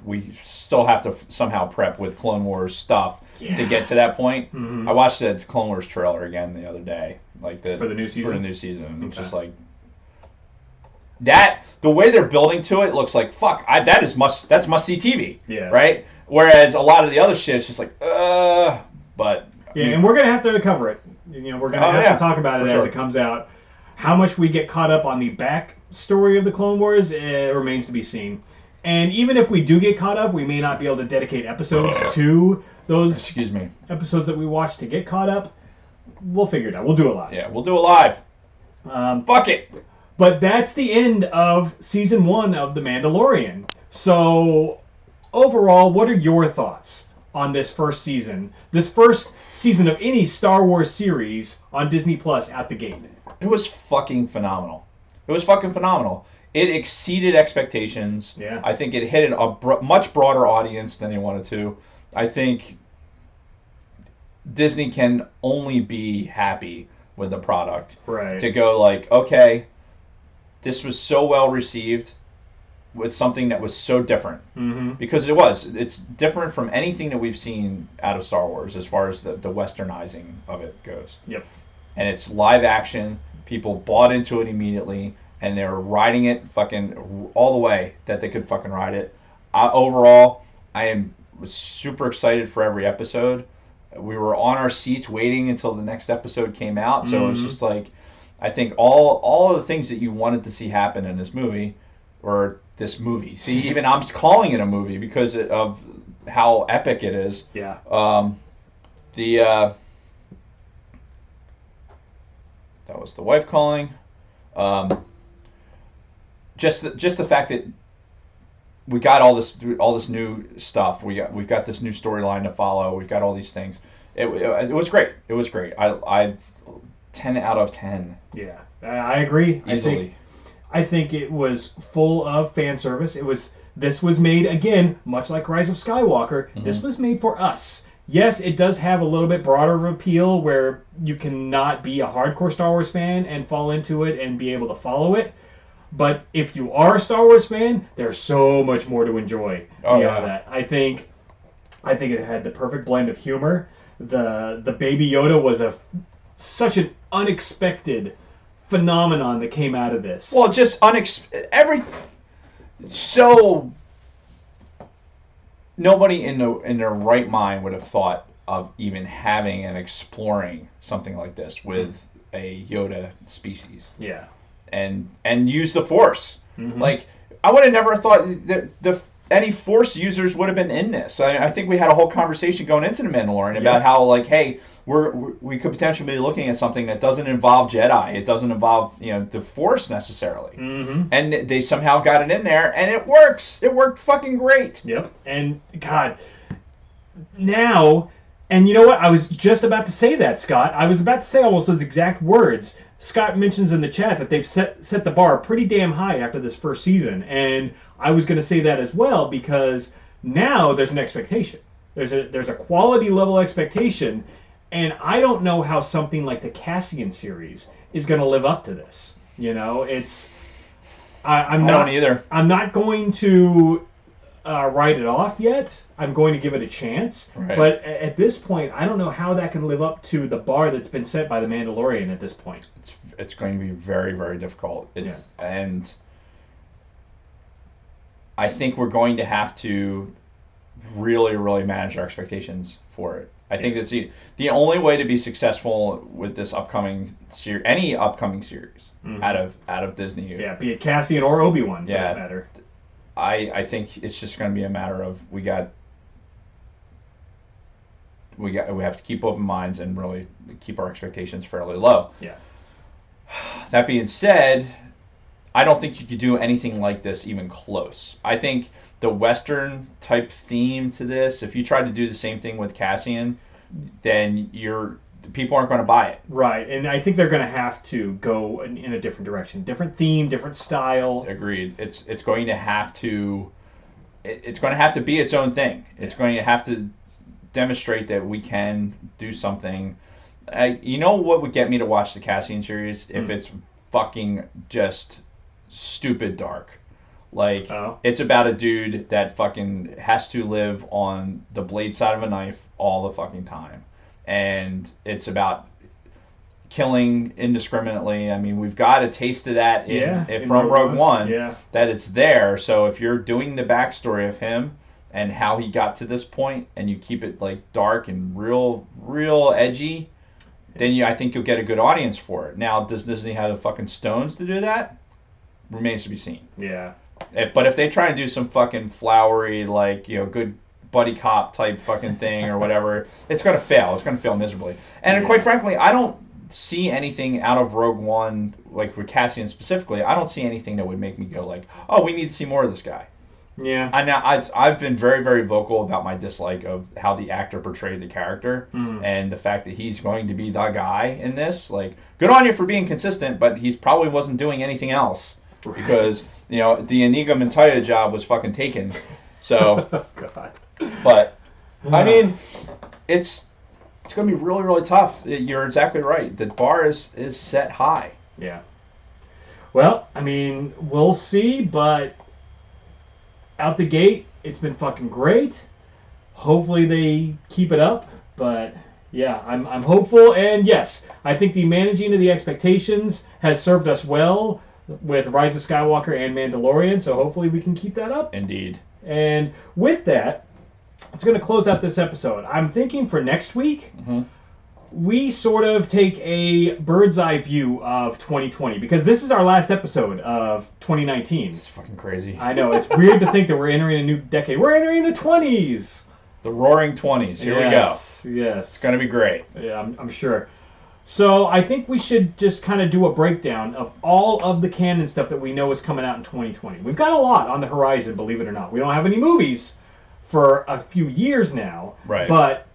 we still have to somehow prep with Clone Wars stuff to get to that point. I watched the Clone Wars trailer again the other day, like For the new season? For the new season, it's Okay. just like that. The way they're building to it looks like fuck. That's must see TV. Yeah. Right. Whereas a lot of the other shit is just like but Yeah, and we're gonna have to cover it. You know, we're gonna have to talk about it as it comes out. How much we get caught up on the back story of the Clone Wars remains to be seen. And even if we do get caught up, we may not be able to dedicate episodes to those Excuse me. episodes that we watch to get caught up. We'll figure it out. We'll do it live. Yeah, we'll do it live. Fuck it. But that's the end of season 1 of The Mandalorian. So, overall, what are your thoughts on this first season? This first season of any Star Wars series on Disney Plus at the gate. It was fucking phenomenal. It was fucking phenomenal. It exceeded expectations. Yeah. I think it hit a much broader audience than they wanted to. I think Disney can only be happy with the product. Right. To go like, okay, this was so well received. with something that was so different. Mm-hmm. Because it's different from anything that we've seen out of Star Wars as far as the westernizing of it goes. Yep. And it's live action. People bought into it immediately, and they were riding it fucking all the way that they could fucking ride it. Overall, was super excited for every episode. We were on our seats waiting until the next episode came out. So it was just like, I think all of the things that you wanted to see happen in this movie, or this movie. See, even I'm calling it a movie because of how epic it is. Yeah. That was the wife calling. Just the fact that we got all this new stuff. We've got this new storyline to follow. We've got all these things. It was great. It was great. I 10 out of 10. Yeah, I agree. Easily. I think it was full of fan service. This was made, again, much like Rise of Skywalker. Mm-hmm. This was made for us. Yes, it does have a little bit broader of appeal where you cannot be a hardcore Star Wars fan and fall into it and be able to follow it. But if you are a Star Wars fan, there's so much more to enjoy beyond that. I think it had the perfect blend of humor. The Baby Yoda was such an unexpected phenomenon that came out of this. Well, just so nobody in their right mind would have thought of even having and exploring something like this with a Yoda species. Yeah. And use the Force. Mm-hmm. Like, I would have never thought that any Force users would have been in this. I think we had a whole conversation going into the Mandalorian about how, like, hey, we could potentially be looking at something that doesn't involve Jedi. It doesn't involve the Force necessarily. Mm-hmm. And they somehow got it in there, and it works. It worked fucking great. Yep. And God, now, and you know what? I was just about to say that, Scott. I was about to say almost those exact words. Scott mentions in the chat that they've set the bar pretty damn high after this first season, and I was going to say that as well because now there's an expectation. There's a quality level expectation, and I don't know how something like the Cassian series is going to live up to this. I don't either. I'm not going to write it off yet. I'm going to give it a chance. Right. But at this point, I don't know how that can live up to the bar that's been set by The Mandalorian at this point. It's going to be very, very difficult. And I think we're going to have to really, really manage our expectations for it. I think that's the only way to be successful with this upcoming series, any upcoming series out of Disney. Yeah, be it Cassian or Obi-Wan, for that matter. I think it's just going to be a matter of we have to keep open minds and really keep our expectations fairly low. Yeah. That being said, I don't think you could do anything like this even close. I think the Western type theme to this, if you tried to do the same thing with Cassian, then people aren't going to buy it. Right, and I think they're going to have to go in a different direction, different theme, different style. Agreed. It's going to have to be its own thing. It's going to have to demonstrate that we can do something. You know what would get me to watch the Cassian series if it's fucking just stupid dark. Like, it's about a dude that fucking has to live on the blade side of a knife all the fucking time. And it's about killing indiscriminately. I mean, we've got a taste of that from Rogue One. Yeah. That it's there. So if you're doing the backstory of him and how he got to this point, and you keep it like dark and real edgy, then I think you'll get a good audience for it. Now, does Disney have the fucking stones to do that? Remains to be seen. Yeah. But if they try and do some fucking flowery, like, good buddy cop type fucking thing or whatever, it's going to fail. It's going to fail miserably. And quite frankly, I don't see anything out of Rogue One, like with Cassian specifically. I don't see anything that would make me go like, oh, we need to see more of this guy. Yeah. I've been very, very vocal about my dislike of how the actor portrayed the character and the fact that he's going to be the guy in this. Like, good on you for being consistent, but he probably wasn't doing anything else because, the Inigo Montoya job was fucking taken. So, God. But, I mean, it's going to be really, really tough. You're exactly right. The bar is set high. Yeah. Well, I mean, we'll see, but out the gate, it's been fucking great. Hopefully they keep it up, but yeah, I'm hopeful. And yes, I think the managing of the expectations has served us well with Rise of Skywalker and Mandalorian, so hopefully we can keep that up. Indeed. And with that, it's going to close out this episode. I'm thinking for next week, we sort of take a bird's eye view of 2020 because this is our last episode of 2019. It's fucking crazy. I know, it's weird to think that we're entering a new decade. We're entering the 20s. The Roaring 20s. Here we go. Yes. It's going to be great. Yeah, I'm sure. So I think we should just kind of do a breakdown of all of the canon stuff that we know is coming out in 2020. We've got a lot on the horizon, believe it or not. We don't have any movies for a few years now. Right. But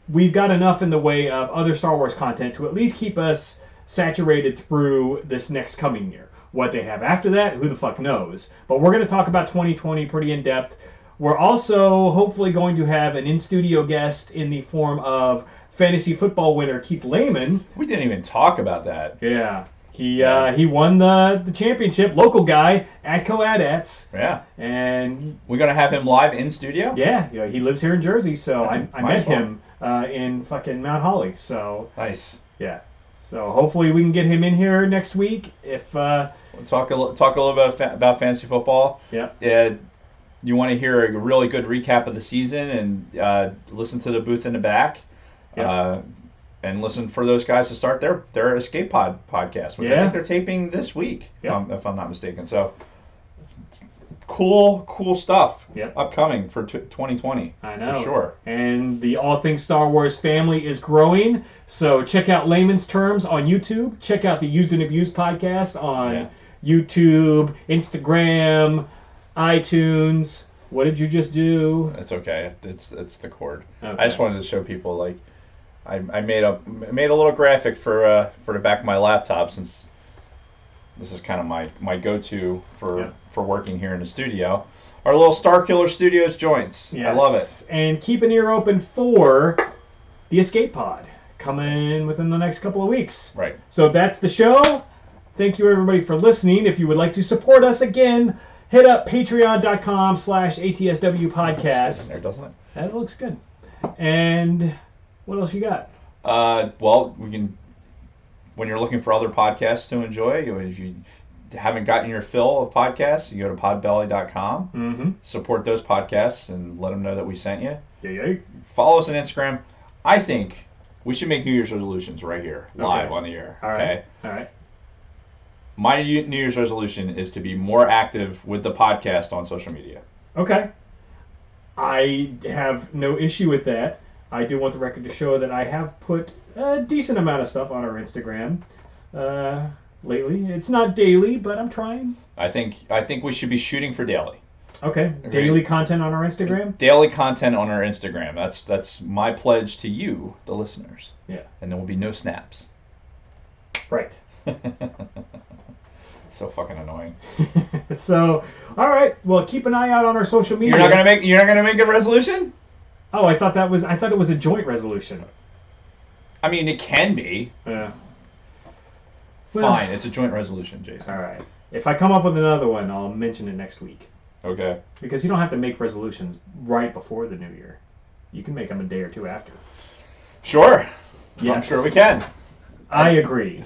we've got enough in the way of other Star Wars content to at least keep us saturated through this next coming year. What they have after that, who the fuck knows. But we're going to talk about 2020 pretty in depth. We're also hopefully going to have an in-studio guest in the form of fantasy football winner Keith Lehman. We didn't even talk about that. Yeah. He won the championship, local guy, Atco Adats. Yeah. And we're going to have him live in studio? Yeah, he lives here in Jersey, so I met well. him in fucking Mount Holly. So nice. Yeah. So hopefully we can get him in here next week. If we'll talk a little bit about fantasy football. Yeah. You want to hear a really good recap of the season and listen to the booth in the back. Yeah. And listen for those guys to start their Escape Pod podcast, which I think they're taping this week, if I'm not mistaken. So cool stuff upcoming for 2020. I know. For sure. And the All Things Star Wars family is growing. So check out Layman's Terms on YouTube. Check out the Used and Abused podcast on YouTube, Instagram, iTunes. What did you just do? It's okay. It's the cord. Okay. I just wanted to show people like I made a little graphic for the back of my laptop since this is kind of my go-to for working here in the studio. Our little Star Killer Studios joints. Yes. I love it. And keep an ear open for the Escape Pod coming within the next couple of weeks. Right. So that's the show. Thank you everybody for listening. If you would like to support us again, hit up patreon.com/ATSW podcast. There, doesn't it? That looks good. And what else you got? Well, we can. When you're looking for other podcasts to enjoy, if you haven't gotten your fill of podcasts, you go to podbelly.com. Mm-hmm. Support those podcasts and let them know that we sent you. Yeah. Follow us on Instagram. I think we should make New Year's resolutions right here, live on the air. All right. All right. My New Year's resolution is to be more active with the podcast on social media. Okay. I have no issue with that. I do want the record to show that I have put a decent amount of stuff on our Instagram lately. It's not daily, but I'm trying. I think we should be shooting for daily. Okay. Daily content on our Instagram? Daily content on our Instagram. That's my pledge to you, the listeners. Yeah. And there will be no snaps. Right. So fucking annoying. So, all right. Well, keep an eye out on our social media. You're not gonna make a resolution? Oh, I thought it was a joint resolution. I mean, it can be. Yeah. Fine, it's a joint resolution, Jason. All right. If I come up with another one, I'll mention it next week. Okay. Because you don't have to make resolutions right before the new year. You can make them a day or two after. Sure. Yes. I'm sure we can. I agree.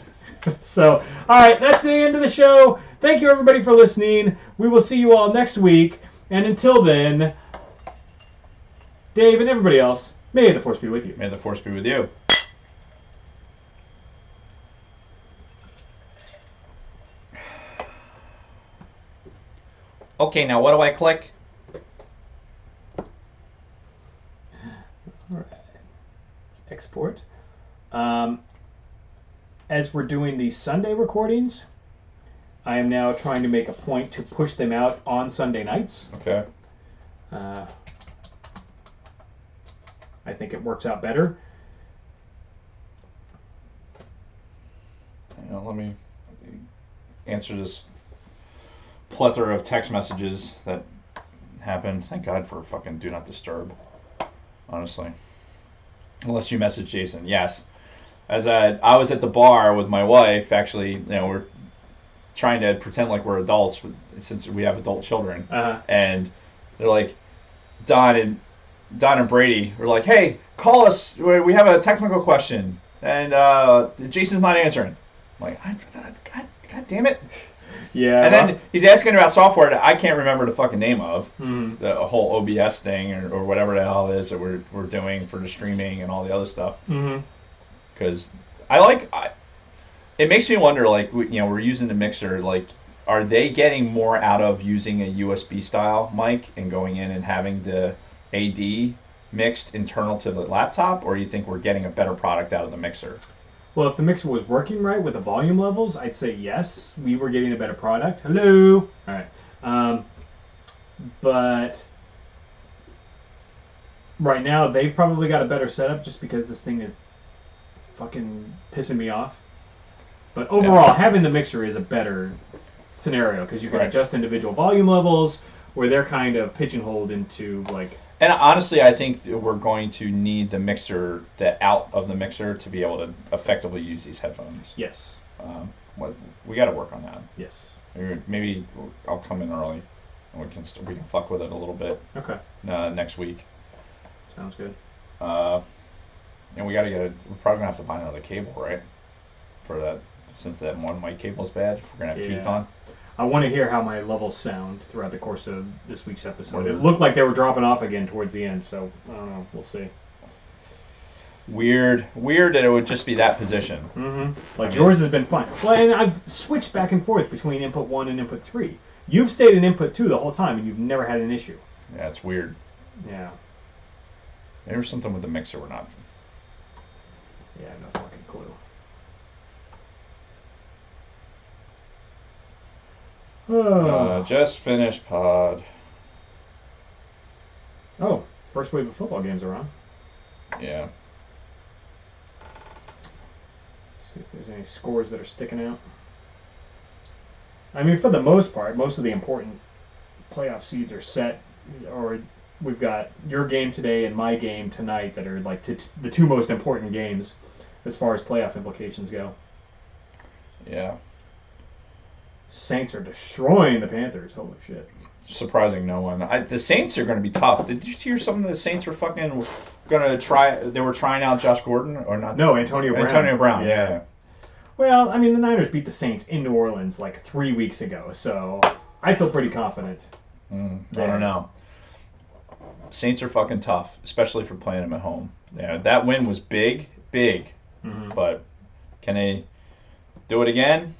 So, all right, that's the end of the show. Thank you, everybody, for listening. We will see you all next week. And until then, Dave and everybody else, may the Force be with you. May the Force be with you. Okay, now what do I click? All right. Let's export. As we're doing these Sunday recordings, I am now trying to make a point to push them out on Sunday nights. Okay. I think it works out better. Let me answer this plethora of text messages that happened. Thank God for fucking Do Not Disturb. Honestly. Unless you message Jason. Yes. As I was at the bar with my wife, actually, we're trying to pretend like we're adults since we have adult children. Uh-huh. And They're like, Don and Brady were like, "Hey, call us. We have a technical question, and Jason's not answering." I'm like, God damn it! Yeah. And then he's asking about software that I can't remember the fucking name of, Mm-hmm. the whole OBS thing or whatever the hell it is that we're doing for the streaming and all the other stuff. Mm-hmm. Because it makes me wonder, like, we're using the mixer, like, are they getting more out of using a USB style mic and going in and having the AD mixed internal to the laptop, or do you think we're getting a better product out of the mixer? Well, if the mixer was working right with the volume levels, I'd say yes, we were getting a better product. Hello. All right. But right now, they've probably got a better setup just because this thing is fucking pissing me off. But overall, having the mixer is a better scenario because you can adjust individual volume levels where they're kind of pigeonholed into like. And honestly, I think we're going to need the mixer, the out of the mixer, to be able to effectively use these headphones. Yes. We got to work on that. Yes. Maybe I'll come in early, and we can fuck with it a little bit. Okay. Next week. Sounds good. And we got to we're probably gonna have to find another cable, right? For that, since that one mic cable's bad, we're gonna have Keith on. I want to hear how my levels sound throughout the course of this week's episode. It looked like they were dropping off again towards the end, so I don't know. We'll see. Weird that it would just be that position. Mm-hmm. Like yours has been fine. Well, and I've switched back and forth between input 1 and input 3. You've stayed in input 2 the whole time, and you've never had an issue. Yeah, it's weird. Yeah. There's something with the mixer we're not. Yeah, no fucking clue. Just finished pod. Oh, first wave of football games are on. Yeah. See if there's any scores that are sticking out. I mean, for the most part, most of the important playoff seeds are set, or we've got your game today and my game tonight that are like the two most important games as far as playoff implications go. Yeah. Saints are destroying the Panthers. Holy shit. Surprising no one. The Saints are going to be tough. Did you hear something? The Saints were fucking going to try. They were trying out Josh Gordon or not? No, Antonio Brown. Antonio Brown. Yeah. Well, I mean, the Niners beat the Saints in New Orleans like 3 weeks ago, so I feel pretty confident. I don't know. Saints are fucking tough, especially for playing them at home. Yeah, that win was big, but can they do it again?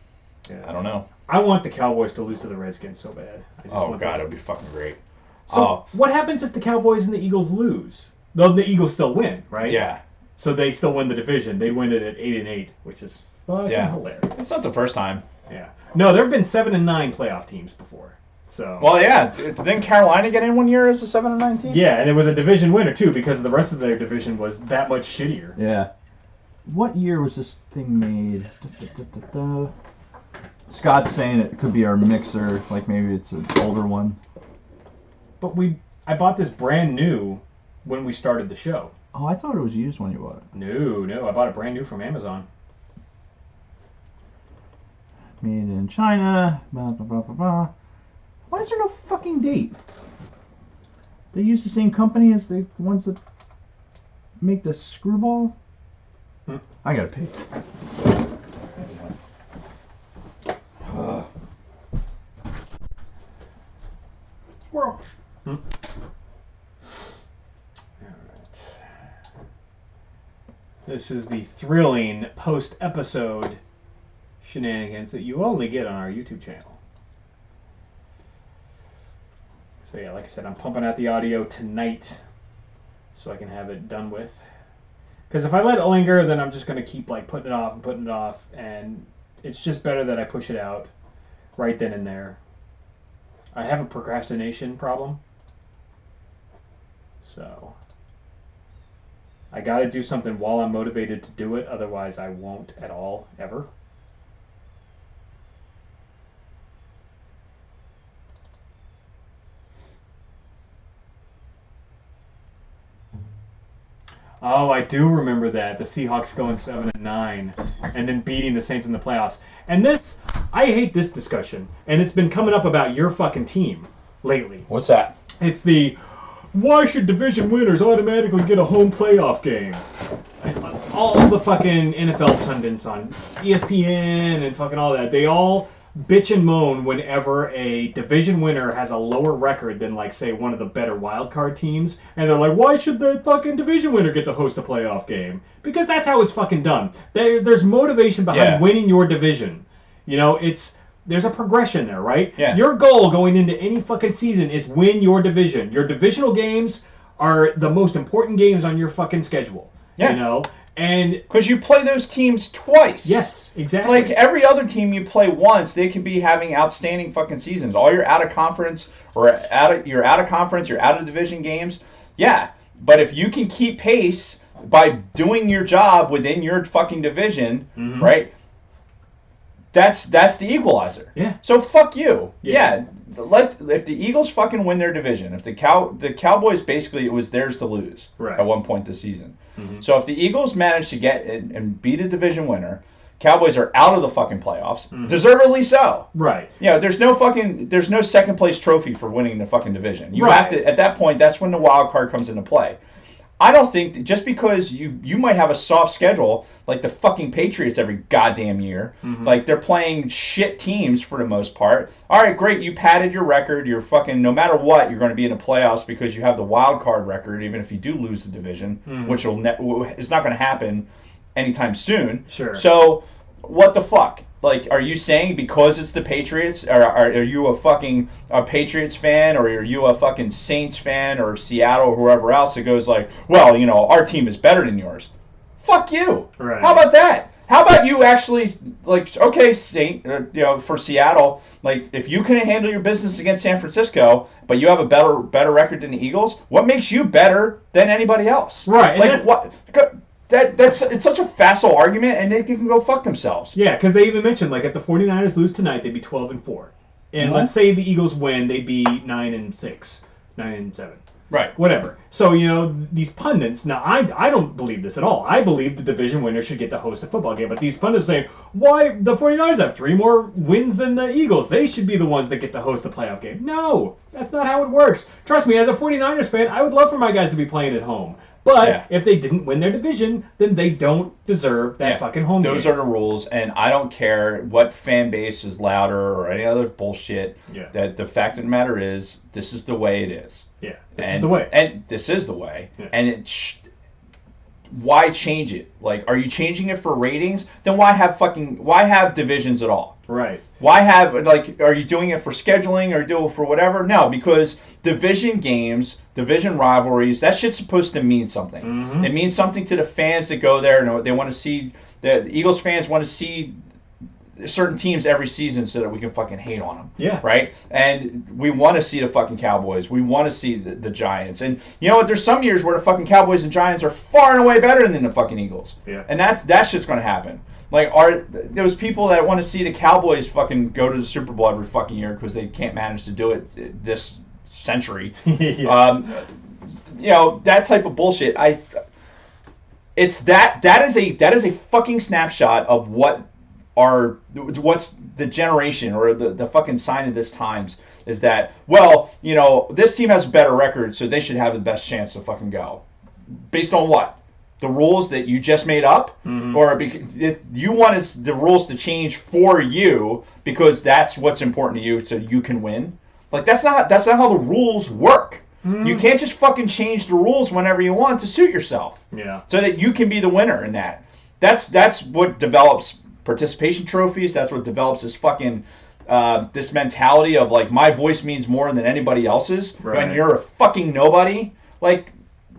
Yeah. I don't know. I want the Cowboys to lose to the Redskins so bad. God, it'd be fucking great. So what happens if the Cowboys and the Eagles lose? Though the Eagles still win, right? Yeah. So they still win the division. They win it at 8-8, which is fucking hilarious. It's not the first time. Yeah. No, there have been 7 and 9 playoff teams before. So. Well, yeah. Didn't Carolina get in one year as a 7 and 9 team? Yeah, and it was a division winner too because the rest of their division was that much shittier. Yeah. What year was this thing made? Scott's saying it could be our mixer, like maybe it's an older one. But I bought this brand new when we started the show. Oh, I thought it was used when you bought it. No, I bought it brand new from Amazon. Made in China. Blah, blah, blah, blah, blah. Why is there no fucking date? They use the same company as the ones that make the screwball? I gotta pay. Squirrel. Alright. This is the thrilling post-episode shenanigans that you only get on our YouTube channel. So yeah, like I said, I'm pumping out the audio tonight so I can have it done with. Because if I let it linger, then I'm just going to keep like putting it off, and it's just better that I push it out right then and there. I have a procrastination problem. So I got to do something while I'm motivated to do it, otherwise I won't at all, ever. Oh, I do remember that. The Seahawks going 7-9 and then beating the Saints in the playoffs. And this, I hate this discussion. And it's been coming up about your fucking team lately. What's that? It's the why should division winners automatically get a home playoff game? All the fucking NFL pundits on ESPN and fucking all that, they all bitch and moan whenever a division winner has a lower record than, like, say, one of the better wild card teams, and they're like, why should the fucking division winner get to host a playoff game? Because that's how it's fucking done. There's motivation behind winning your division. You know, there's a progression there, right? Yeah. Your goal going into any fucking season is win your division. Your divisional games are the most important games on your fucking schedule. Yeah. You know? And because you play those teams twice. yes, exactly. Like every other team you play once, they could be having outstanding fucking seasons. All your out of conference or you're out of division games. Yeah. But if you can keep pace by doing your job within your fucking division, right? That's the equalizer. Yeah. So fuck you. Yeah. If the Eagles fucking win their division, if the Cowboys basically it was theirs to lose at one point this season. So if the Eagles manage to get and beat a division winner, Cowboys are out of the fucking playoffs, deservedly so. Right. Yeah. There's no second place trophy for winning the fucking division. You Right. have to at that point. That's when the wild card comes into play. I don't think that just because you might have a soft schedule like the fucking Patriots every goddamn year, like they're playing shit teams for the most part. All right, great, you padded your record. You're fucking no matter what, you're going to be in the playoffs because you have the wild card record. Even if you do lose the division, which is not going to happen anytime soon. Sure. So what the fuck? Like, are you saying because it's the Patriots, are you a Patriots fan, or are you a fucking Saints fan, or Seattle, or whoever else that goes like, well, you know, our team is better than yours? Fuck you. Right. How about that? How about you actually, like, okay, for Seattle, like, if you can handle your business against San Francisco, but you have a better record than the Eagles, what makes you better than anybody else? Right. Like, what? It's such a facile argument, and they can go fuck themselves. Yeah, because they even mentioned, like, if the 49ers lose tonight, they'd be 12-4. And let's say the Eagles win, they'd be 9-6, 9-7. Right. Whatever. So, you know, these pundits, now I don't believe this at all. I believe the division winner should get to host a football game. But these pundits are saying, why the 49ers have 3 more wins than the Eagles? They should be the ones that get to host the playoff game. No, that's not how it works. Trust me, as a 49ers fan, I would love for my guys to be playing at home. But if they didn't win their division, then they don't deserve that fucking home game. Those are the rules, and I don't care what fan base is louder or any other bullshit. Yeah. That the fact of the matter is, this is the way it is. Yeah, this is the way. And this is the way. Yeah. And why change it? Like, are you changing it for ratings? Then why have divisions at all? Right. Why have, like, are you doing it for scheduling or do it for whatever? No, because division games, division rivalries, that shit's supposed to mean something. It means something to the fans that go there, and they want to see, the Eagles fans want to see certain teams every season so that we can fucking hate on them. Yeah. Right? And we want to see the fucking Cowboys. We want to see the Giants. And you know what? There's some years where the fucking Cowboys and Giants are far and away better than the fucking Eagles. Yeah. And that shit's going to happen. Like, are those people that want to see the Cowboys fucking go to the Super Bowl every fucking year because they can't manage to do it this century? Yeah. You know, that type of bullshit. It's that is a fucking snapshot of what's the generation or the fucking sign of this times is that, well, you know, this team has a better record, so they should have the best chance to fucking go. Based on what? The rules that you just made up, or you want the rules to change for you because that's what's important to you, so you can win. Like, that's not how the rules work. You can't just fucking change the rules whenever you want to suit yourself. Yeah. So that you can be the winner in that. That's what develops participation trophies. That's what develops this fucking this mentality of, like, my voice means more than anybody else's when you're a fucking nobody. Like,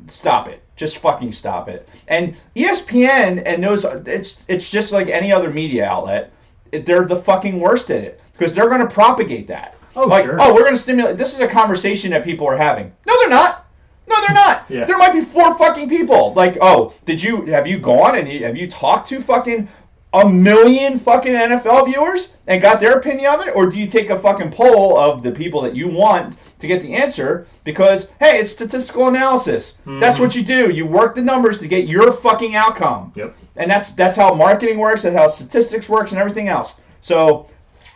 stop it. Just fucking stop it. And ESPN and those, it's just like any other media outlet. They're the fucking worst at it because they're going to propagate that. Oh, like, sure. Oh, we're going to stimulate. This is a conversation that people are having. No, they're not. No, they're not. Yeah. There might be 4 fucking people. Like, oh, have you gone and have you talked to fucking 1 million fucking NFL viewers and got their opinion of it? Or do you take a fucking poll of the people that you want to get the answer? Because, hey, it's statistical analysis. That's what you do. You work the numbers to get your fucking outcome. Yep. And that's how marketing works, that's how statistics works, and everything else. So,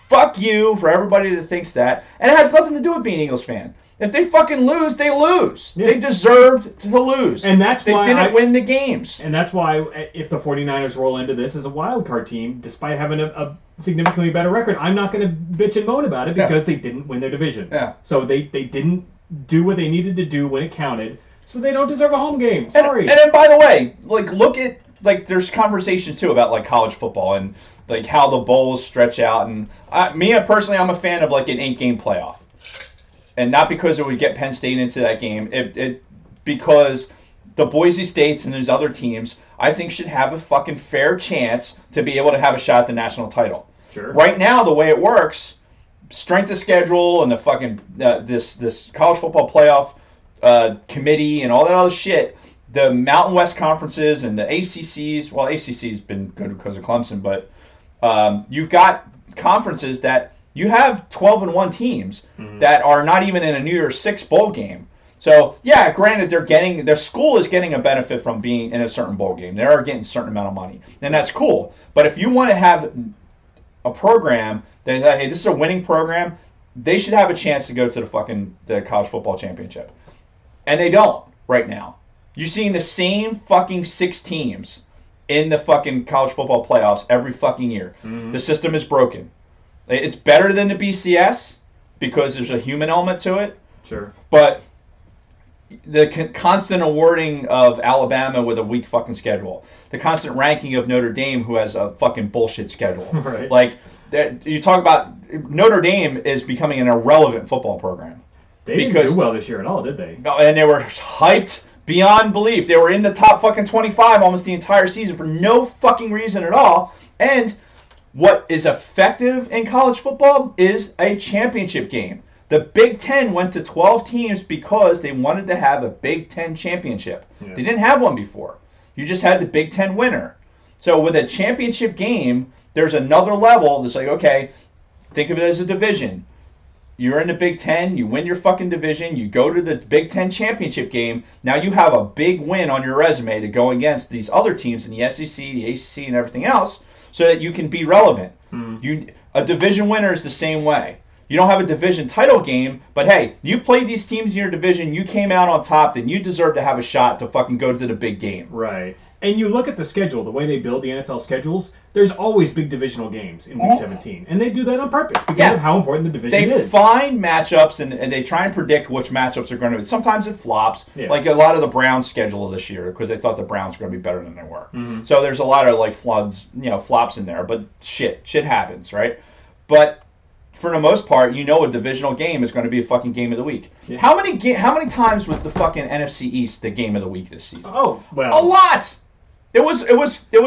fuck you for everybody that thinks that. And it has nothing to do with being an Eagles fan. If they fucking lose, they lose. Yeah. They deserved to lose. And that's they why didn't win the games. And that's why if the 49ers roll into this as a wild card team, despite having a significantly better record, I'm not going to bitch and moan about it because they didn't win their division. Yeah. So they didn't do what they needed to do when it counted. So they don't deserve a home game. Sorry. And then, by the way, like, look at, like, there's conversations too about, like, college football and, like, how the bowls stretch out. And me personally, I'm a fan of, like, an 8-game playoff. And not because it would get Penn State into that game, because the Boise States and those other teams, I think, should have a fucking fair chance to be able to have a shot at the national title. Sure. Right now, the way it works, strength of schedule and the fucking this college football playoff committee and all that other shit, the Mountain West conferences and the ACCs. Well, ACC's been good because of Clemson, but you've got conferences that. You have 12-1 teams that are not even in a New Year's Six bowl game. So, yeah, granted, their school is getting a benefit from being in a certain bowl game. They are getting a certain amount of money, and that's cool. But if you want to have a program that, hey, this is a winning program, they should have a chance to go to the college football championship. And they don't right now. You're seeing the same fucking 6 teams in the fucking college football playoffs every fucking year. The system is broken. It's better than the BCS because there's a human element to it. Sure. But the constant awarding of Alabama with a weak fucking schedule, the constant ranking of Notre Dame who has a fucking bullshit schedule. Right. Like, you talk about Notre Dame is becoming an irrelevant football program. They didn't do well this year at all, did they? No, and they were hyped beyond belief. They were in the top fucking 25 almost the entire season for no fucking reason at all. And what is effective in college football is a championship game. The Big Ten went to 12 teams because they wanted to have a Big Ten championship. Yeah. They didn't have one before. You just had the Big Ten winner. So with a championship game, there's another level that's like, okay, think of it as a division. You're in the Big Ten, you win your fucking division, you go to the Big Ten championship game, now you have a big win on your resume to go against these other teams in the SEC, the ACC, and everything else, so that you can be relevant. A division winner is the same way. You don't have a division title game, but hey, you played these teams in your division, you came out on top, then you deserve to have a shot to fucking go to the big game. Right. And you look at the schedule, the way they build the NFL schedules, there's always big divisional games in Week 17. And they do that on purpose because of how important the division is. They find matchups and they try and predict which matchups are going to be. Sometimes it flops, like a lot of the Browns' schedule this year because they thought the Browns were going to be better than they were. So there's a lot of like flops in there, but shit happens, right? But for the most part, a divisional game is going to be a fucking game of the week. Yeah. How many times was the fucking NFC East the game of the week this season? Oh, well, a lot. It was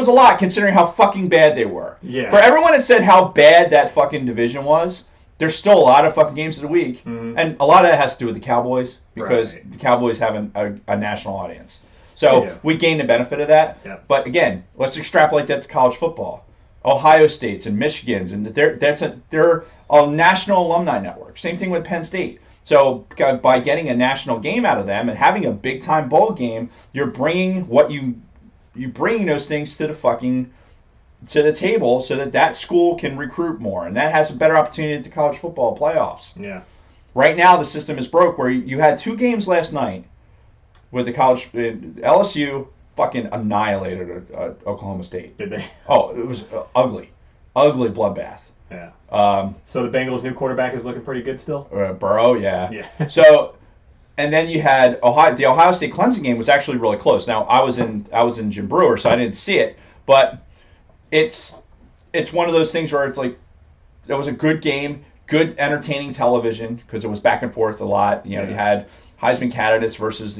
a lot considering how fucking bad they were. Yeah. For everyone that said how bad that fucking division was, there's still a lot of fucking games of the week, and a lot of that has to do with the Cowboys because the Cowboys have a national audience. So we gain the benefit of that. Yeah. But again, let's extrapolate that to college football. Ohio State's and Michigan's, and they're a national alumni network. Same thing with Penn State. So by getting a national game out of them and having a big time bowl game, you're bringing those things to the table so that school can recruit more and that has a better opportunity at the college football playoffs. Yeah. Right now the system is broke where you had 2 games last night with the college LSU fucking annihilated Oklahoma State. Did they? Oh, it was ugly bloodbath. Yeah. So the Bengals' new quarterback is looking pretty good still? Burrow, yeah. Yeah. So, and then you had the Ohio State Clemson game was actually really close. Now I was in Jim Brewer, so I didn't see it, but it's one of those things where it's like it was a good game, good entertaining television because it was back and forth a lot. You had Heisman candidates versus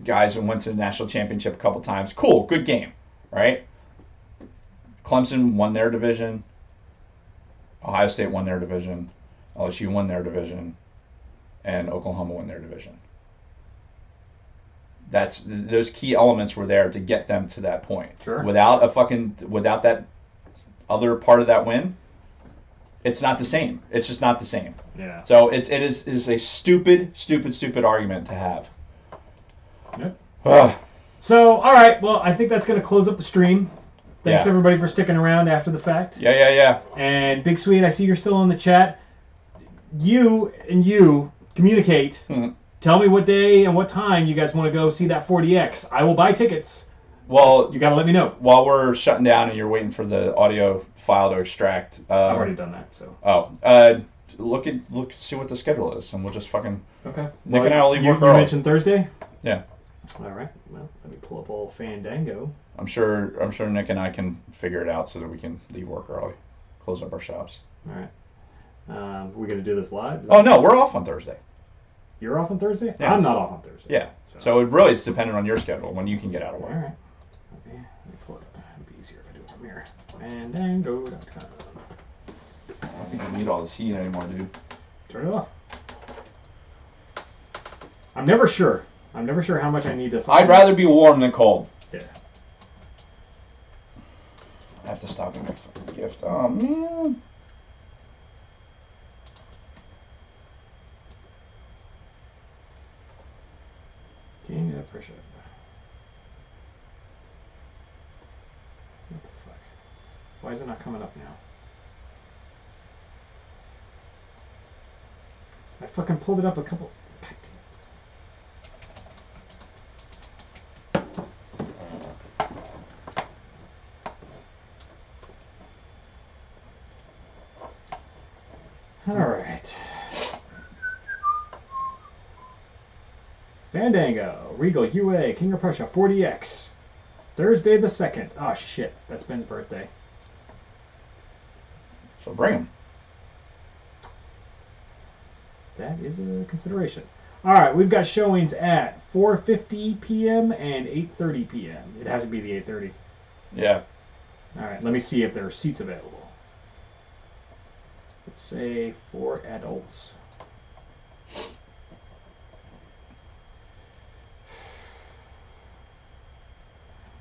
guys who went to the national championship a couple times. Cool, good game, right? Clemson won their division. Ohio State won their division. LSU won their division. And Oklahoma won their division. Those key elements were there to get them to that point. Sure. Without that other part of that win, it's not the same. It's just not the same. Yeah. So it is a stupid argument to have. Yep. So, all right. Well, I think that's going to close up the stream. Thanks Yeah. everybody for sticking around after the fact. Yeah. And Big Sweet, I see you're still in the chat. You communicate. Mhm. Tell me what day and what time you guys want to go see that 40X. I will buy tickets. Well, You got to let me know. while we're shutting down and you're waiting for the audio file to extract. I've already done that, so. Look, see what the schedule is, and we'll just fucking. Okay. Nick and I will leave you, work you early. mentioned Thursday? Yeah. All right. Well, let me pull up old Fandango. I'm sure Nick and I can figure it out so that we can leave work early, close up our shops. All right. We're going to do this live? Oh no, we're off on Thursday. You're off on Thursday? Yeah, I'm not off on Thursday. Yeah. So it really is dependent on your schedule when you can get out of All work. right. Let me pull it up. It'd be easier if I do it from here. Fandango.com. I don't think I need all this heat anymore, dude. Turn it off. I'm never sure. I'm never sure how much I need to. I'd rather be warm than cold. Yeah. I have to stop and make a gift. Oh man. King of Prussia. What the fuck? Why is it not coming up now? I fucking pulled it up a couple. Alright. Fandango, Regal, UA, King of Prussia, 40X. Thursday the 2nd. Oh shit, that's Ben's birthday. So bring them. That is a consideration. Alright, we've got showings at 4:50 p.m. and 8:30 p.m. It has to be the 8:30. Yeah. Alright, let me see if there are seats available. Let's say 4 adults.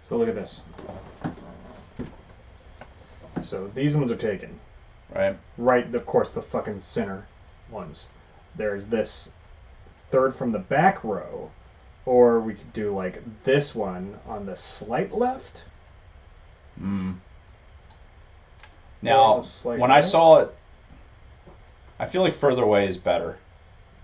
So look at this. So these ones are taken. Right. Right, of course, the fucking center ones. There's this third from the back row, or we could do like this one on the slight left. Mm. Or Now, the slight when I right. saw it, I feel like further away is better.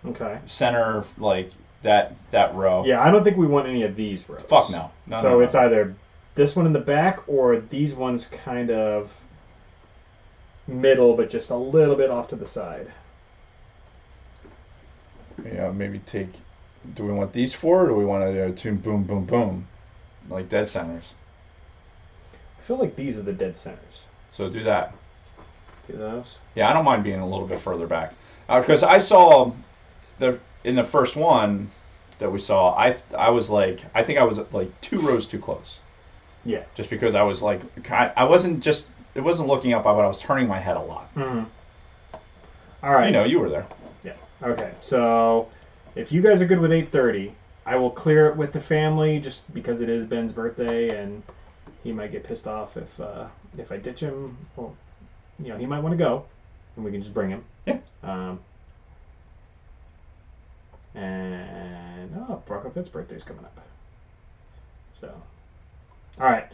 Okay. Center, like that row. Yeah, I don't think we want any of these rows. Fuck no. No. So no, it's no. either this one in the back or these ones kind of middle, but just a little bit off to the side. Yeah, maybe take. Do we want these four, or do we want to tune boom, boom, boom, like dead centers? I feel like these are the dead centers. So do that. Do those? Yeah, I don't mind being a little bit further back, because I saw in the first one that we saw, I was like, I think I was like 2 rows too close. Yeah. Just because I was like, I wasn't just, it wasn't looking up, but I was turning my head a lot. Mm-hmm. All right. You know, you were there. Yeah. Okay. So if you guys are good with 8:30, I will clear it with the family just because it is Ben's birthday and he might get pissed off if I ditch him. Well, you know, he might want to go, and we can just bring him. Yeah. And Bronco Fitt's birthday's coming up. So, all right.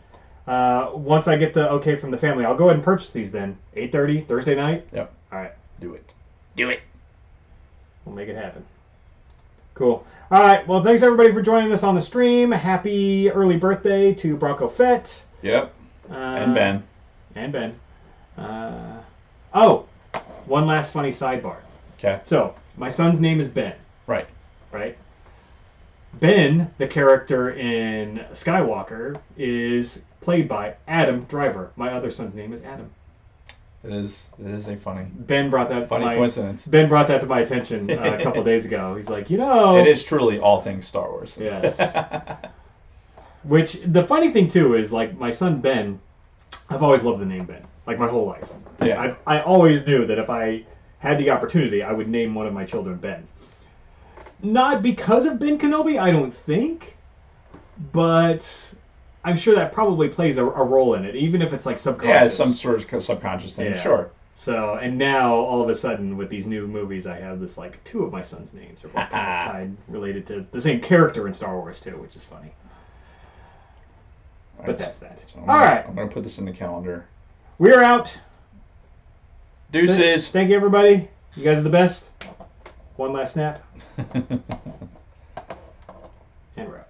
Once I get the okay from the family, I'll go ahead and purchase these then. 8:30 Thursday night. Yep. All right. Do it. Do it. We'll make it happen. Cool. All right. Well, thanks everybody for joining us on the stream. Happy early birthday to Bronco Fett. Yep. And Ben. And Ben. Oh, one last funny sidebar. Okay. So, my son's name is Ben. Right. Right? Ben, the character in Skywalker, is played by Adam Driver. My other son's name is Adam. It is a funny Ben brought that coincidence. Ben brought that to my attention a couple days ago. He's like, you know, It is truly all things Star Wars. Yes. Which the funny thing too is like my son Ben, I've always loved the name Ben, like my whole life. Yeah. I always knew that if I had the opportunity, I would name one of my children Ben. Not because of Ben Kenobi, I don't think, but I'm sure that probably plays a role in it, even if it's like subconscious. Yeah, some sort of subconscious thing. Yeah. Sure. So, and now all of a sudden with these new movies, I have this like 2 of my son's names are both kind of tied, related to the same character in Star Wars too, which is funny. But that's that. So All right. I'm gonna put this in the calendar. We're out. Deuces. Thank you, everybody. You guys are the best. One last snap. And we're out.